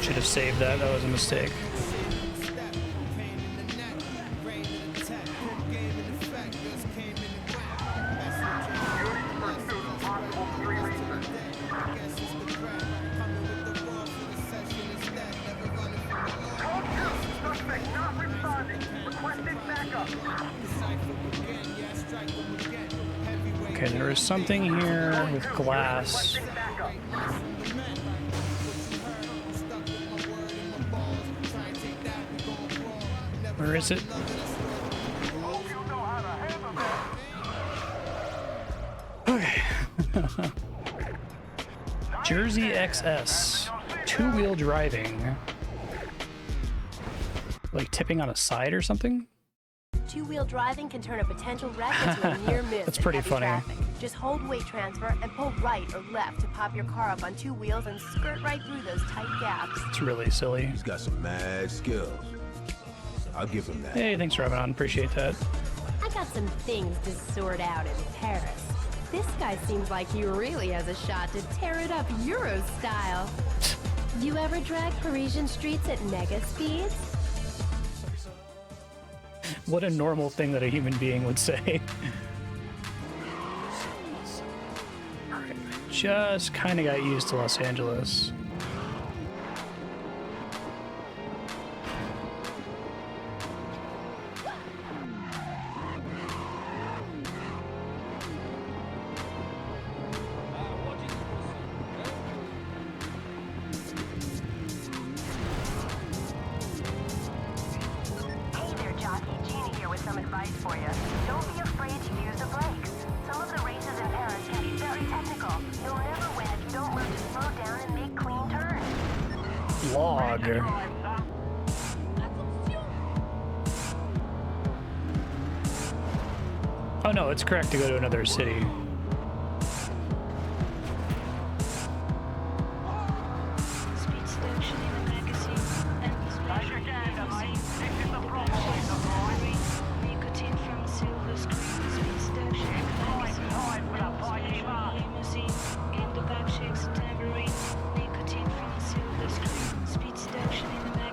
Should have saved that. That was a mistake. Okay, there is something here with glass. Where is it? Okay. Jersey XS. Two-wheel driving. Like tipping on a side or something? Two-wheel driving can turn a potential wreck into a near miss. That's pretty in heavy funny. traffic. Just hold weight transfer and pull right or left to pop your car up on two wheels and skirt right through those tight gaps. It's really silly. He's got some mad skills. I'll give him that. Hey, thanks for having on. Appreciate that. I got some things to sort out in Paris. This guy seems like he really has a shot to tear it up Euro style. You ever drag Parisian streets at mega speeds? What a normal thing that a human being would say. Just kind of got used to Los Angeles. Gina here with some advice for you. Don't be afraid to use the brakes. Some of the races in Paris can be very technical. You'll never win if you don't learn to slow down and make clean turns. Log. Oh no, it's correct to go to another city.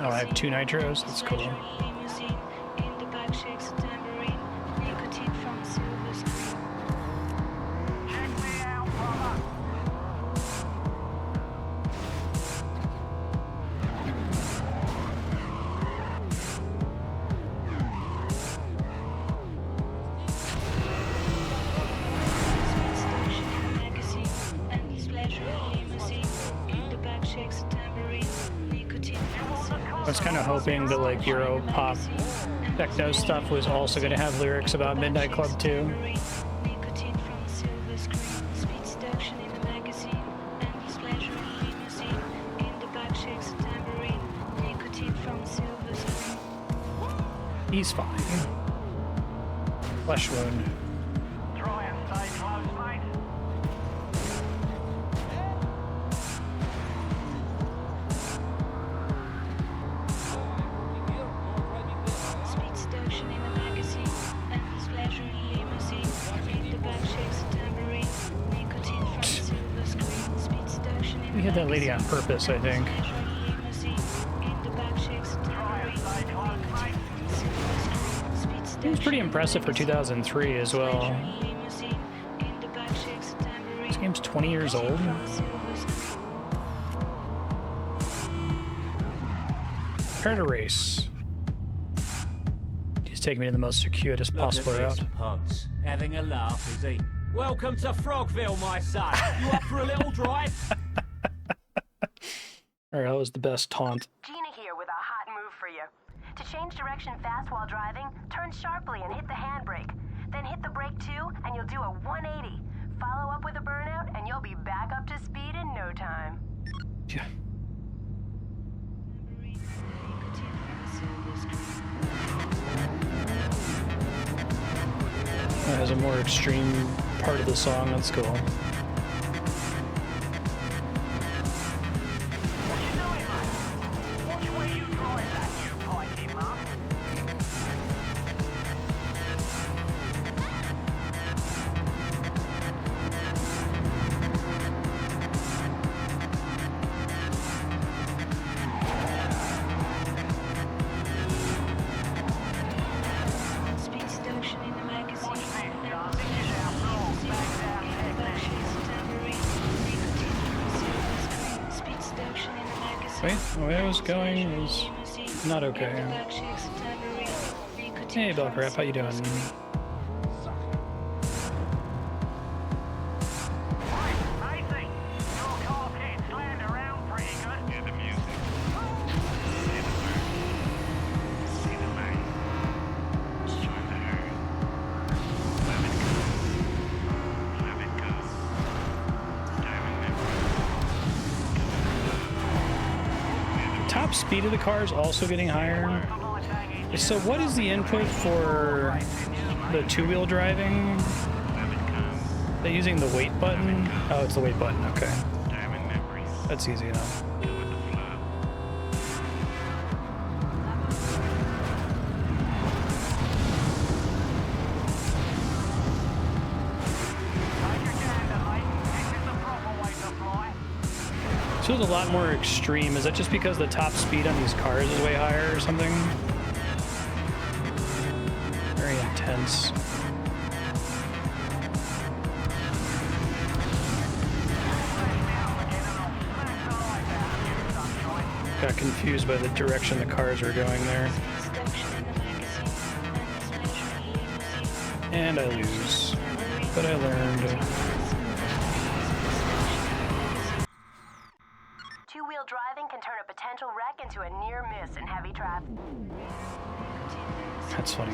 Oh, I have 2 nitros. That's cool. I was kind of hoping that like Euro pop techno stuff was also going to have lyrics about Midnight Club too. He's fine. Flesh wound. We had that lady on purpose, I think. It was pretty impressive for 2003 as well. This game's 20 years old. Prepare to race. Just take me to the most circuitous possible route. Pugs having a laugh, is he? Welcome to Frogville, my son. You up for a little drive? Alright, that was the best taunt. Gina here with a hot move for you. To change direction fast while driving, turn sharply and hit the handbrake. Then hit the brake too, and you'll do a 180. Follow up with a burnout, and you'll be back up to speed in no time. Yeah. That has a more extreme part of the song. That's cool. Wait, the way I was going was not okay. Hey, Bellcrap, how you doing? Speed of the car is also getting higher. So what is the input for the two-wheel driving? They're using the weight button? Oh, it's the weight button, okay. That's easy enough. So it's a lot more extreme. Is that just because the top speed on these cars is way higher or something? Very intense. Got confused by the direction the cars were going there. And I lose. But I learned. Two-wheel driving can turn a potential wreck into a near miss in heavy traffic. That's funny.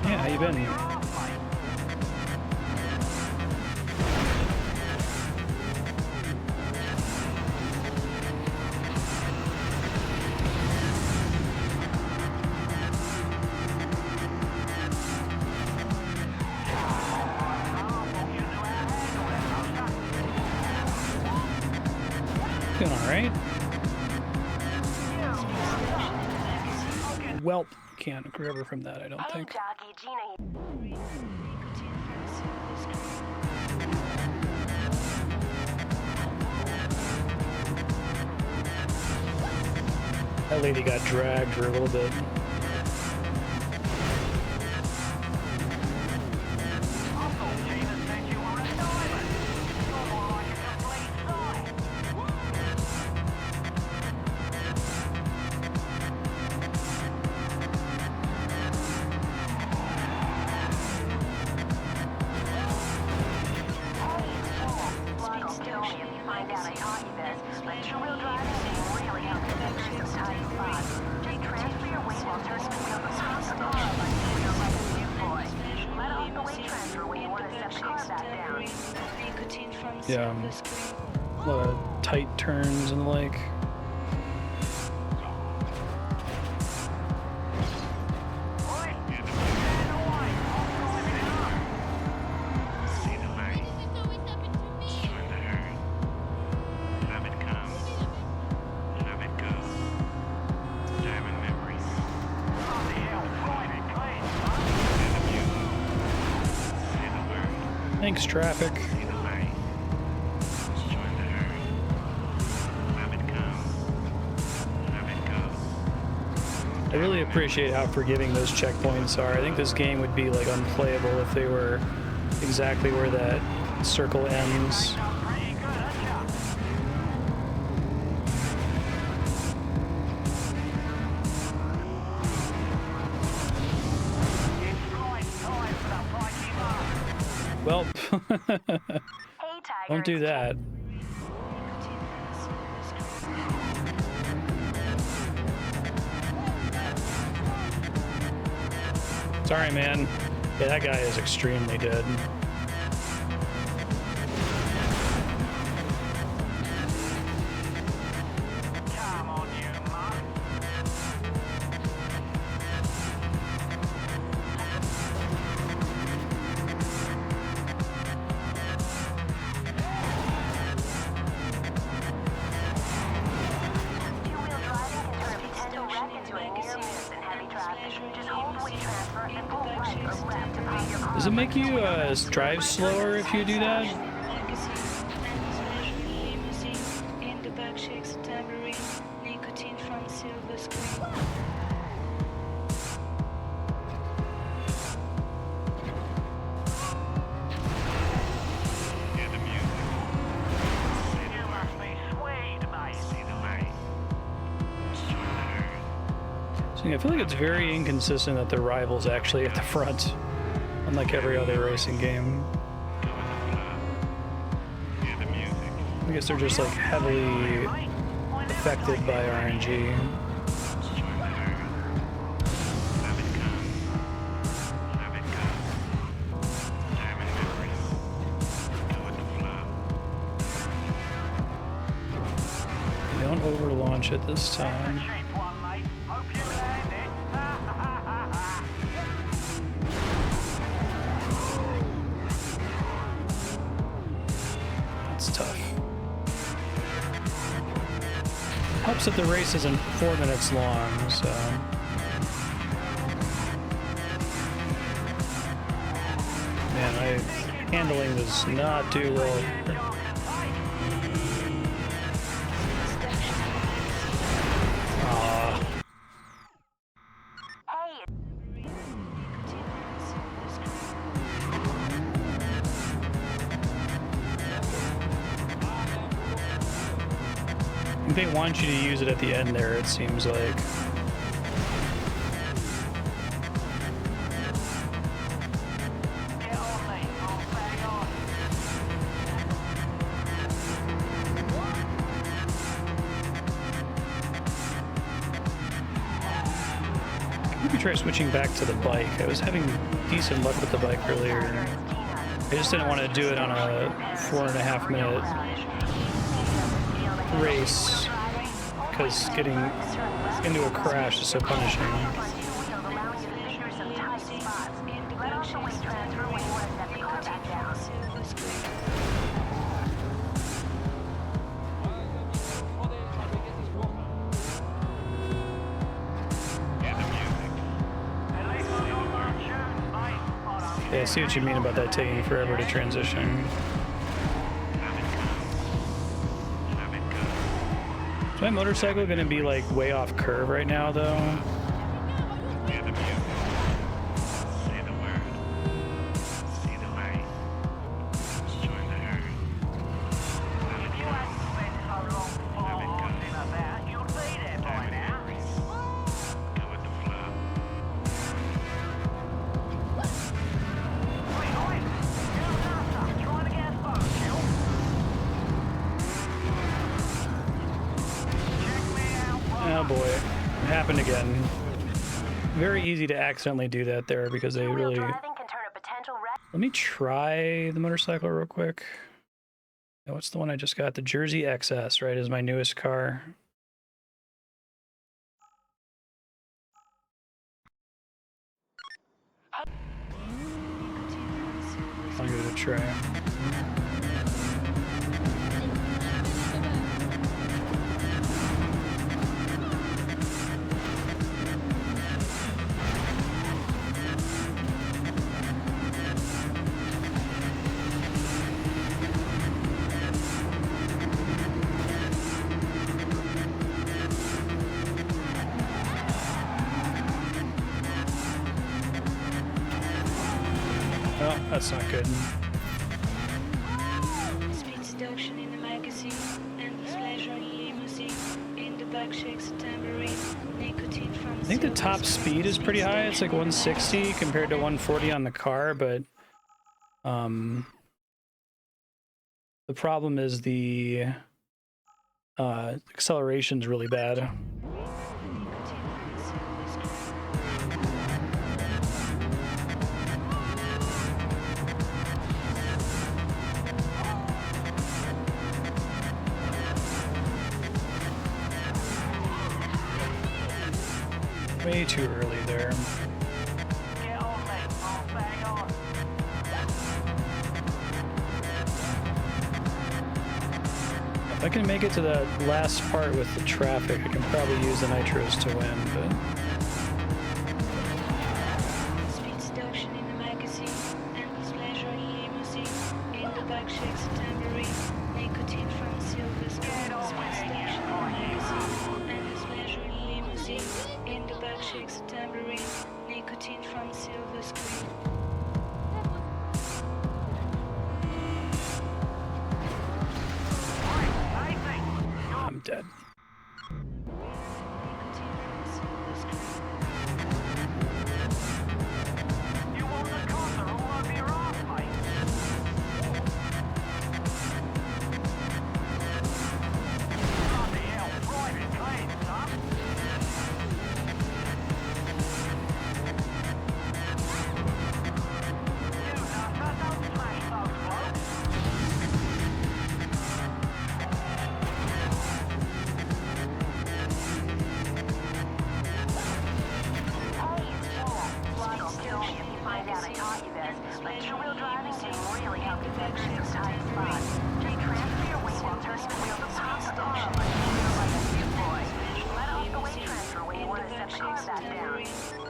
Yeah, how you been? Doing all right. Welp, can't recover from that, I don't think. Jockey, Gina. That lady got dragged for a little bit. Yeah, a lot of tight turns and the like. Thanks, traffic. I really appreciate how forgiving those checkpoints are. I think this game would be like unplayable if they were exactly where that circle ends. Well, don't do that. Sorry, man. Yeah, that guy is extremely dead. Does it make you drive slower if you do that? So I feel like it's very inconsistent that the rival's actually at the front. Unlike every other racing game. I guess they're just like heavily affected by RNG. Don't overlaunch it this time. Tough. Helps that the race isn't 4 minutes long, so. Man, my handling does not do well here. They want you to use it at the end there, it seems like. Maybe try switching back to the bike. I was having decent luck with the bike earlier. I just didn't want to do it on a 4.5 minute race because getting into a crash is so punishing. Yeah, I see what you mean about that taking forever to transition. Is my motorcycle gonna be like way off curve right now though? Again, very easy to accidentally do that there because they really. Let me try the motorcycle real quick. What's the one I just got? The Jersey XS, right? Is my newest car. I'll give it a try. That's not good. Speed seduction in the magazine, endless leisure limousine, in the back shakes a tambourine, nicotine from I think the top speed is pretty high. It's like 160 compared to 140 on the car, but The problem is the acceleration's really bad. Way too early there. If I can make it to that last part with the traffic, I can probably use the nitros to win, but... Speed seduction in the magazine, endless pleasure in limousine, in the back shakes a tambourine, nicotine from silver screen. Speed seduction in the magazine, endless pleasure in limousine, in the back shakes a tambourine, nicotine from silver screen. I'm dead.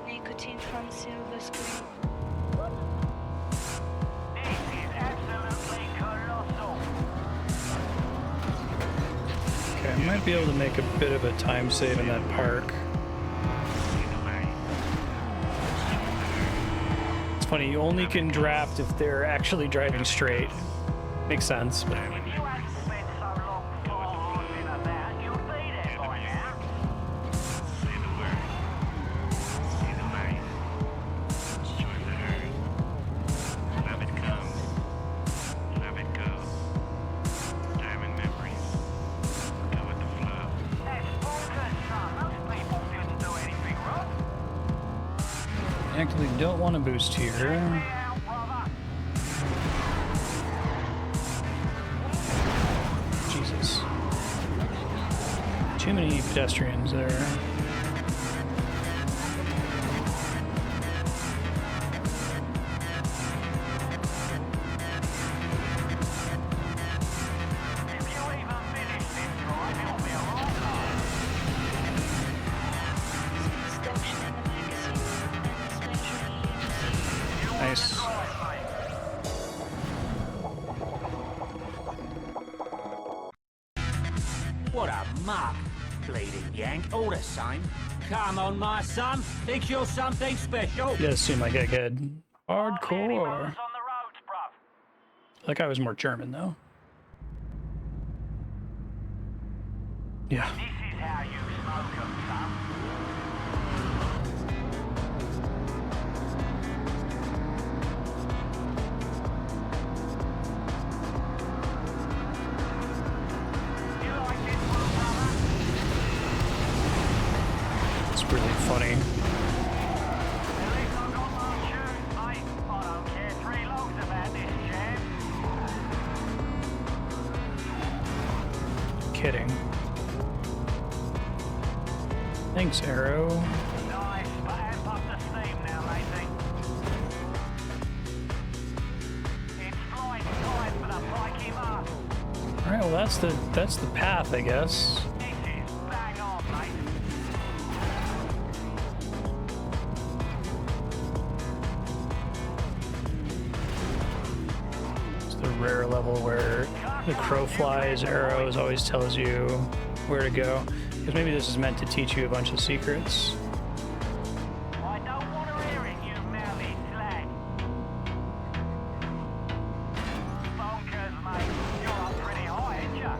Nicotine from silver screen. Okay, I might be able to make a bit of a time save in that park. It's funny, you only can draft if they're actually driving straight. Makes sense, but... Actively don't want to boost here. Jesus. Too many pedestrians there. Nice. What a muck. Bleeding yank, all the same. Come on, my son. Think you're something special? He does seem like a good hardcore. That guy was more German, though. Yeah. This is how you smoke 'em, son. It's really funny. Kidding. Thanks, Arrow. Nice, but amp up the steam now, matey. It's flying time for the pikey mark. Alright, well that's the path, I guess. This is bang on, mate. It's the rare level where the crow flies, arrows always tells you where to go. Because maybe this is meant to teach you a bunch of secrets. I don't want to hear it, you mouthy slag. Bonkers, mate. You're up pretty high, ain't ya?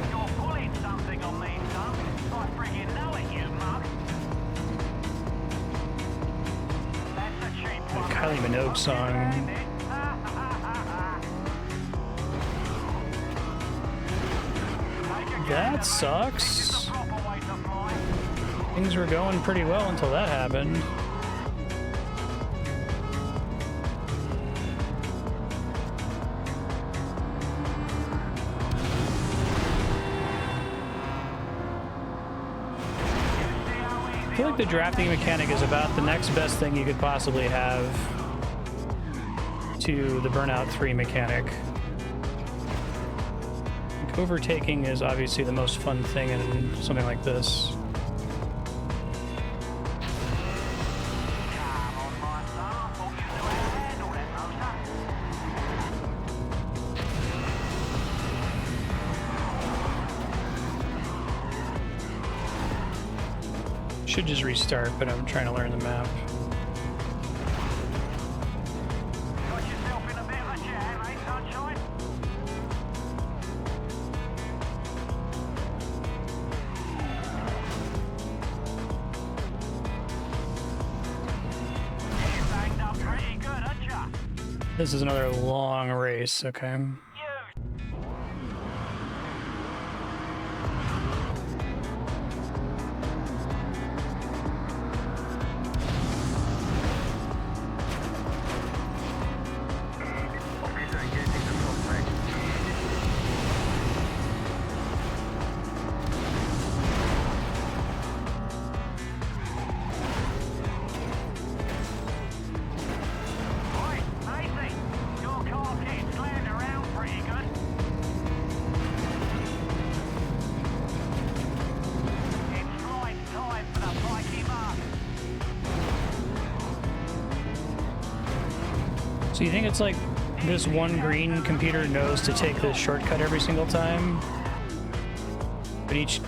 You're pulling something on me, son. I friggin' know it, you mug. Minogue song. That sucks. Things were going pretty well until that happened. I feel like the drafting mechanic is about the next best thing you could possibly have to the Burnout 3 mechanic. Like, overtaking is obviously the most fun thing in something like this. Should just restart, but I'm trying to learn the map. This is another long race, okay? So you think it's like this one green computer knows to take this shortcut every single time, but each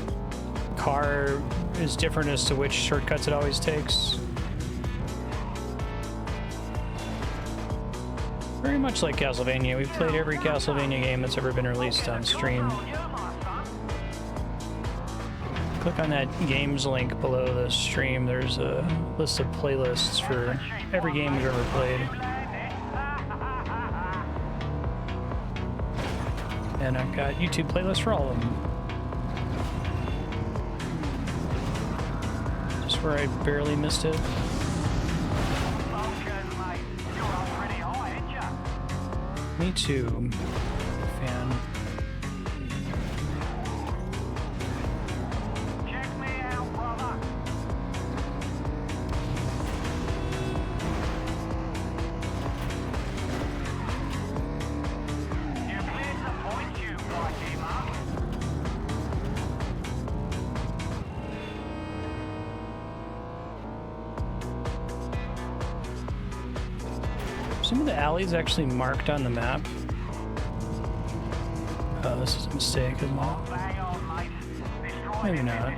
car is different as to which shortcuts it always takes? Very much like Castlevania. We've played every Castlevania game that's ever been released on stream. Click on that games link below the stream. There's a list of playlists for every game we've ever played. And I've got YouTube playlists for all of them. Just where I barely missed it. Me too, fan. Some of the alleys actually marked on the map. Oh, this is a mistake, isn't it? Maybe not. I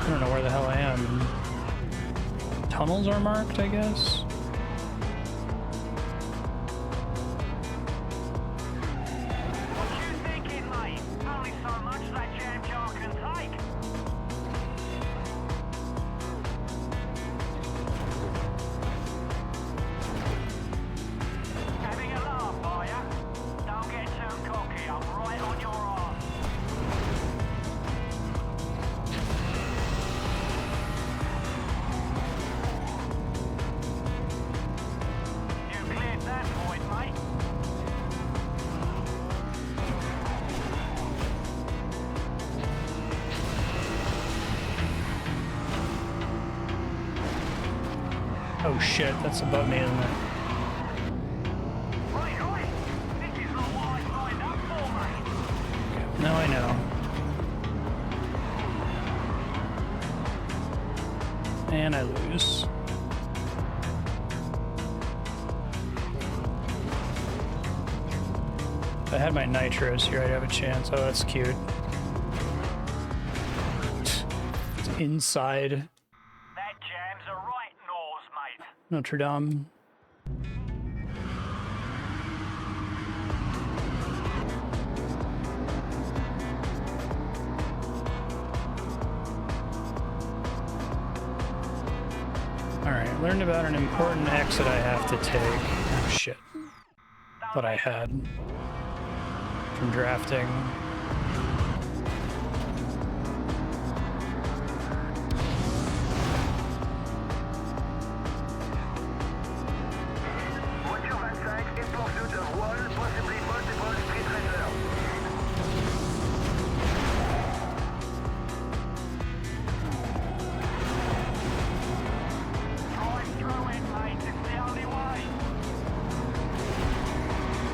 don't know where the hell I am. Tunnels are marked, I guess? Oh shit, that's above me, isn't it? Now I know. And I lose. If I had my nitros here, I'd have a chance. Oh, that's cute. It's inside Notre Dame. Learned about an important exit I have to take. Oh shit. Thought I had. From drafting.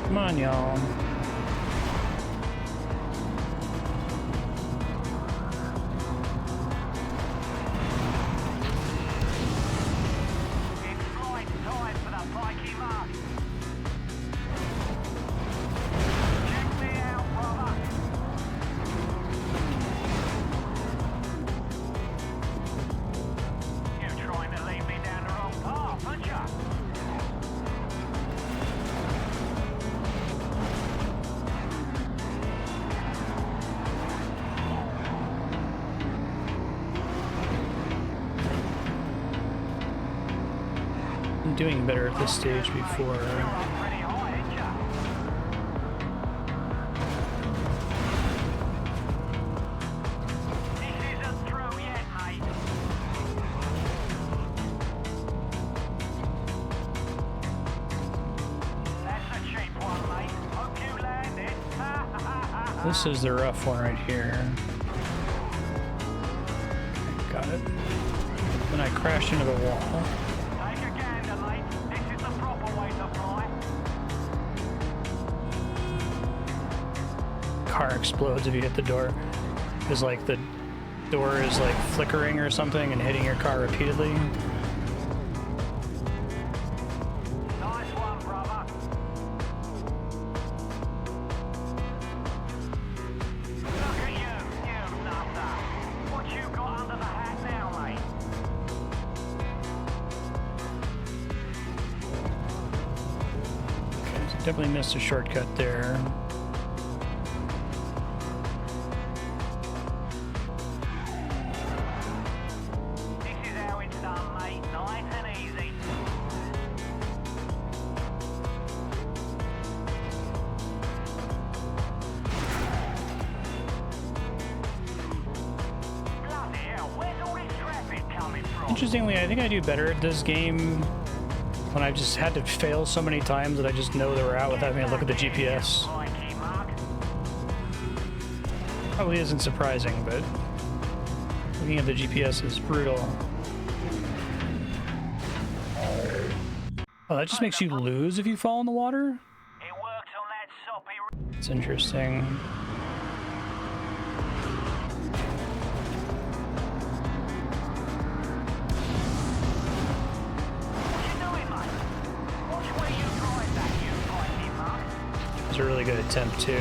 Come on, y'all. Doing better at this stage before. This is the rough one right here. Okay, got it. Then I crashed into the wall. Car explodes if you hit the door, because like the door is like flickering or something and hitting your car repeatedly. Nice one, brother. Look at you nutter. What you got under the hat now, mate? Okay, so definitely missed a shortcut there. Interestingly, I think I do better at this game when I've just had to fail so many times that I just know that we're out without having to look at the GPS. Probably isn't surprising, but looking at the GPS is brutal. Oh, that just makes you lose if you fall in the water? It's interesting. A really good attempt too.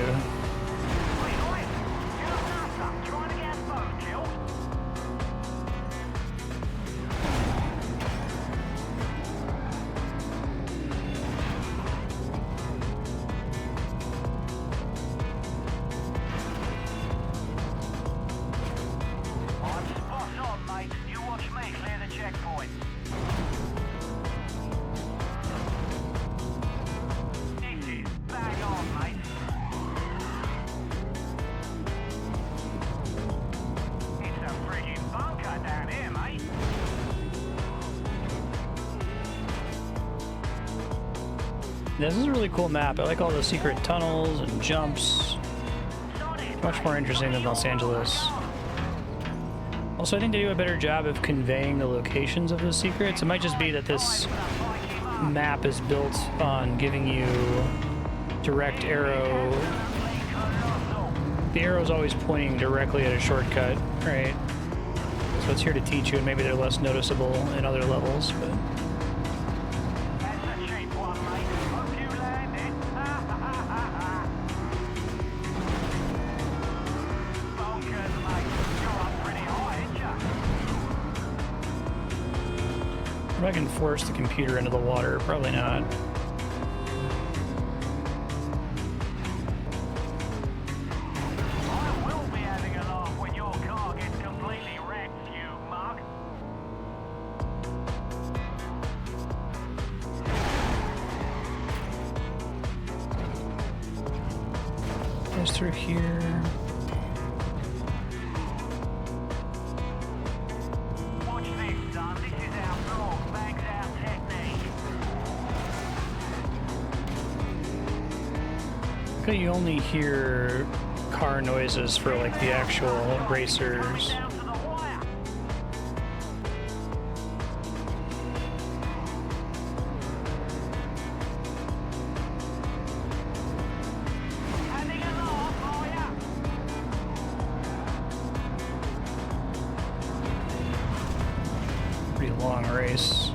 This is a really cool map. I like all the secret tunnels and jumps. Much more interesting than Los Angeles. Also, I think they do a better job of conveying the locations of the secrets. It might just be that this map is built on giving you direct arrow. The arrow is always pointing directly at a shortcut, right? So it's here to teach you, and maybe they're less noticeable in other levels, but... If I can force the computer into the water, probably not. goes through here. Watch this, son. This is our vlog. Bangs our technique. Okay, you only hear car noises for like the actual racers. Pretty long race.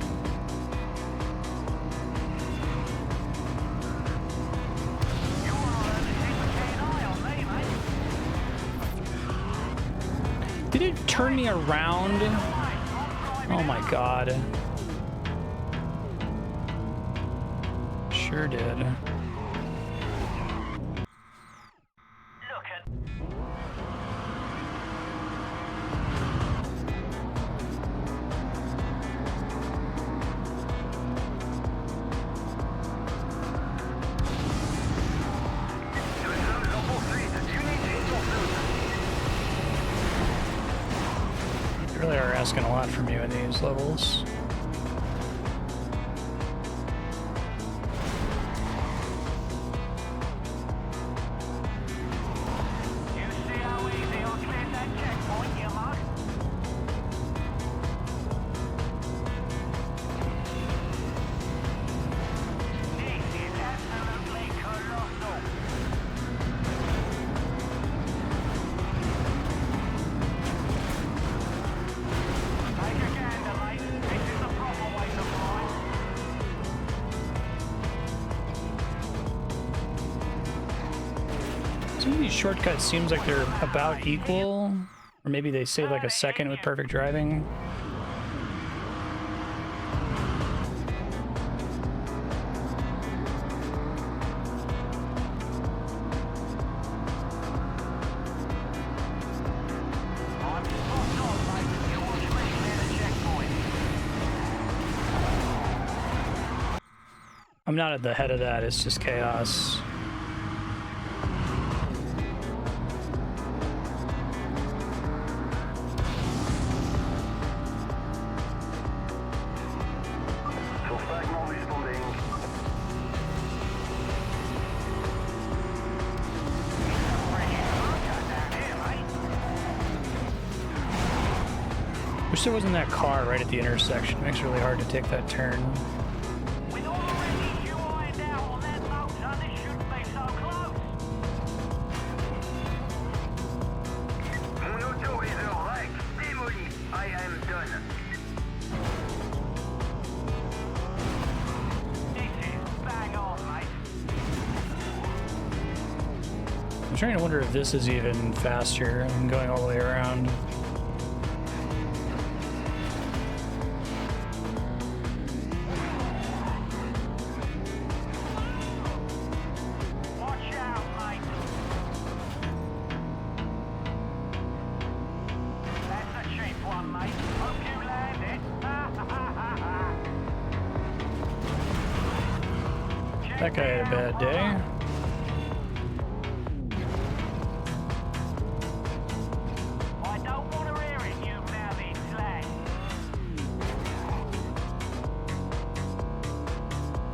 Did it turn me around? Oh my god. Sure did. You really are asking a lot from you in these levels. Some of these shortcuts seems like they're about equal, or maybe they save like a second with perfect driving. I'm not at the head of that, it's just chaos. Wish there wasn't that car right at the intersection. It makes it really hard to take that turn. I'm trying to wonder if this is even faster than going all the way around. That guy had a bad day. I don't want to hear it, you mouthy slag.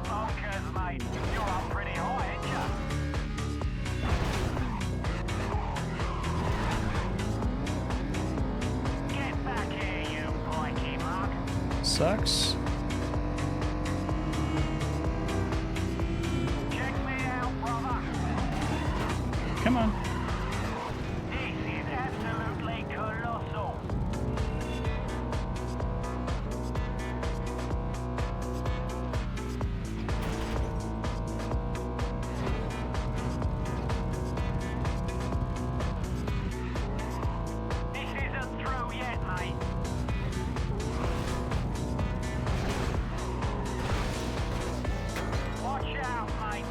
Bonkers, mate. You're up pretty high, ain't you? Get back here, you pikey mug. Sucks. Come on. This is absolutely colossal. This isn't through yet, mate. Watch out, mate.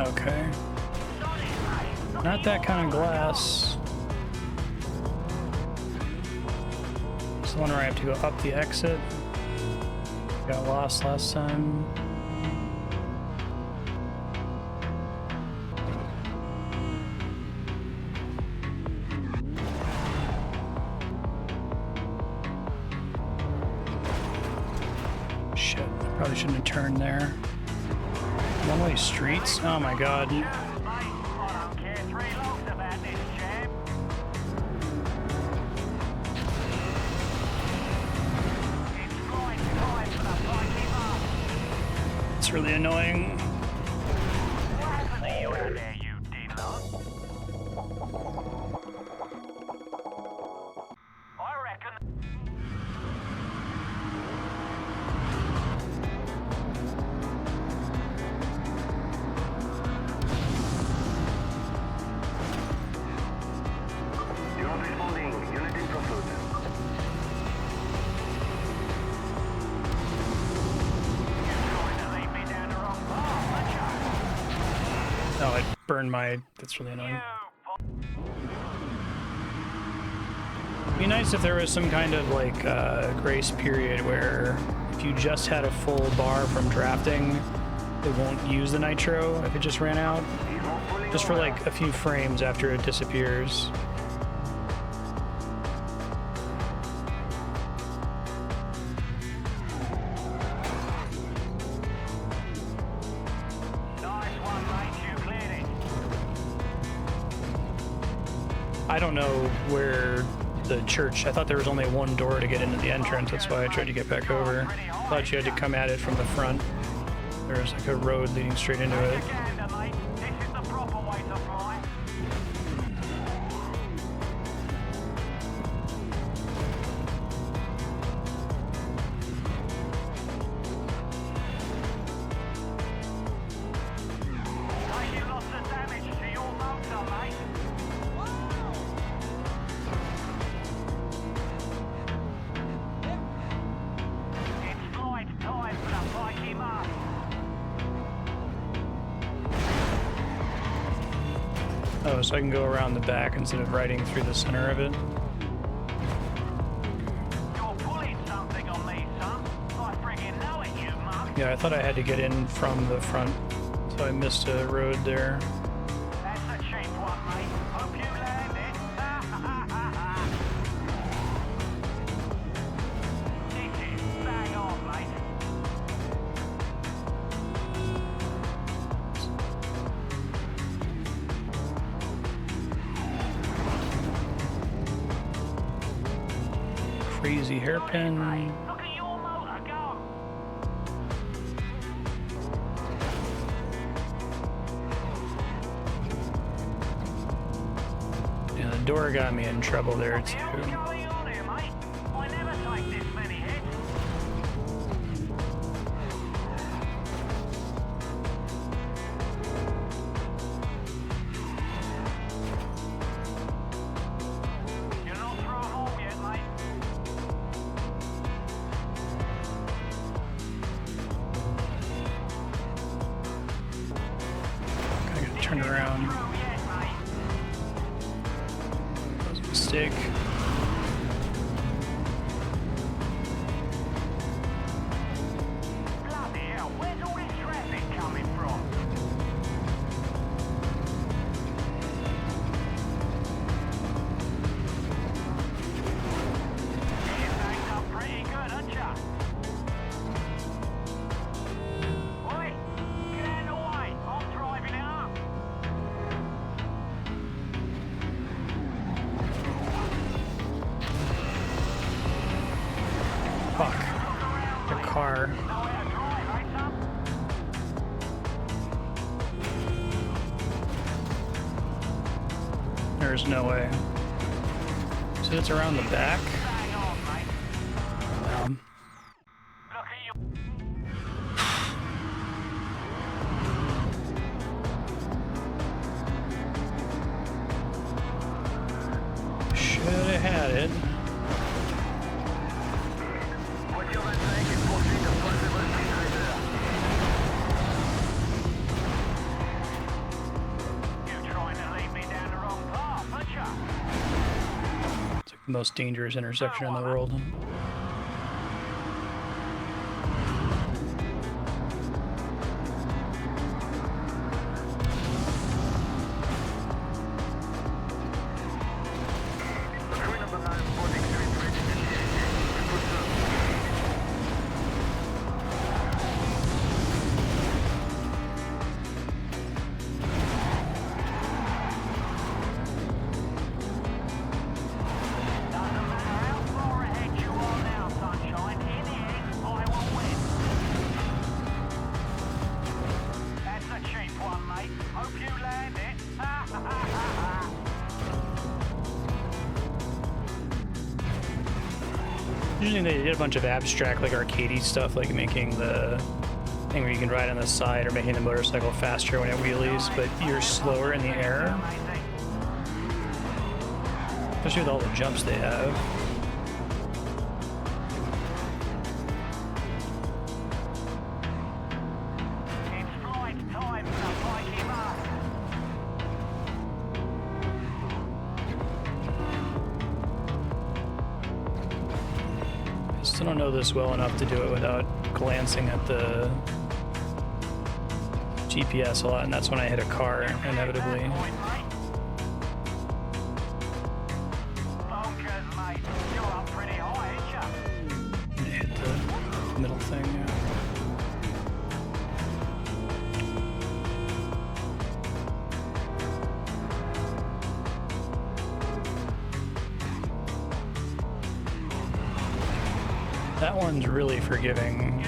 Okay. Not that kind of glass. It's the one where I have to go up the exit. Got lost last time. Shit, I probably shouldn't have turned there. One-way streets? Oh my god. It's really annoying. Oh, it burned my... That's really annoying. It'd be nice if there was some kind of, like, grace period where if you just had a full bar from drafting, it won't use the nitro if it just ran out. Just for, like, a few frames after it disappears. I don't know where the church... I thought there was only one door to get into the entrance. That's why I tried to get back over. I thought you had to come at it from the front. There's like a road leading straight into it. Oh, so I can go around the back instead of riding through the center of it. Yeah, I thought I had to get in from the front, so I missed a road there. Crazy hairpin. Yeah, the door got me in trouble there too. Turn around. That was a mistake. Bloody hell, where's all this traffic coming from? You're backed up pretty good, aren't ya? Oi, get out of the way, I'm driving it up. Fuck. The car. There's no way. So it's around the back? Should have had it. the most dangerous intersection in the world. Usually they did a bunch of abstract, like arcadey stuff, like making the thing where you can ride on the side or making the motorcycle faster when it wheelies, but you're slower in the air. Especially with all the jumps they have. I don't know this well enough to do it without glancing at the GPS a lot, and that's when I hit a car inevitably. Hit the middle thing, yeah. That one's really forgiving.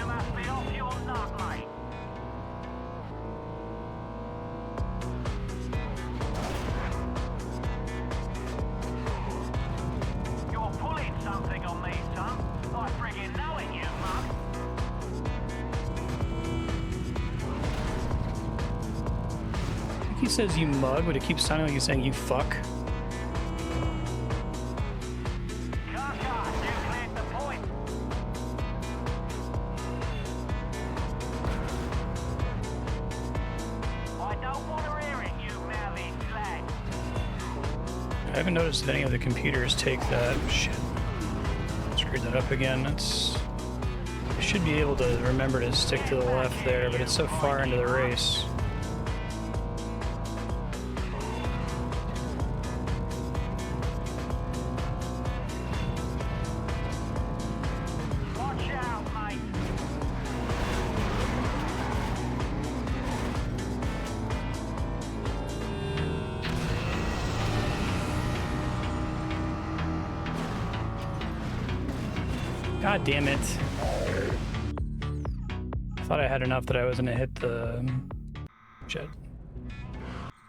You're pulling something on me, son. I friggin' know it, you mug. I think he says you mug, but it keeps sounding like he's saying you fuck. I haven't noticed if any of the computers take that. Shit. Screwed that up again. It's. I should be able to remember to stick to the left there, but it's so far into the race. God damn it. I thought I had enough that I was gonna hit the shit.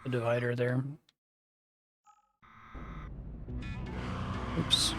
The divider there. Oops.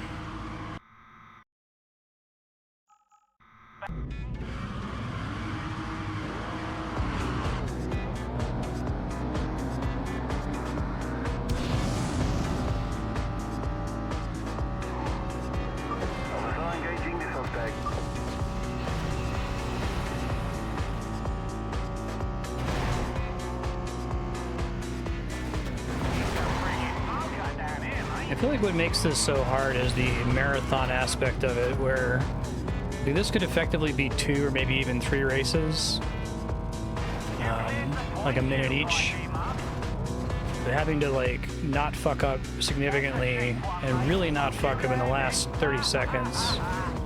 I feel like what makes this so hard is the marathon aspect of it, where this could effectively be 2 or maybe even 3 races, like a minute each. But having to like not fuck up significantly and really not fuck up in the last 30 seconds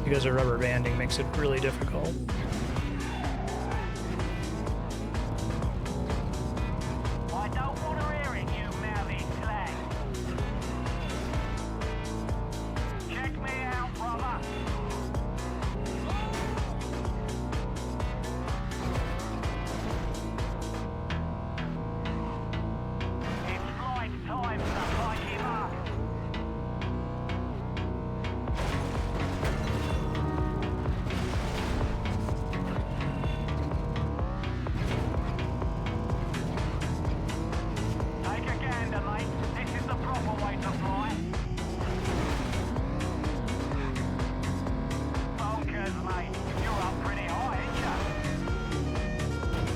because of rubber banding makes it really difficult.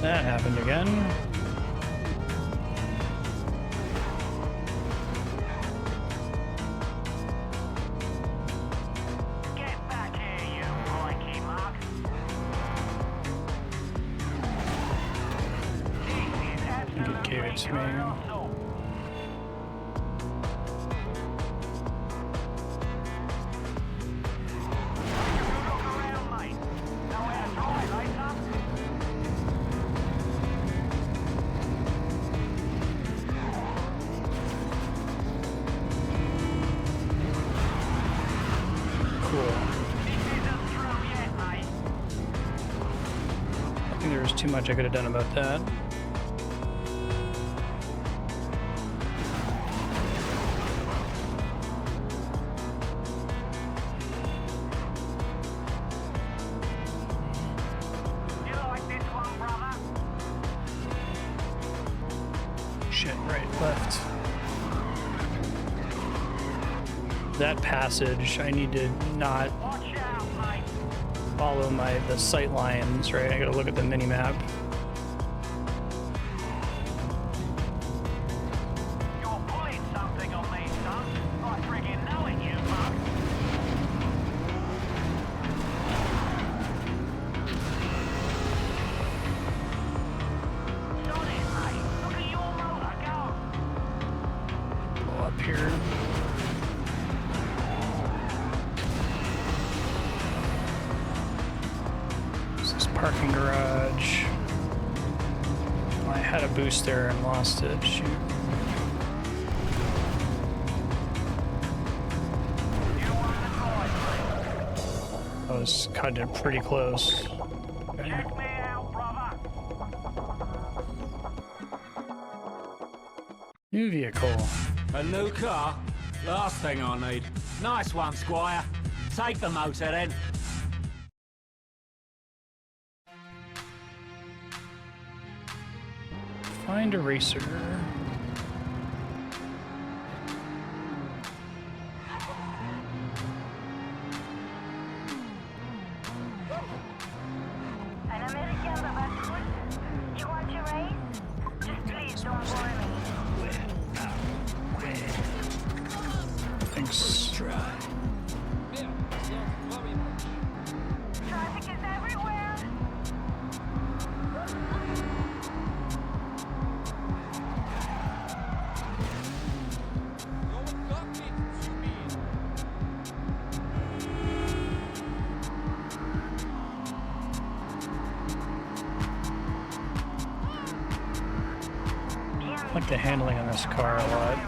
That happened again. right to me. Too much I could have done about that. Shit, right, left. That passage, I need to not follow the sight lines, right? I gotta look at the mini map. You're pulling something on me, son. I friggin' know it, you mug. Done it, mate. Look at your motor go. Pull up here. Parking garage. I had a boost there and lost it. Shoot. I was cutting it pretty close. Okay. New vehicle. A new car? Last thing I need. Nice one, Squire. Take the motor then. Find a racer. An American Babadoon? You want to race? Just please don't bore me. Thanks. Traffic is everywhere. I like the handling on this car a lot.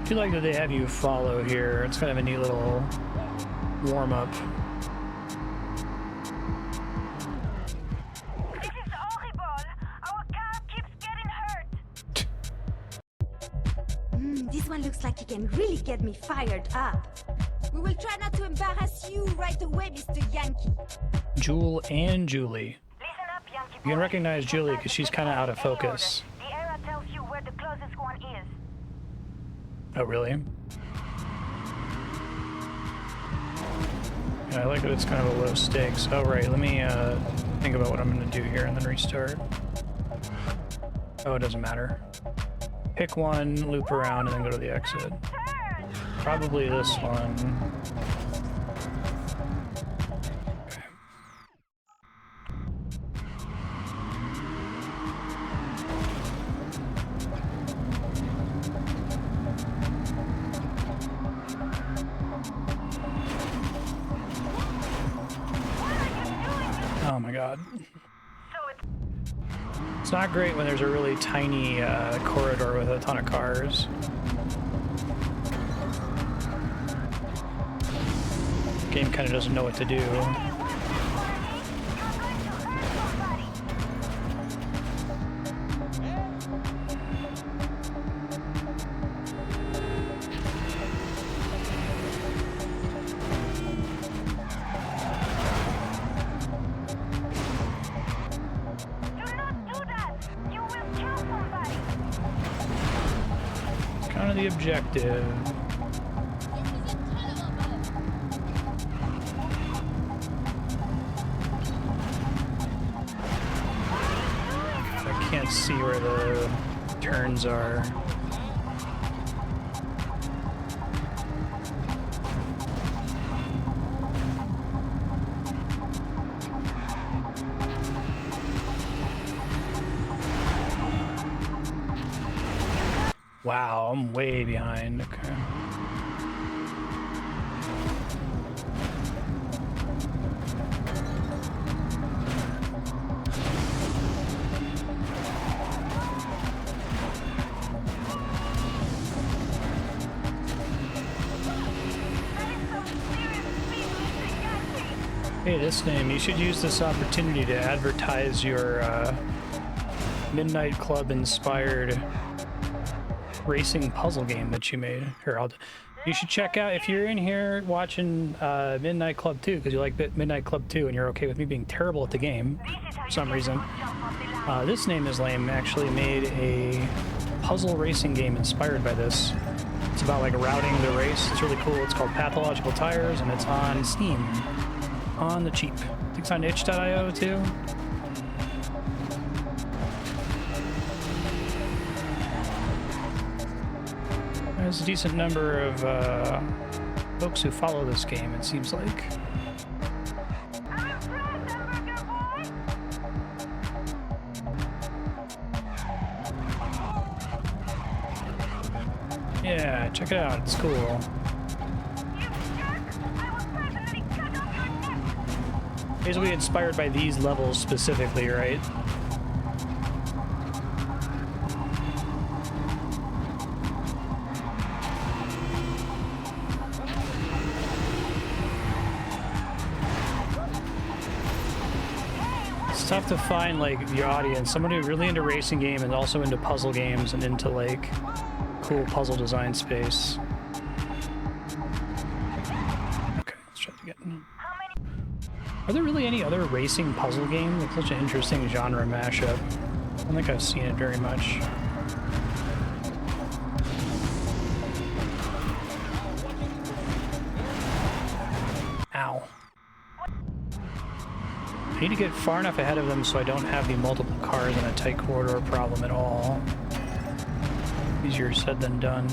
I feel like that they have you follow here. It's kind of a neat little warm-up. This is horrible. Our car keeps getting hurt. This one looks like he can really get me fired up. We will try not to embarrass you right away, Mr. Yankee. Jewel and Julie. Listen up, Yankee You can boy. recognize Julie because she's kind of out of focus. The arrow tells you where the closest one is. Oh, really? Yeah, I like that it's kind of a low stakes. Oh, right. Let me think about what I'm going to do here and then restart. Oh, it doesn't matter. Pick one, loop around, and then go to the exit. Probably this one. Oh my god. It's not great when there's a really tiny corridor with a ton of cars. The game kind of doesn't know what to do. Do not do that! on to the objective. I can't see where the turns are. Wow, I'm way behind. Okay. Hey, this name, you should use this opportunity to advertise your Midnight Club inspired racing puzzle game that you made. Here, you should check out, if you're in here watching Midnight Club 2, because you like Midnight Club 2 and you're okay with me being terrible at the game for some reason, this name is lame actually made a puzzle racing game inspired by this. It's about like routing the race. It's really cool. It's called Pathological Tires, and it's on Steam on the cheap. I think it's on itch.io too. There's a decent number of folks who follow this game, it seems like. Yeah, check it out, it's cool. Basically inspired by these levels specifically, right? It's tough to find like your audience, someone who's really into racing game and also into puzzle games and into like cool puzzle design space. Okay, let's try it again. Are there really any other racing puzzle games? It's such an interesting genre mashup. I don't think I've seen it very much. Ow. I need to get far enough ahead of them so I don't have the multiple cars in a tight corridor problem at all. Easier said than done.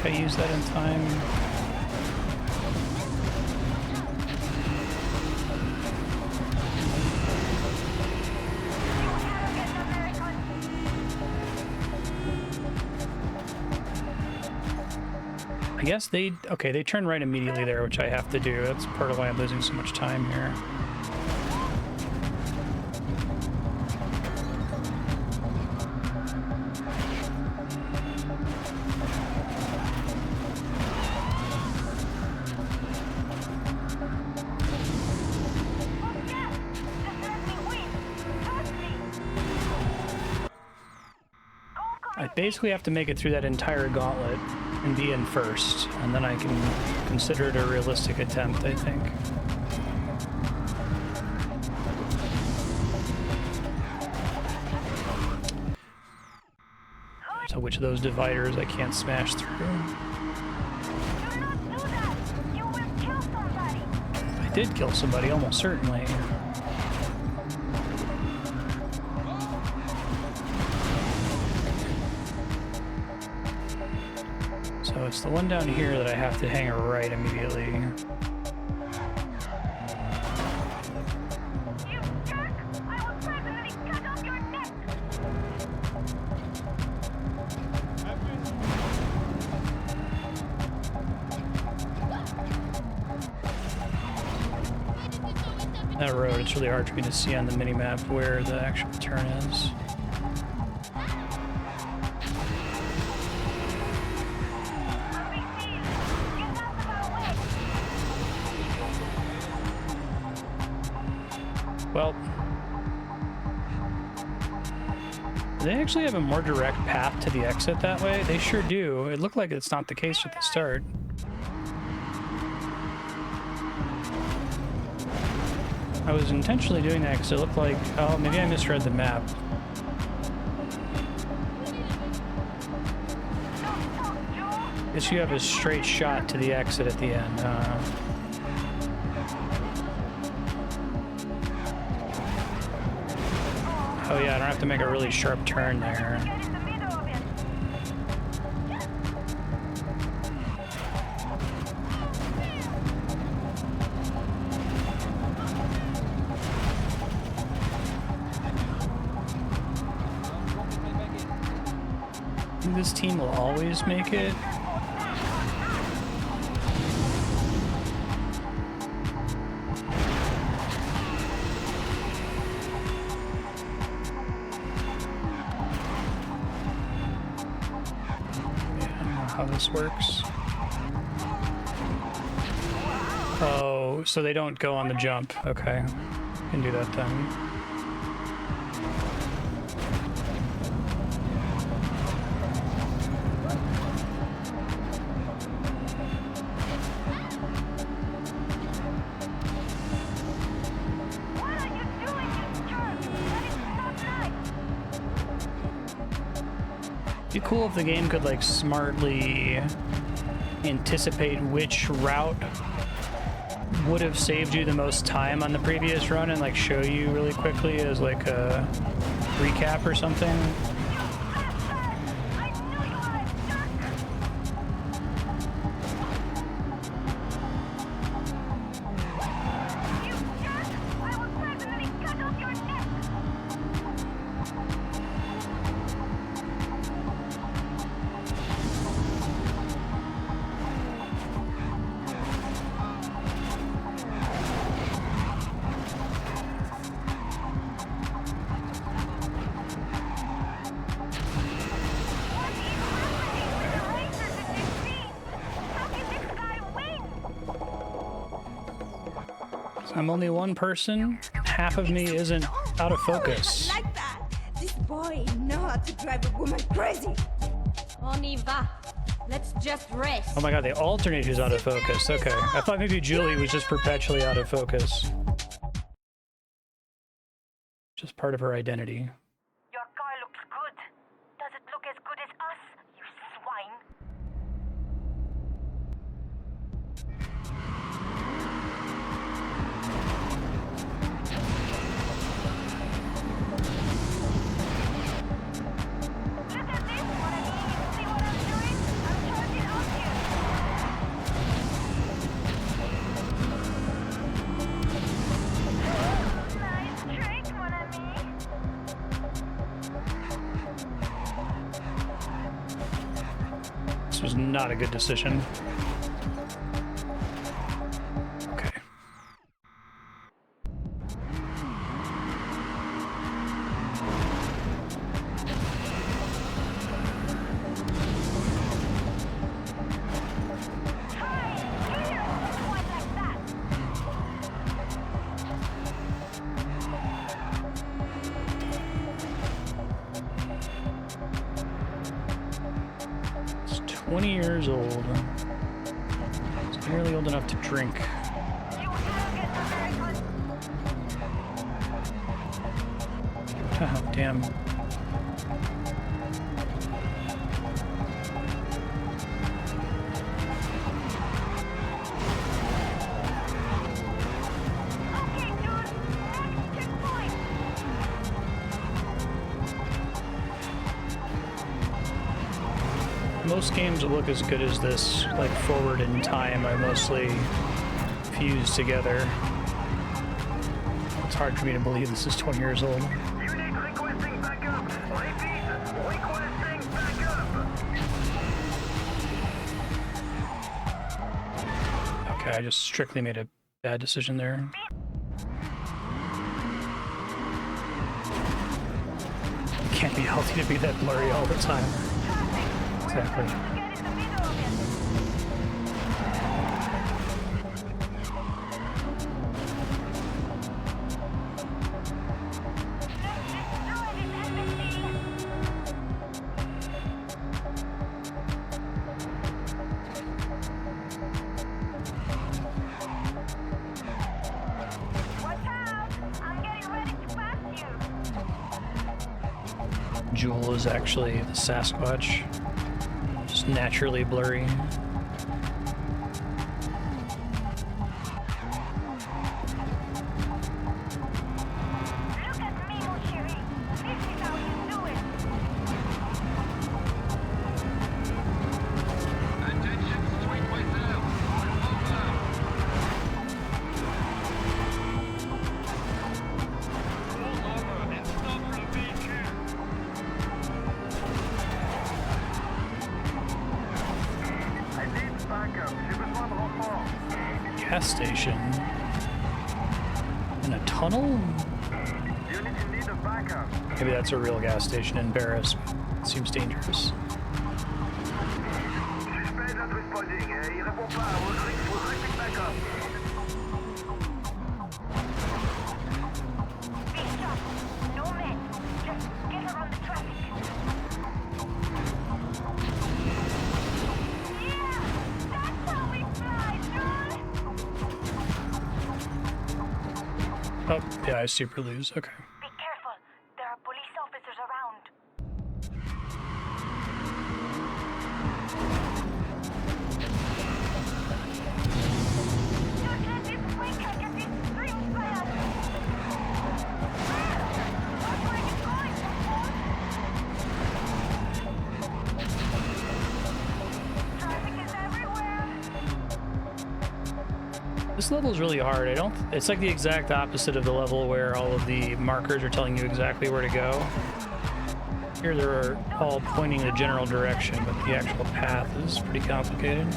I use that in time. I guess they turn right immediately there, which I have to do. That's part of why I'm losing so much time here. I basically have to make it through that entire gauntlet and be in first, and then I can consider it a realistic attempt, I think. So which of those dividers I can't smash through. I did kill somebody, almost certainly. So it's the one down here that I have to hang a right immediately. That road, it's really hard for me to see on the minimap where the actual turn is. Well, Do they actually have a more direct path to the exit that way? They sure do. It looked like it's not the case at the start. I was intentionally doing that because it looked like... Oh, maybe I misread the map. Guess you have a straight shot to the exit at the end. Oh yeah, I don't have to make a really sharp turn there. I think this team will always make it. This works. Oh, so they don't go on the jump. Okay, can do that then. It'd be cool if the game could like smartly anticipate which route would have saved you the most time on the previous run and like show you really quickly as like a recap or something. I'm only one person. Half of me isn't out of focus. Like that. This boy knows how to drive a woman crazy. On y va. Let's just rest. Oh my god, they alternate who's out of focus. Okay, I thought maybe Julie was just perpetually out of focus. Just part of her identity. Your car looks good. Does it look as good as us, you swine? This was not a good decision. Okay. It's 20 years old. It's nearly old enough to drink. Oh, damn. Most games that look as good as this, like forward in time, are mostly fused together. It's hard for me to believe this is 20 years old. Okay, I just strictly made a bad decision there. It can't be healthy to be that blurry all the time. Exactly. Jewel is actually the Sasquatch. Just naturally blurry. Gas station in a tunnel? Maybe that's a real gas station in Paris. It seems dangerous. Oh, yeah, I super lose. Okay. Be careful. There are police officers around. This level is really hard. It's like the exact opposite of the level where all of the markers are telling you exactly where to go. Here they're all pointing the general direction, but the actual path is pretty complicated.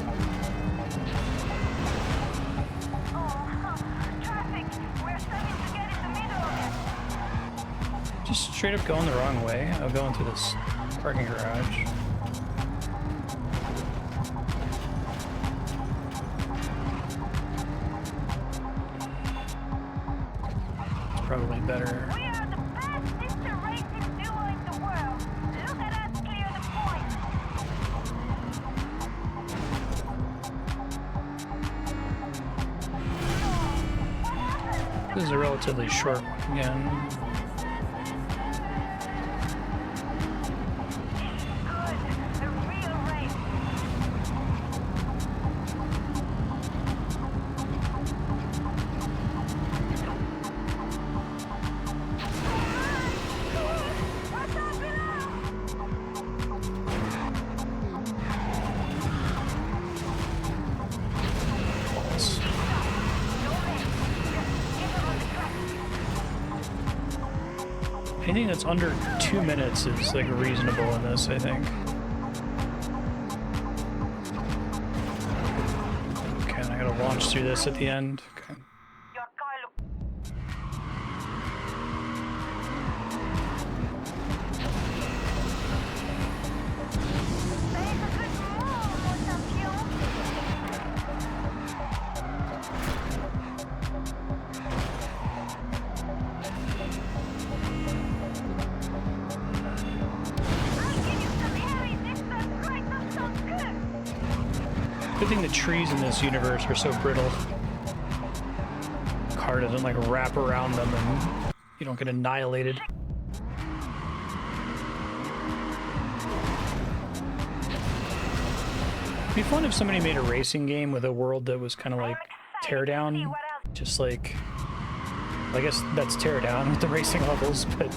Just straight up going the wrong way. I'm going through this parking garage. Probably better. We are the fastest racing duo in the world. Look at us clear the point. This is a relatively short one again. Anything that's under 2 minutes is like reasonable in this, I think. Okay, and I gotta launch through this at the end. Okay. Good thing the trees in this universe are so brittle. The car doesn't like wrap around them and you don't get annihilated. It'd be fun if somebody made a racing game with a world that was kind of like Teardown. Just like, I guess that's Teardown with the racing levels, but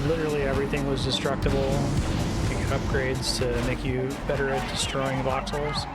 literally everything was destructible. Upgrades to make you better at destroying voxels.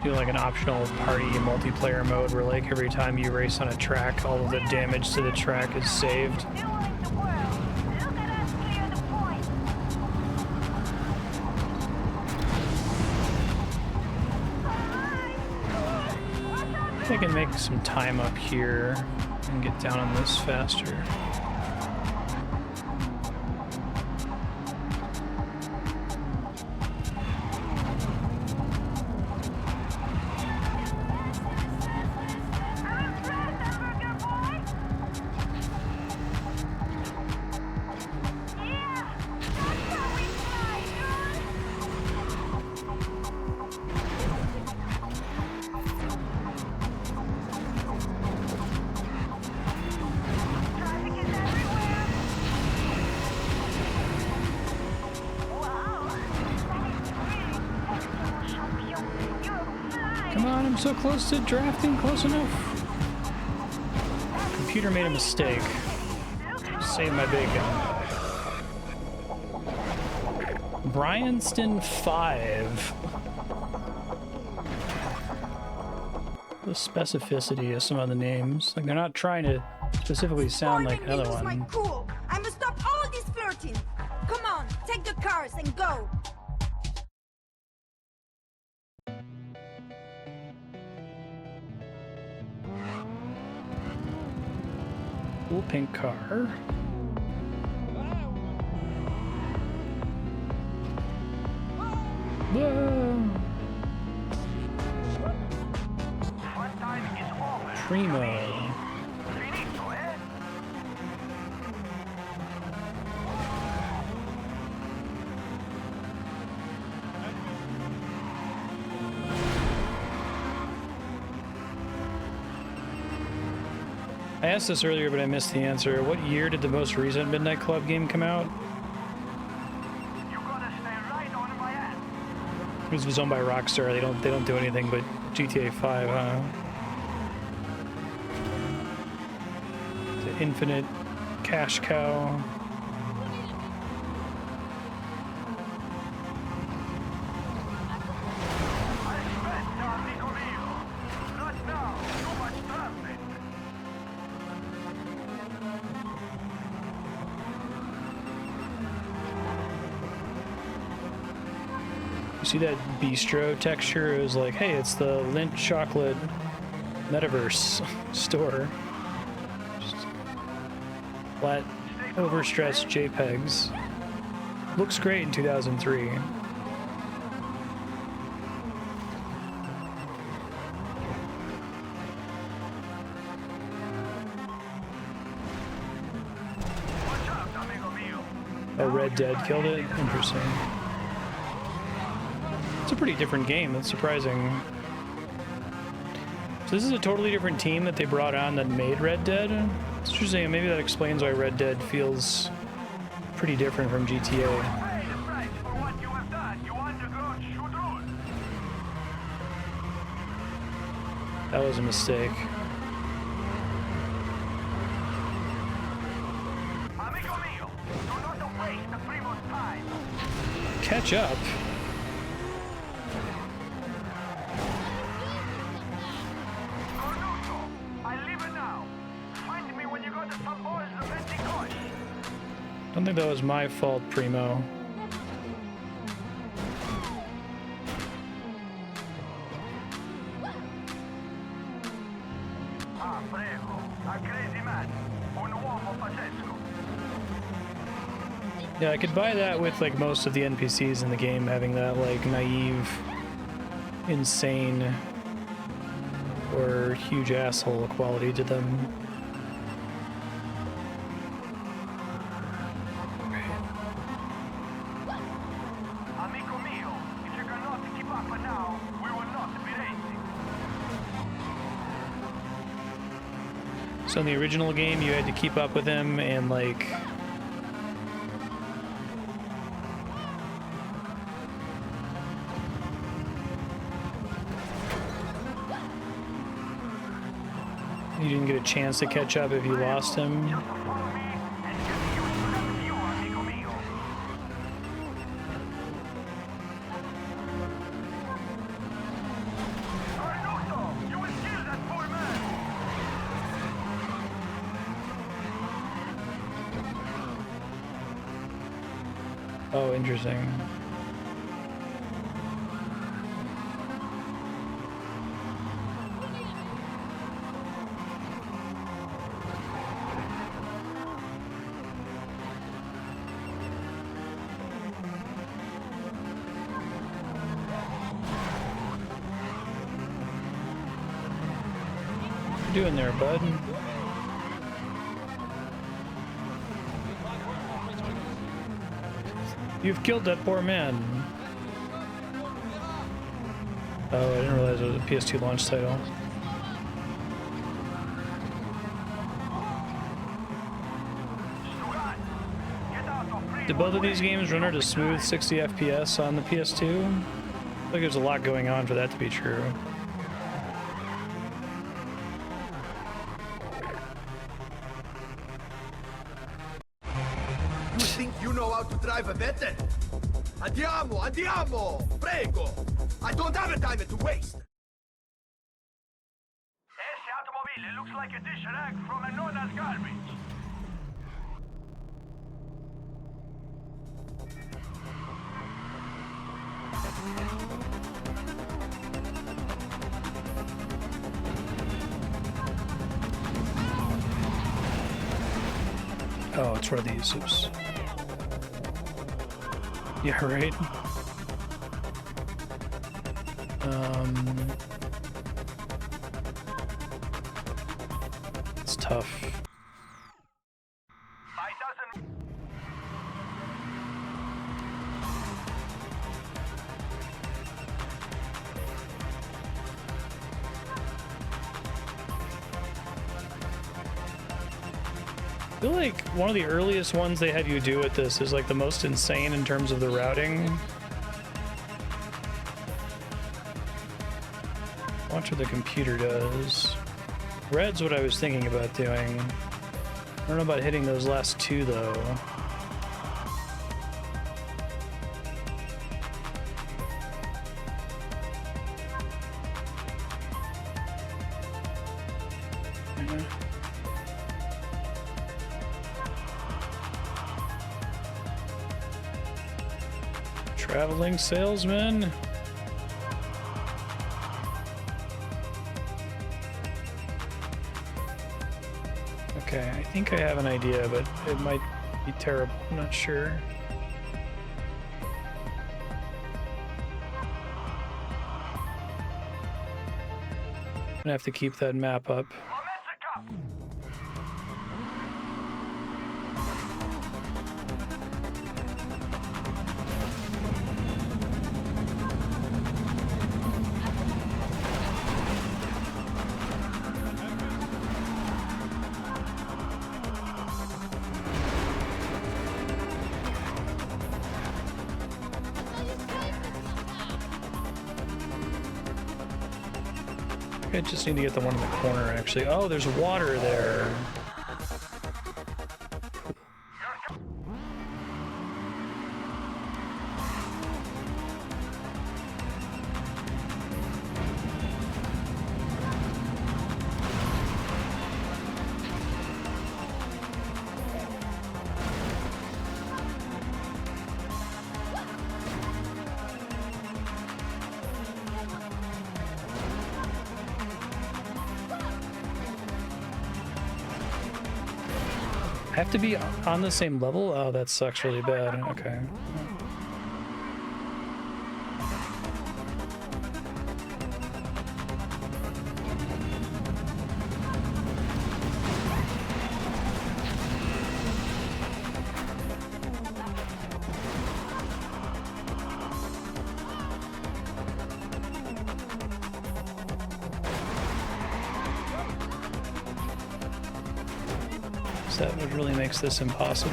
Do like an optional party multiplayer mode where like every time you race on a track, all of the damage to the track is saved. I can make some time up here and get down on this faster. Come on, I'm so close to drafting, close enough. Computer made a mistake. Save my bacon. Bryanston 5. The specificity of some of the names. Like, they're not trying to specifically sound like another one. Cool. I must stop all this flirting. Come on, take the cars and go. Cool pink car. Whoa. Primo. I asked this earlier, but I missed the answer. What year did the most recent Midnight Club game come out? It was owned by Rockstar. They don't do anything but GTA 5, huh? The infinite cash cow. See that bistro texture? It was like, hey, it's the Lindt chocolate metaverse store. Just flat, overstretched JPEGs. Looks great in 2003. Oh, Red Dead killed it? Interesting. It's a pretty different game. That's surprising. So this is a totally different team that they brought on that made Red Dead. It's interesting. Maybe that explains why Red Dead feels pretty different from GTA. That was a mistake. Catch up. I don't think that was my fault, Primo. Yeah, I could buy that with like most of the NPCs in the game having that like naive, insane, or huge asshole quality to them. So in the original game, you had to keep up with him and like you didn't get a chance to catch up if you lost him. Oh, interesting. What you doing there, bud? You've killed that poor man. Oh, I didn't realize it was a PS2 launch title. Did both of these games run at a smooth 60 FPS on the PS2? I think there's a lot going on for that to be true. how to drive a better? Andiamo, andiamo! Prego! I don't have a time to waste! Esse automobile looks like a dish rag from a nonna's garbage. Oh, it's one of these. Oops. Yeah, right. It's tough. I feel like one of the earliest ones they have you do with this is like the most insane in terms of the routing. Watch what the computer does. Red's what I was thinking about doing. I don't know about hitting those last two though. Traveling salesman. Okay, I think I have an idea, but it might be terrible. I'm not sure. I'm gonna have to keep that map up. I just need to get the one in the corner, actually. Oh, there's water there. I have to be on the same level? Oh, that sucks really bad. Okay. That what really makes this impossible.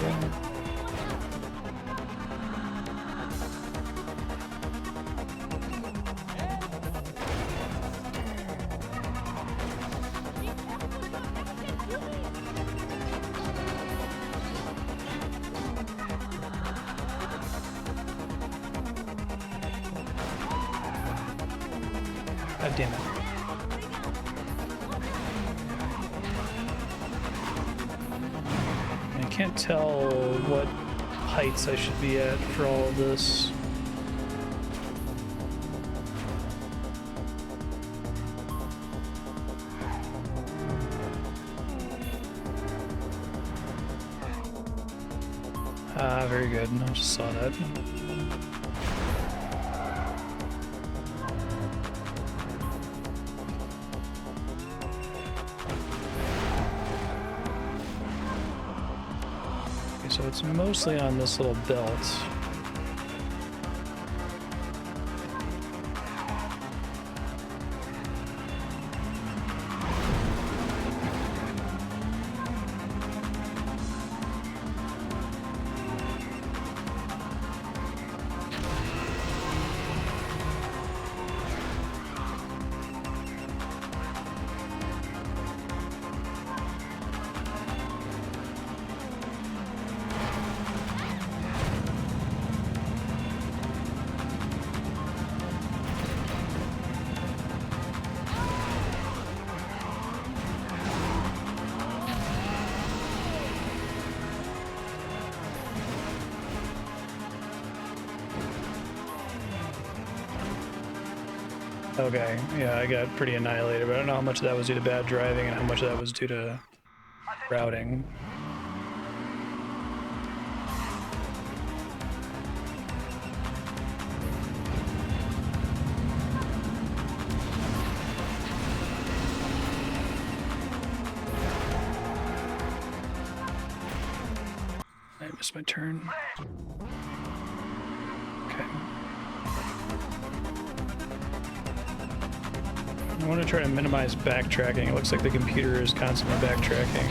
God damn it. I can't tell what heights I should be at for all of this. Ah, very good. I just saw that. So it's mostly on this little belt. Okay, yeah, I got pretty annihilated, but I don't know how much of that was due to bad driving and how much of that was due to routing. I missed my turn. Okay. I want to try to minimize backtracking. It looks like the computer is constantly backtracking.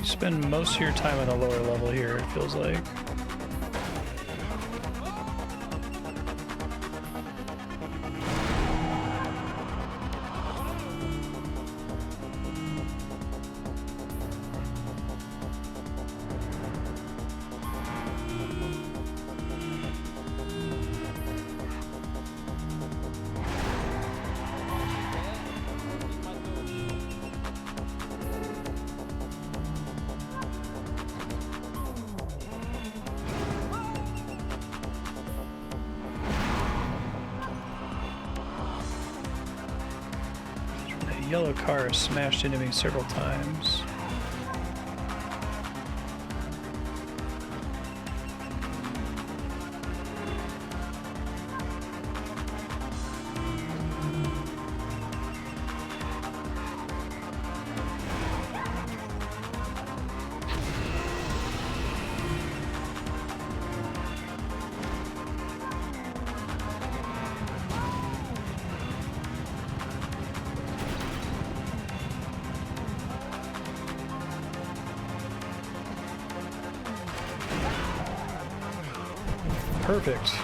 Spend most of your time on the lower level here, it feels like. Yellow car smashed into me several times. Perfect.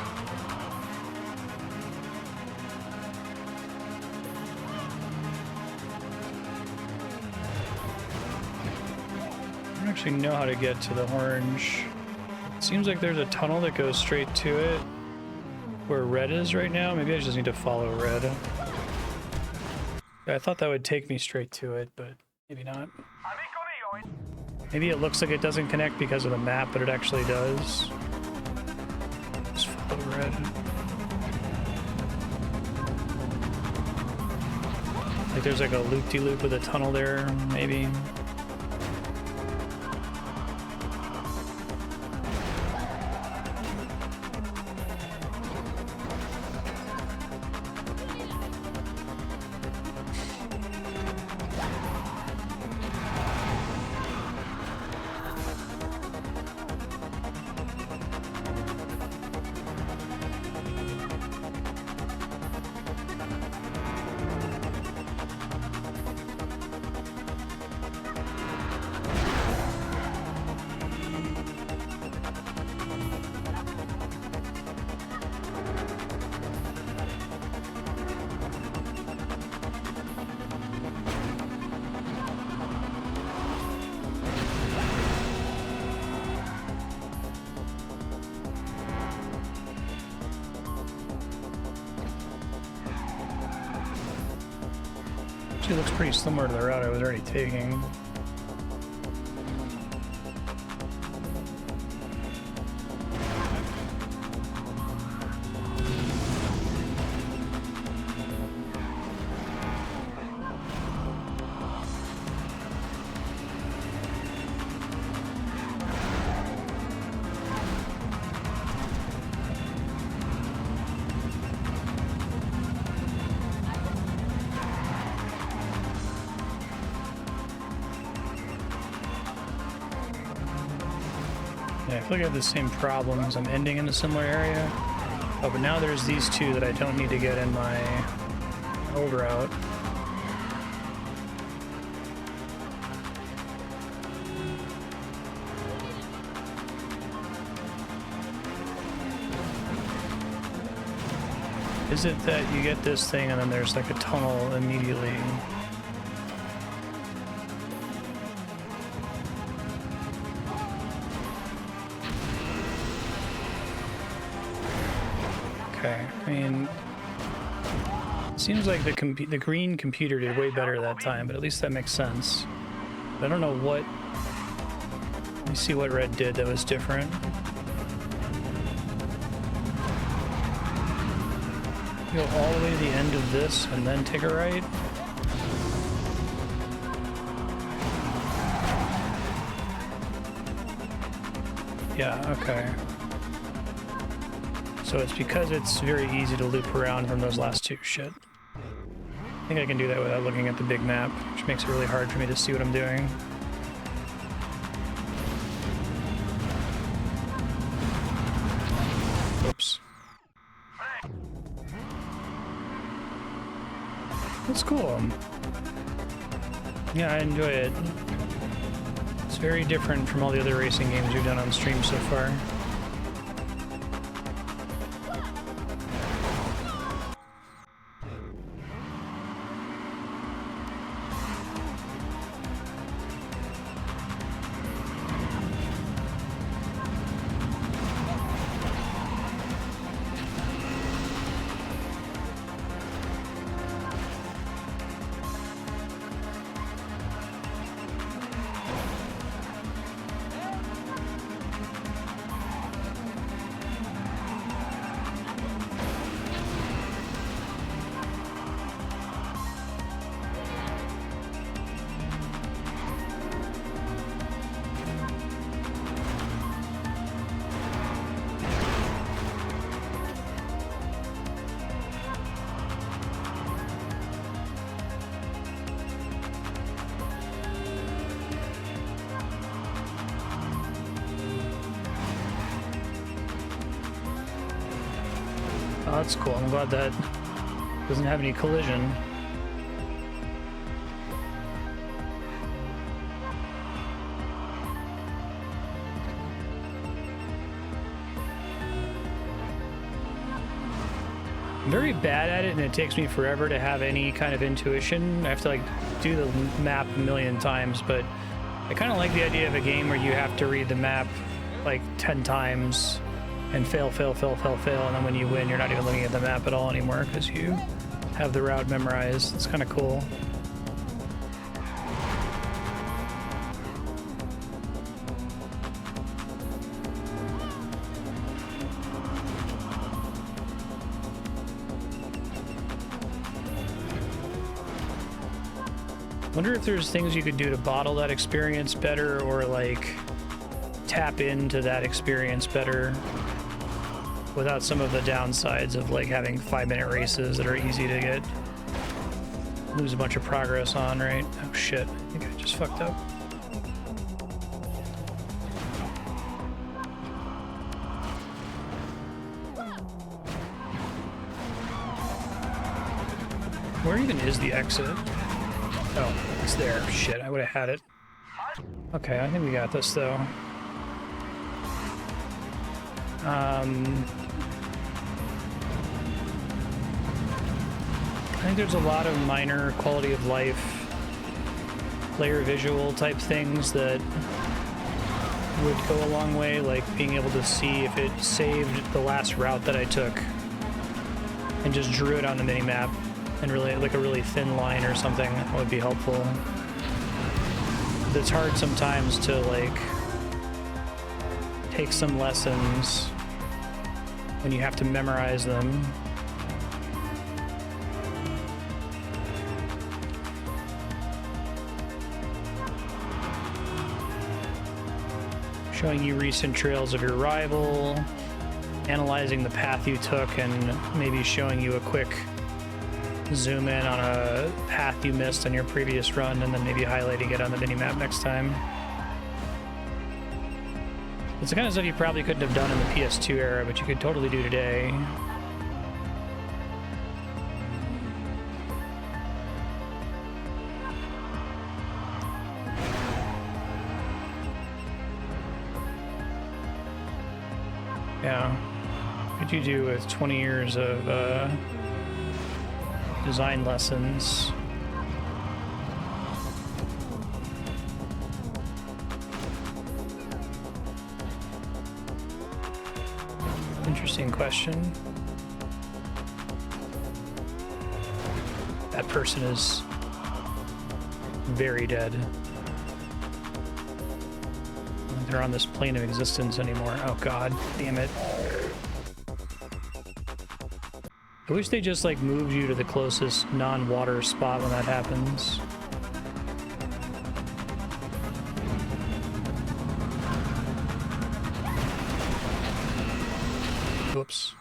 I don't actually know how to get to the orange. It seems like there's a tunnel that goes straight to it where red is right now. Maybe I just need to follow red. I thought that would take me straight to it, but maybe not. Maybe it looks like it doesn't connect because of the map, but it actually does. Just follow red. Like there's like a loop-de-loop with a tunnel there, maybe. Actually looks pretty similar to the route I was already taking. I feel like I have the same problems. I'm ending in a similar area. Oh, but now there's these two that I don't need to get in my old route. Is it that you get this thing and then there's like a tunnel immediately? Okay, I mean, seems like the green computer did way better that time, but at least that makes sense. But I don't know what. Let me see what red did that was different. Go all the way to the end of this and then take a right. Yeah, okay. So it's because it's very easy to loop around from those last two. Shit. I think I can do that without looking at the big map, which makes it really hard for me to see what I'm doing. Oops. That's cool. Yeah, I enjoy it. It's very different from all the other racing games we've done on stream so far. Oh, that's cool. I'm glad that doesn't have any collision. I'm very bad at it, and it takes me forever to have any kind of intuition. I have to like do the map a million times, but I kind of like the idea of a game where you have to read the map like 10 times and fail, and then when you win, you're not even looking at the map at all anymore because you have the route memorized. It's kind of cool. Wonder if there's things you could do to bottle that experience better, or like tap into that experience better without some of the downsides of like having 5-minute races that are easy to lose a bunch of progress on, right? Oh shit, I think I just fucked up. Where even is the exit? Oh, it's there. Shit, I would have had it. Okay, I think we got this though. I think there's a lot of minor quality of life, player visual type things that would go a long way, like being able to see if it saved the last route that I took and just drew it on the minimap, and really like a really thin line or something would be helpful. It's hard sometimes to like take some lessons when you have to memorize them. Showing you recent trails of your rival, analyzing the path you took, and maybe showing you a quick zoom in on a path you missed on your previous run, and then maybe highlighting it on the minimap next time. It's the kind of stuff you probably couldn't have done in the PS2 era, but you could totally do today. Yeah. What could you do with 20 years of design lessons. Interesting question. That person is very dead. They're on this plane of existence anymore. Oh god, damn it. I wish they just like moved you to the closest non-water spot when that happens. Whoops.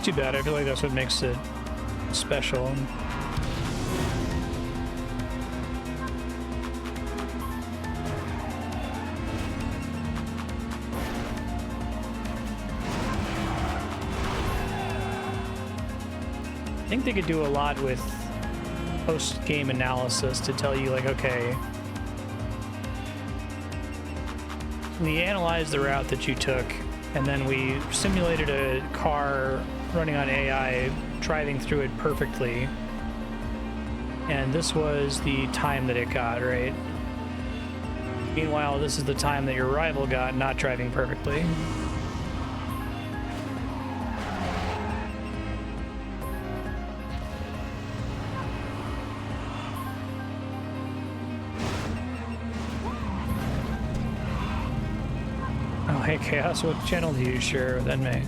Too bad. I feel like that's what makes it special. I think they could do a lot with post-game analysis to tell you, like, okay, we analyzed the route that you took, and then we simulated a car running on AI, driving through it perfectly. And this was the time that it got, right? Meanwhile, this is the time that your rival got, not driving perfectly. Oh, hey, Chaos, what channel do you share with Enmei?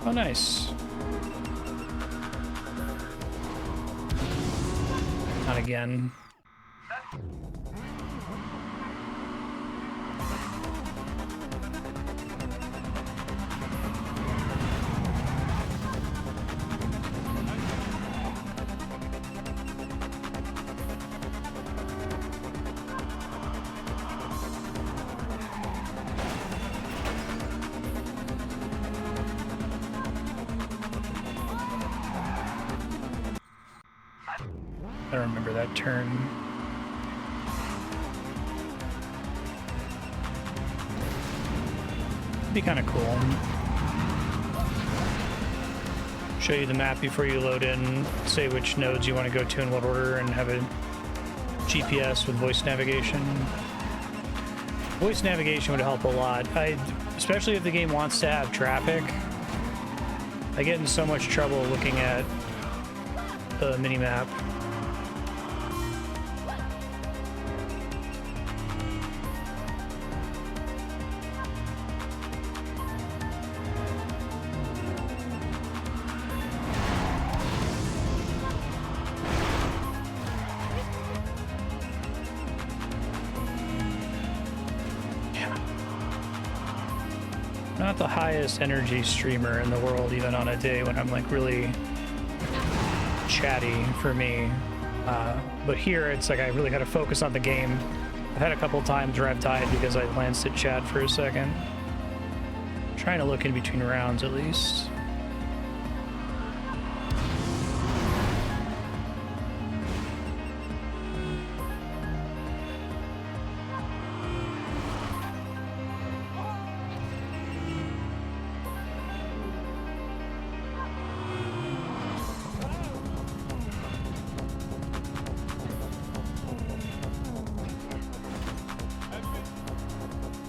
Oh, nice. Not again. I don't remember that turn. It'd be kind of cool. Show you the map before you load in, say which nodes you want to go to in what order, and have a GPS with voice navigation. Voice navigation would help a lot. Especially if the game wants to have traffic. I get in so much trouble looking at the minimap. Not the highest energy streamer in the world, even on a day when I'm like really chatty for me. But here it's like I really got to focus on the game. I've had a couple times where I've died because I glanced at chat for a second. I'm trying to look in between rounds at least.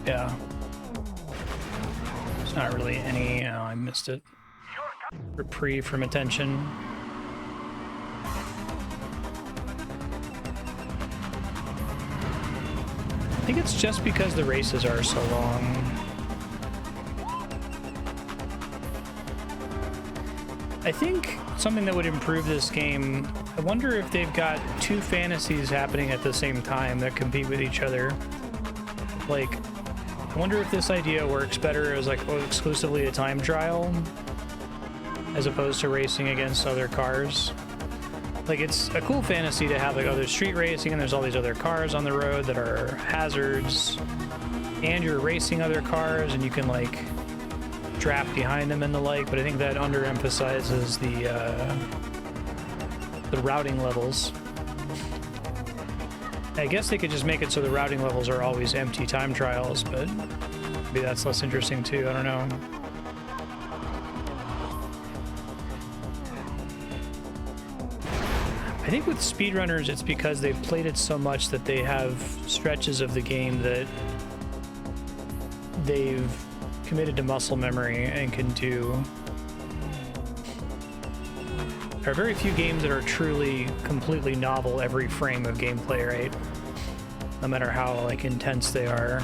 Yeah. There's not really any... Oh, I missed it. Reprieve from attention. I think it's just because the races are so long. I think something that would improve this game, I wonder if they've got two fantasies happening at the same time that compete with each other. Like, I wonder if this idea works better as like exclusively a time trial as opposed to racing against other cars. Like, it's a cool fantasy to have like other street racing and there's all these other cars on the road that are hazards, and you're racing other cars and you can like draft behind them and the like, but I think that underemphasizes the routing levels. I guess they could just make it so the routing levels are always empty time trials, but maybe that's less interesting too, I don't know. I think with speedrunners, it's because they've played it so much that they have stretches of the game that they've committed to muscle memory and can do. There are very few games that are truly completely novel every frame of gameplay, right? No matter how like intense they are.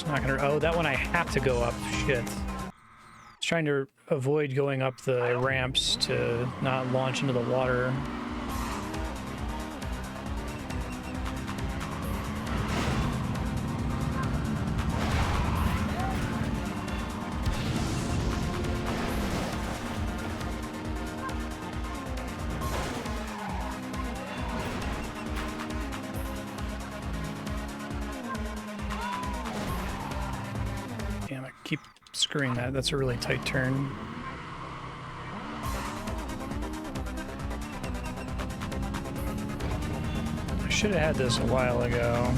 Not gonna. Oh, that one I have to go up. Shit. I was trying to avoid going up the ramps to not launch into the water. Keep screwing that. That's a really tight turn. I should have had this a while ago.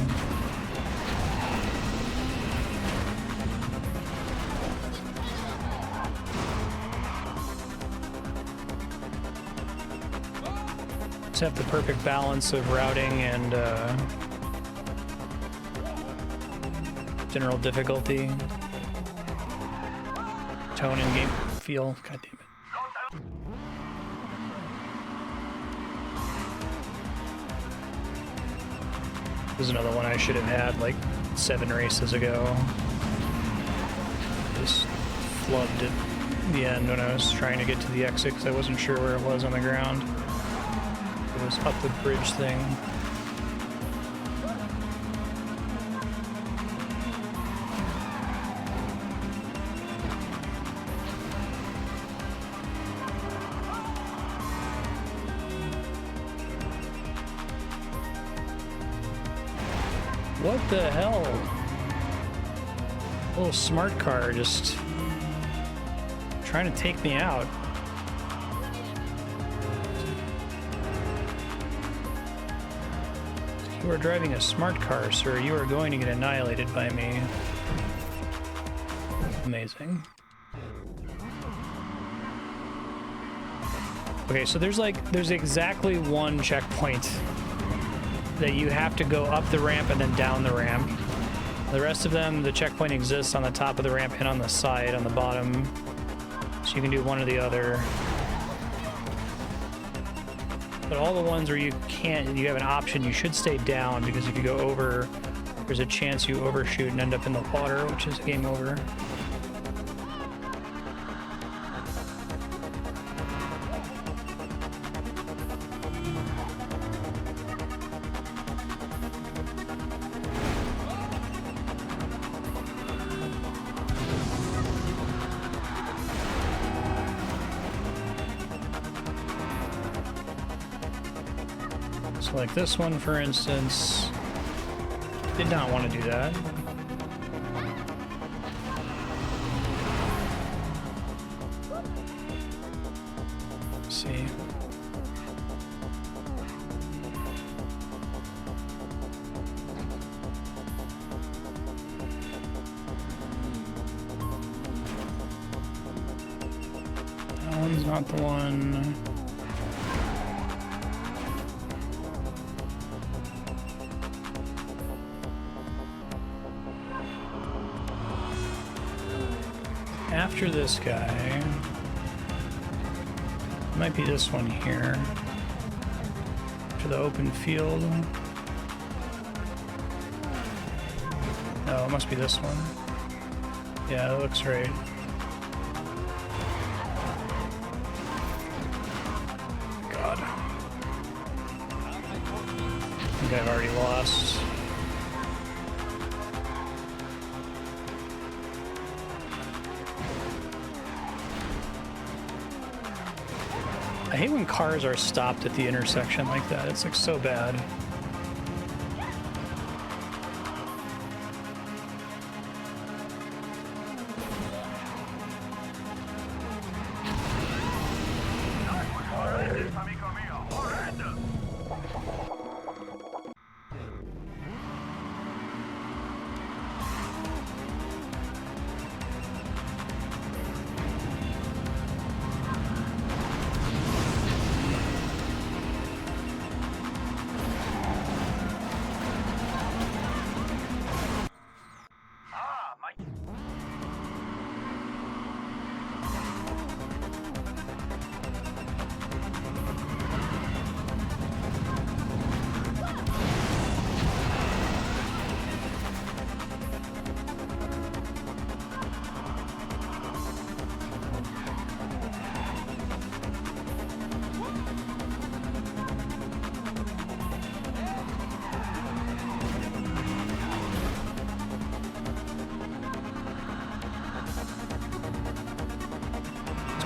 Just have the perfect balance of routing and general difficulty. Tone and game feel. God damn it. This is another one I should have had like 7 races ago. Just flubbed at the end when I was trying to get to the exit because I wasn't sure where it was on the ground. It was up the bridge thing. What the hell? A little smart car just trying to take me out. You are driving a smart car, sir. You are going to get annihilated by me. Amazing. Okay, so there's exactly one checkpoint that you have to go up the ramp and then down the ramp. The rest of them, the checkpoint exists on the top of the ramp and on the side, on the bottom. So you can do one or the other. But all the ones where you can't, you have an option, you should stay down, because if you go over, there's a chance you overshoot and end up in the water, which is game over. Like this one, for instance, did not want to do that. Let's see. That one's not the one. After this guy, Might be this one here. To the open field. No, it must be this one. Yeah, that looks right. God. I think I've already lost. I hate when cars are stopped at the intersection like that. It's like so bad.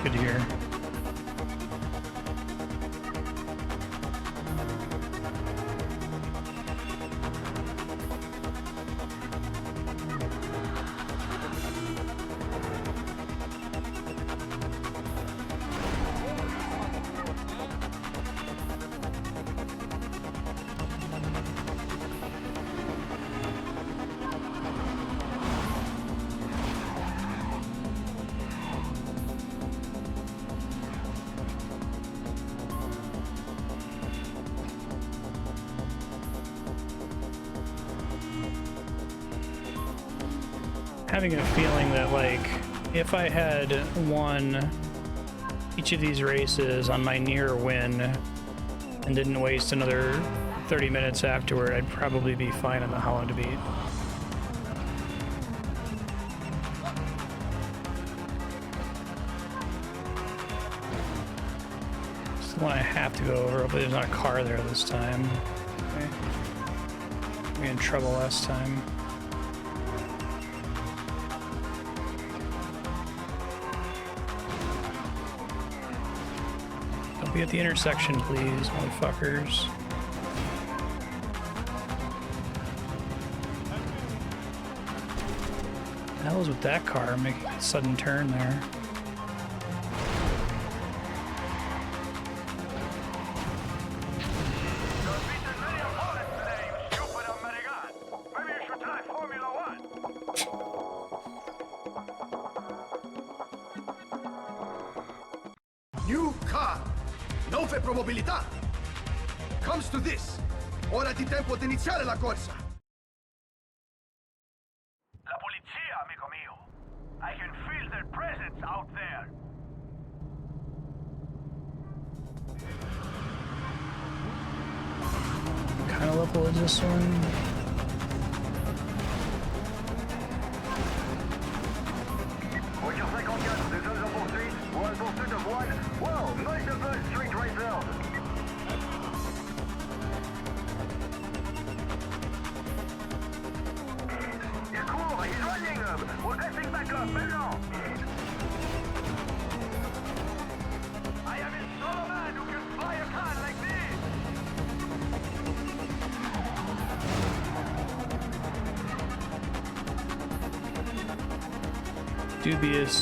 Good to hear. Having a feeling that, like, if I had won each of these races on my near win and didn't waste another 30 minutes afterward, I'd probably be fine on the How Long to Beat. This is the one I have to go over. Hopefully there's not a car there this time. Okay. We were in trouble last time. Be at the intersection, please, motherfuckers. What the hell is with that car making a sudden turn there? New car. Nuove probabilità. Comes to this. Ora di tempo di iniziare la corsa. La polizia, amico mio. I can feel their presence out there. What kind of level is this one? Voiture 54, des hommes en poursuite ou en poursuite de voile. Wow, multiple street racers. Il court, he's running up. We're getting back up, maintenant. I am a solo man who can fly a car like this. Dubious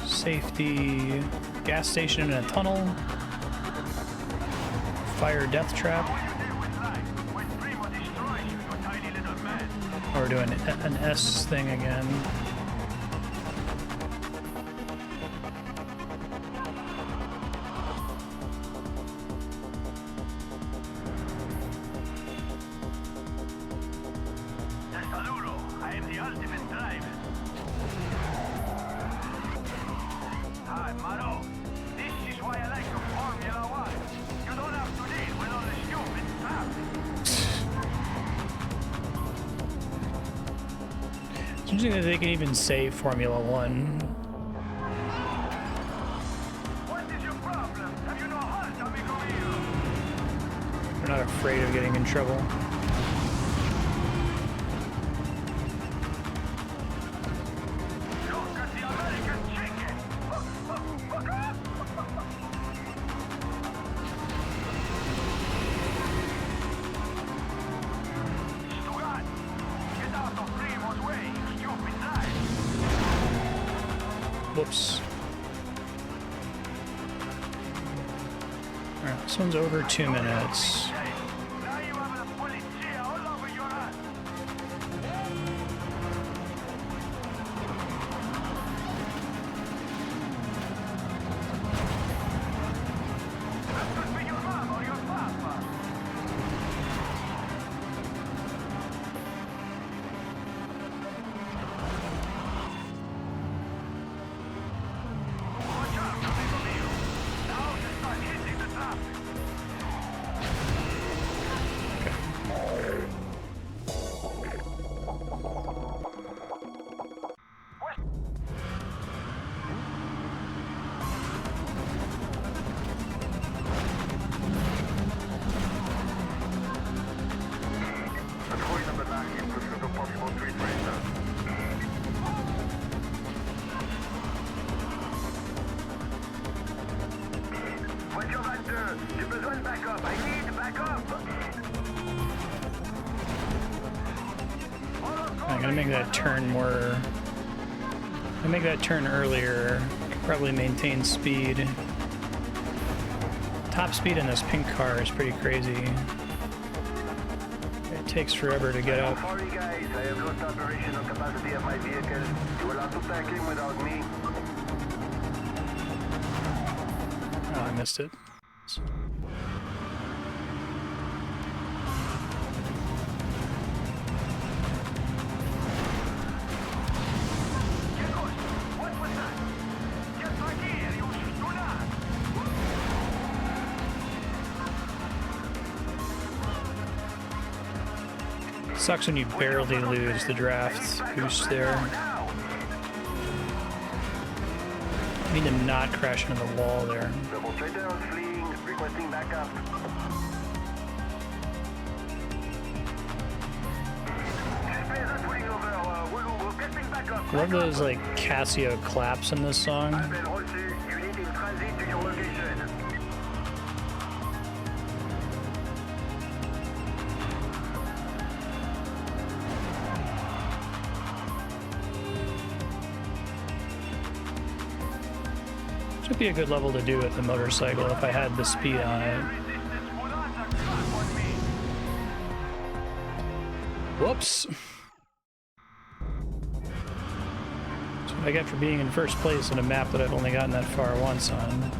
safety gas station in a tunnel. Fire death trap. Or we're doing an S thing again. I am the ultimate driver. Hi, Maro. This is why I like to form interesting that they can even say Formula One. What is your problem? Have you no heart, amigo mío? They're not afraid of getting in trouble. Look at the American chicken! Stugat! Get out of Primo's way, you stupid drive! Whoops. Alright, this one's over 2 minutes. Now you have the police all over your ass! That could be your mom or your papa! Watch out, amigo mío! Now you start hitting the traffic! Contrôle number 9 in pursuit of possible street racer. Voiture 22, j'ai besoin de backup. I need backup. I'm gonna make that turn more. I'm gonna make that turn earlier. Probably maintain speed. Top speed in this pink car is pretty crazy. It takes forever to get up. Sorry guys, I have lost operational capacity of my vehicle. You will have to tack in without me. Oh, I missed it. What was that? Get back here, you do not! Sucks when you barely lose the draft boost there. I need to not crash into the wall there. Demonstrator on fleeing, requesting backup. Displays are swinging over. We're getting backup. I love those like Casio claps in this song. Appel reçu. Unit in transit to your location. Should be a good level to do with the motorcycle if I had the speed on it. Whoops. That's what I get for being in first place in a map that I've only gotten that far once on.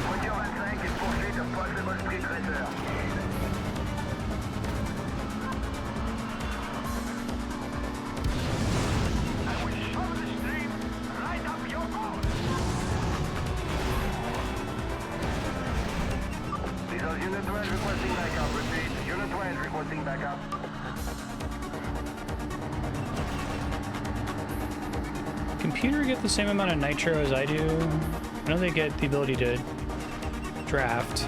Voiture 25 in pursuit of possible street racer. I will shove the stream right up your boat. This is Unit 12 requesting backup. Repeat, Unit 12 requesting backup. Computer get the same amount of nitro as I do? I know they get the ability to draft.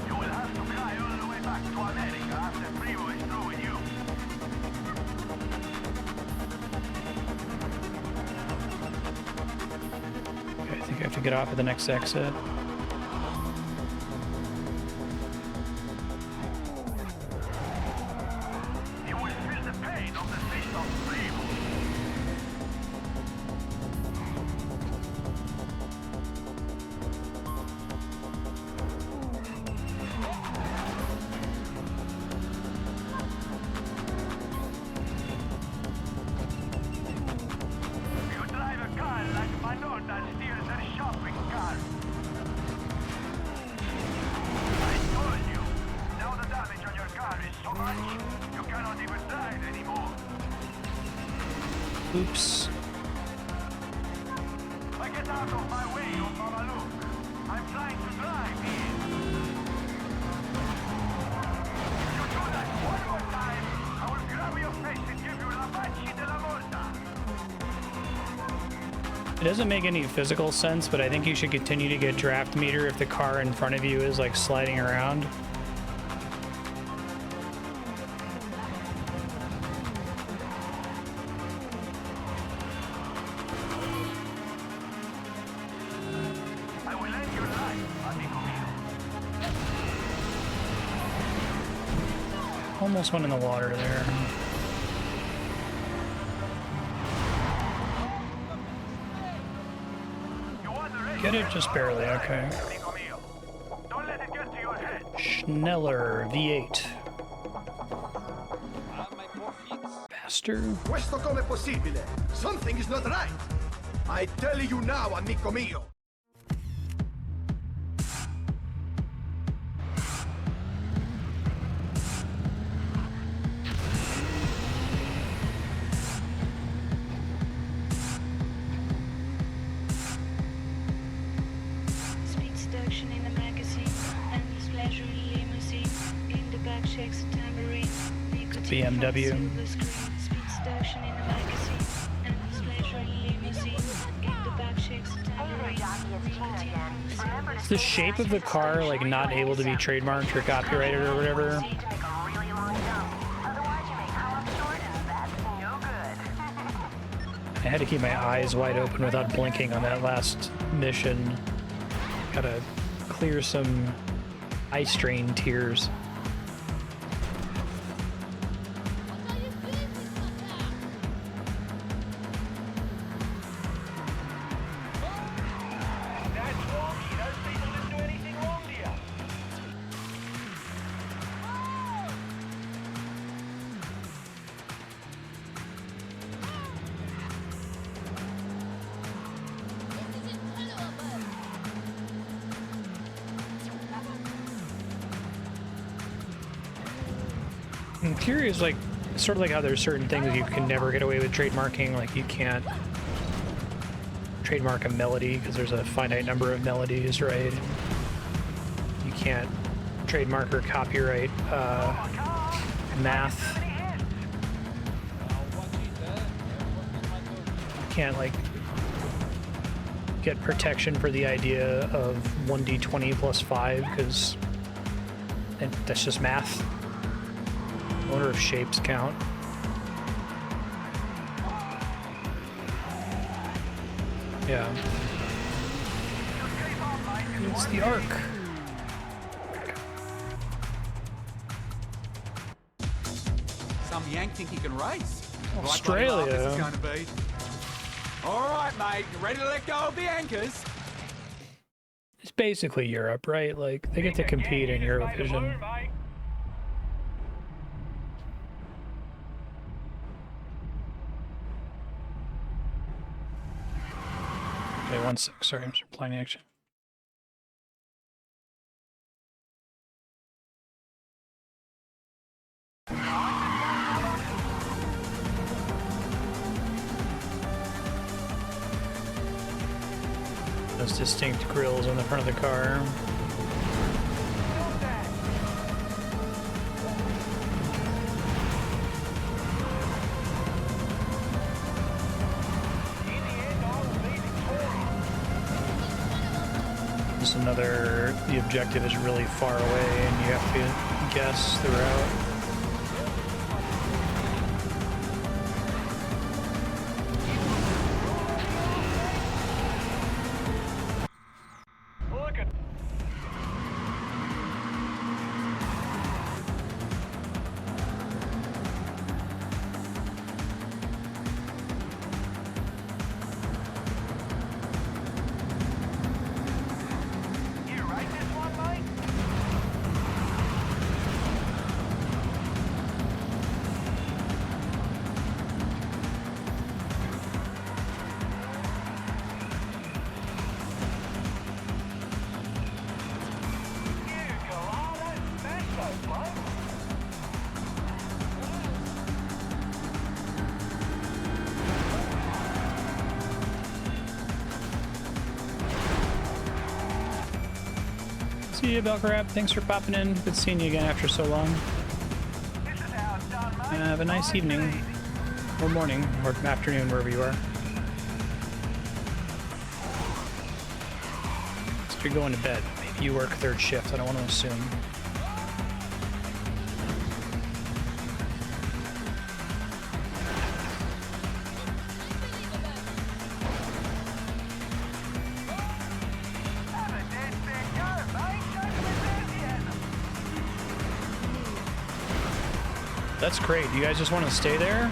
You will have to fly all the way back to America after Primo is through with you. Okay, I think I have to get off at the next exit. You will feel the pain of the fist of Primo. You drive a car like Manota steals a shopping cart. I told you. Now the damage on your car is so much, you cannot even drive anymore. Oops. Get out of my way, you Mamaluke. I'm trying to drive in. If you do that one more time, I will grab your face and give you la Banshee de la Volta. It doesn't make any physical sense, but I think you should continue to get draft meter if the car in front of you is like sliding around. I will end your life, amigo mio. Almost went in the water there. Get it just barely, okay. Don't let it get to your head. Schneller V8. Faster. Questo come possibile? Something is not right. I tell you now, amico mio. Speed seduction in the magazine, endless pleasure in limousine, in the back shakes a tambourine, nicotine from BMW. silver screen. Speed seduction in the magazine, endless pleasure in limousine, in the back shakes a tambourine, nicotine from silver Is the shape of the car like not able to be trademarked or copyrighted or whatever? I had to keep my eyes wide open without blinking on that last mission. Gotta clear some eye strain tears. I'm curious, like, sort of like how there's certain things you can never get away with trademarking, like you can't trademark a melody because there's a finite number of melodies, right? You can't trademark or copyright math. You can't, like, get protection for the idea of 1d20 plus 5 because that's just math. I wonder if shapes count. Yeah. It's the arc. Some Yank think he can race. Australia. Right, this is going to be. All right, mate. You ready to let go of the anchors? It's basically Europe, right? Like, they get to compete in Eurovision. Okay, 1 sec. Sorry, I'm supplying action. Those distinct grills on the front of the car. Just another, the objective is really far away and you have to guess the route. See you, Belcrap. Thanks for popping in. Good seeing you again after so long. Have a nice evening, or morning, or afternoon, wherever you are. So you're going to bed. Maybe you work third shift. I don't want to assume. That's great. You guys just want to stay there?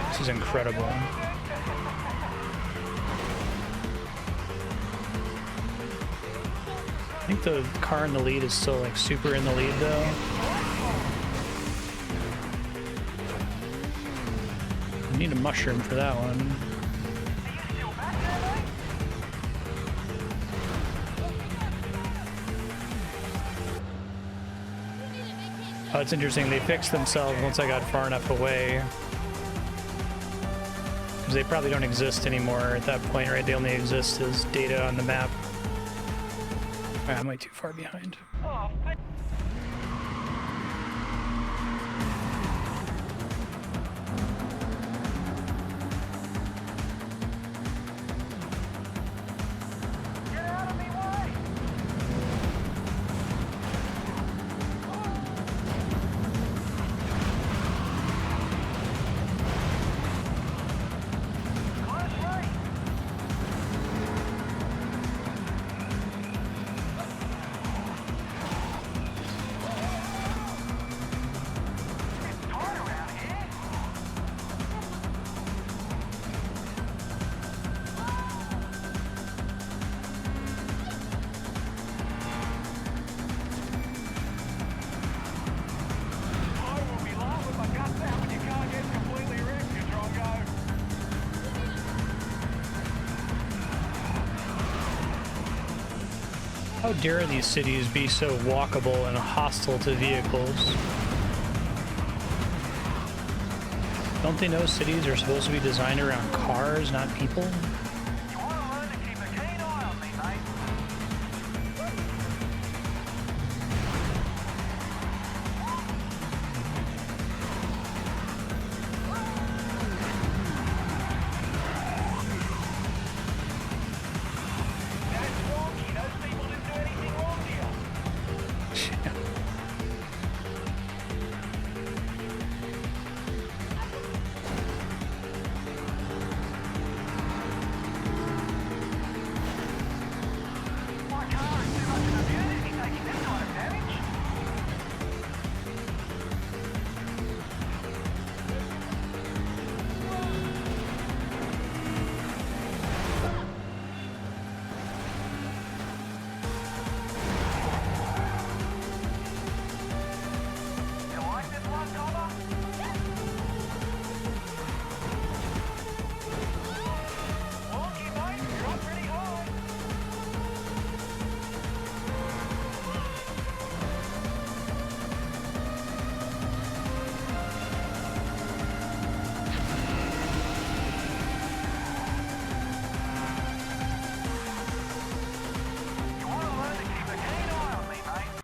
This is incredible. I think the car in the lead is still like super in the lead though. I need a mushroom for that one. Oh, it's interesting. They fixed themselves once I got far enough away. Because they probably don't exist anymore at that point, right? They only exist as data on the map. Alright, I'm way too far behind. How dare these cities be so walkable and hostile to vehicles? Don't they know cities are supposed to be designed around cars, not people?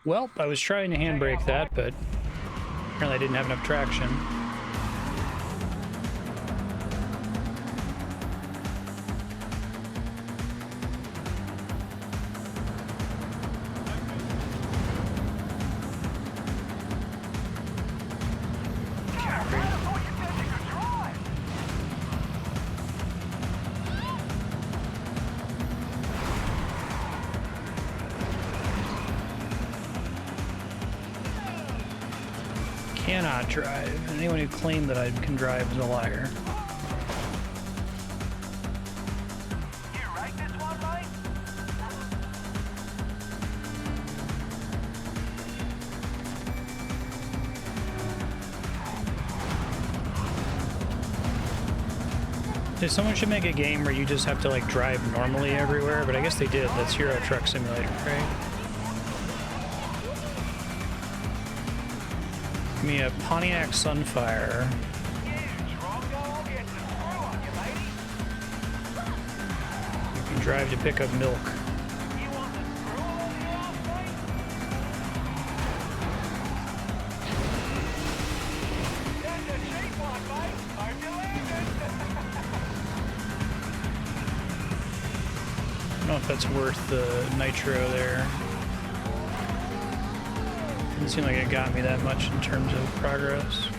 Well, I was trying to handbrake that, but apparently I didn't have enough traction. Cannot drive. Anyone who claimed that I can drive is a liar. Someone should make a game where you just have to like drive normally everywhere, but I guess they did. That's Euro Truck Simulator, right? Give me a Pontiac Sunfire. drive to pick up milk. I don't know if that's worth the nitro there. Doesn't seem like it got me that much in terms of progress.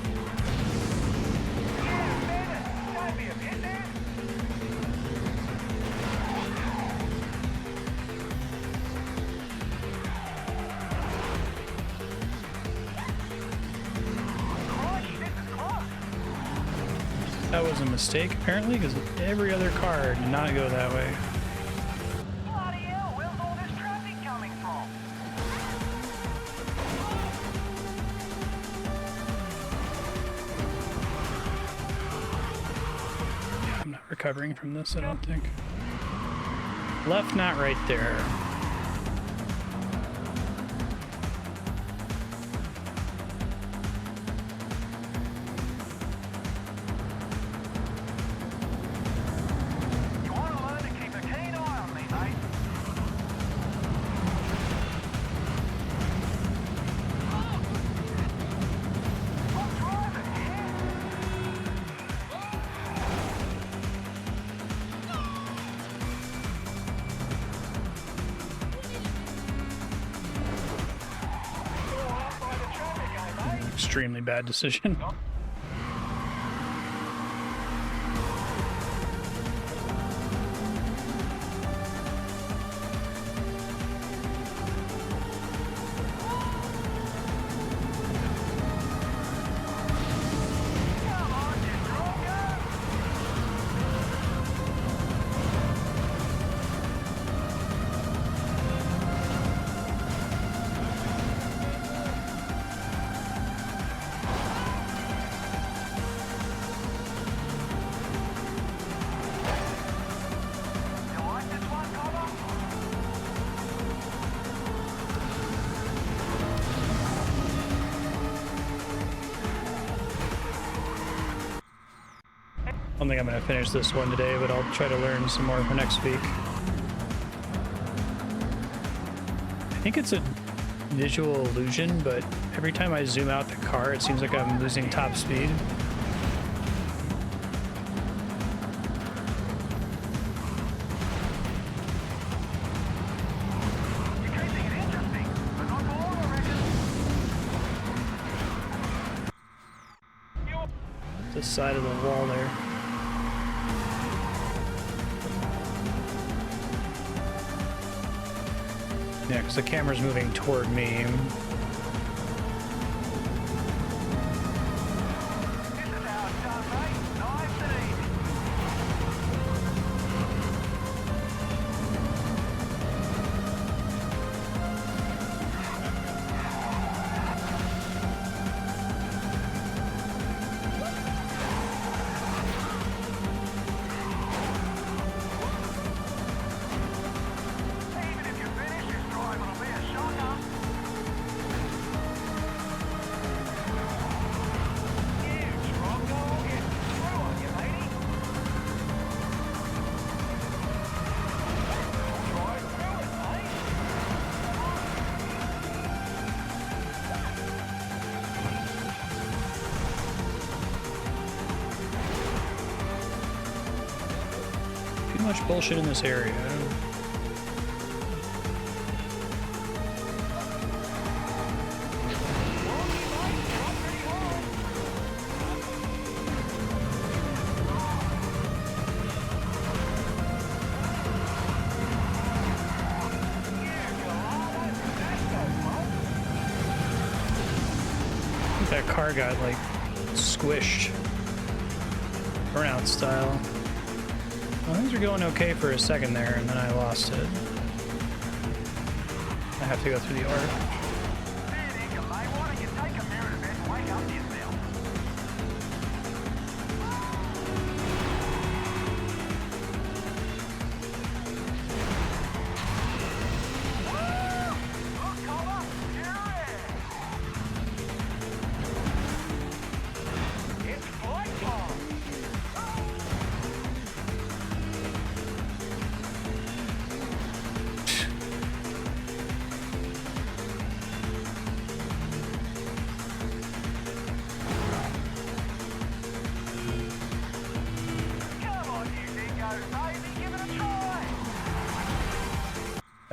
That was a mistake, apparently, because every other car did not go that way. Bloody hell, where's all this traffic coming from? I'm not recovering from this, I don't think. Left, not right there. Extremely bad decision. I don't think I'm going to finish this one today, but I'll try to learn some more for next week. I think it's a visual illusion, but every time I zoom out the car, it seems like I'm losing top speed. The side of the wall there. Yeah, because the camera's moving toward me. Much bullshit in this area. I think that car got like squished, burnout style. Well, things were going okay for a second there, and then I lost it. I have to go through the arc.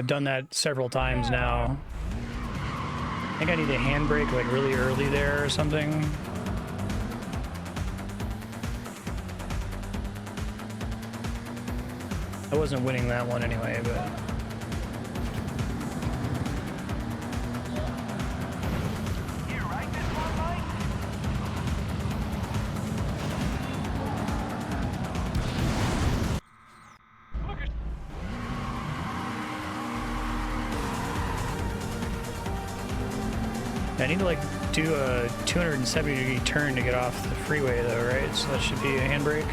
I've done that several times now. I think I need a handbrake like really early there or something. I wasn't winning that one anyway, but... I need to like do a 270-degree turn to get off the freeway though, right? So that should be a handbrake.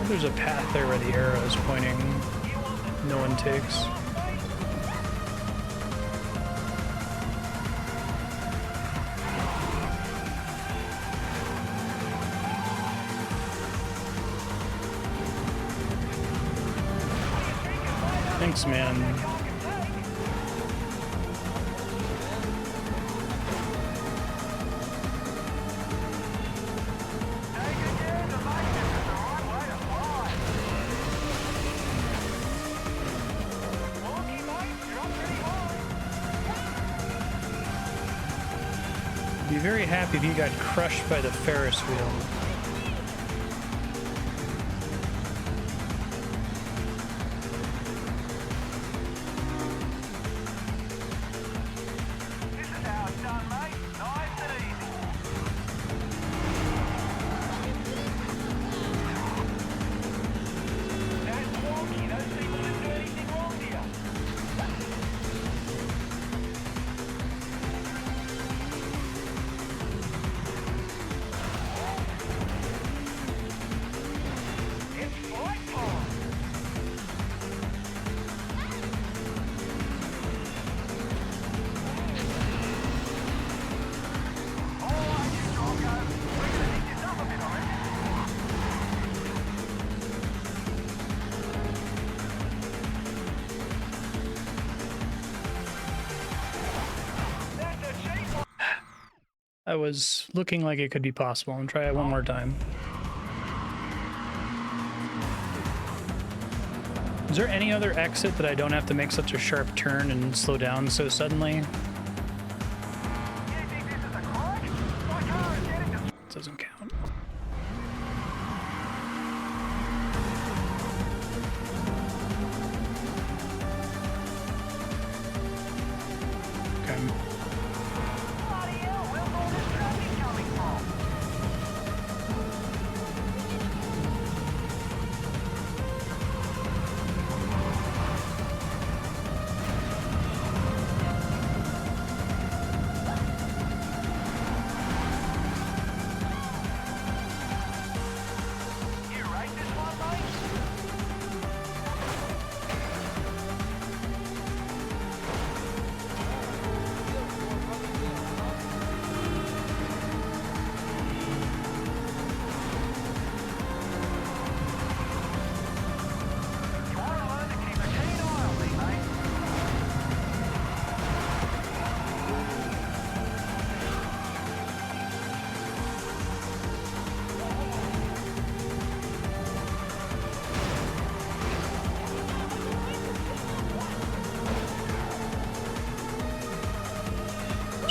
There's a path there where the arrow is pointing. No one takes. Thanks, man. Be very happy if you got crushed by the Ferris wheel. I was looking like it could be possible. I'm gonna try it one more time. Is there any other exit that I don't have to make such a sharp turn and slow down so suddenly? It doesn't count. Okay.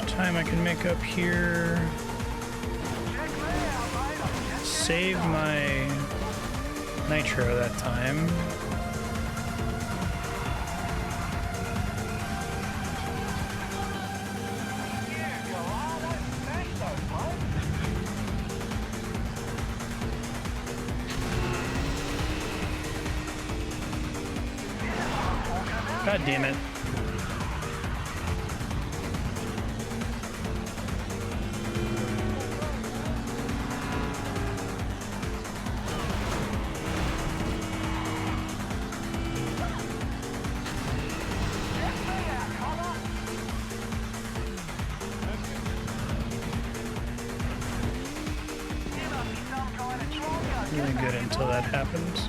Time I can make up here. Save my nitro that time. God damn it. good until that happens.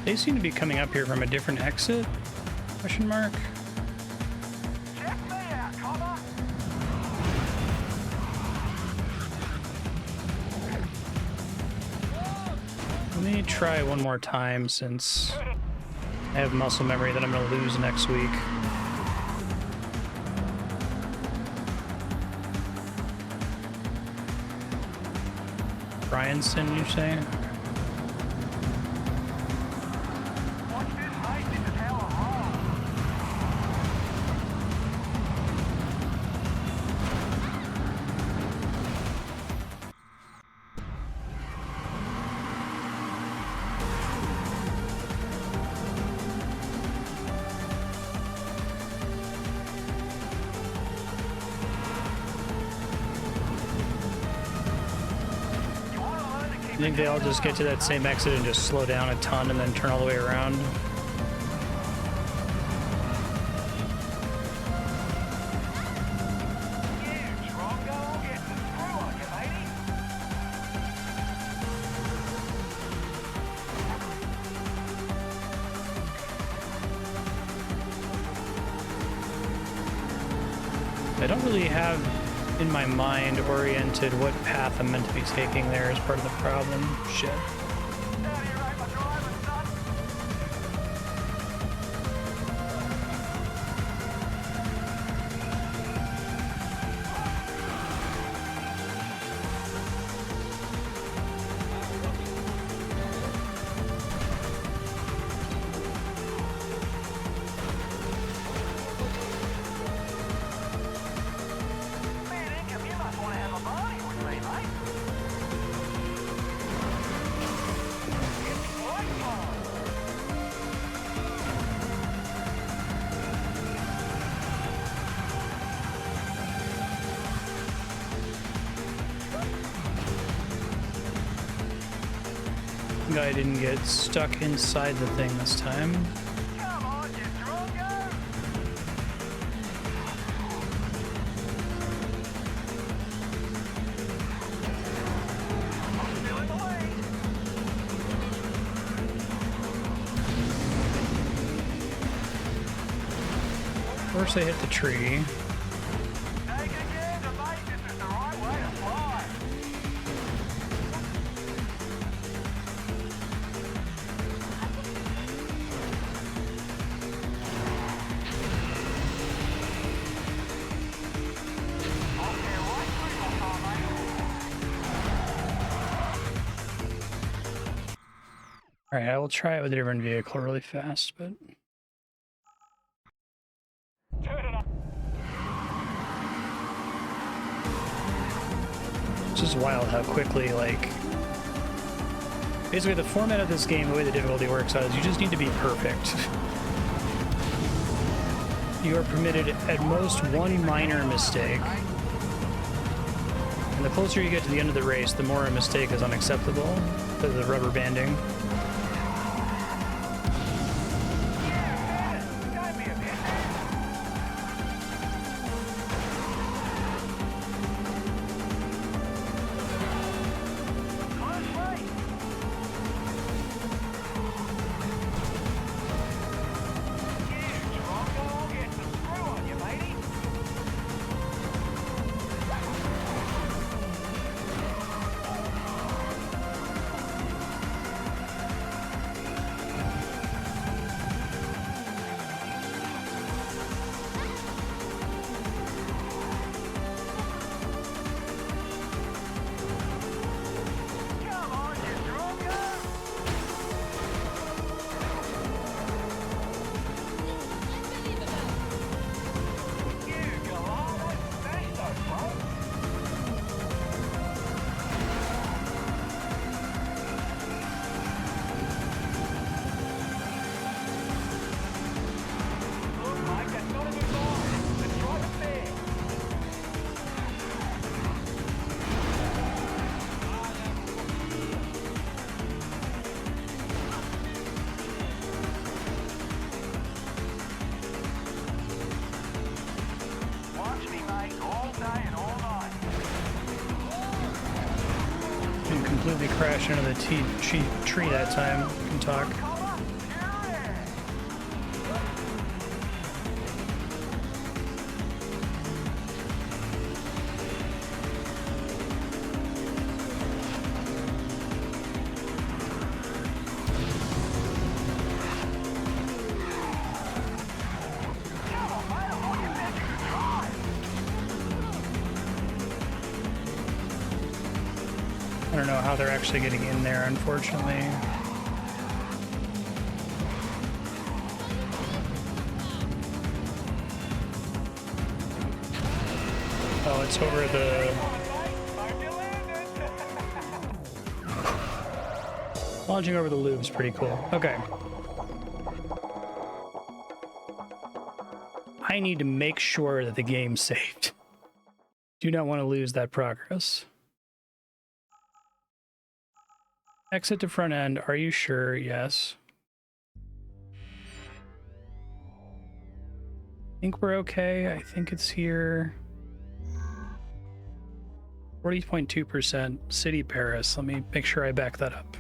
They seem to be coming up here from a different exit? Question mark. Let me try one more time since I have muscle memory that I'm going to lose next week. Bryanson, you say? I think they all just get to that same exit and just slow down a ton and then turn all the way around. I don't really have in my mind oriented what path I'm meant to be taking there is part of the problem. Shit. I didn't get stuck inside the thing this time. First I hit the tree. Alright, I will try it with a different vehicle really fast, but... It's just wild how quickly, like... Basically, the format of this game, the way the difficulty works out is you just need to be perfect. You are permitted at most one minor mistake. And the closer you get to the end of the race, the more a mistake is unacceptable because of the rubber banding. completely crash into the tree that time. We can talk. I don't know how they're actually getting in there, unfortunately. Oh, it's over the... Launching over the loop is pretty cool. Okay. I need to make sure that the game's saved. Do not want to lose that progress. Exit to front end. Are you sure? Yes. I think we're okay. I think it's here. 40.2% City Paris. Let me make sure I back that up.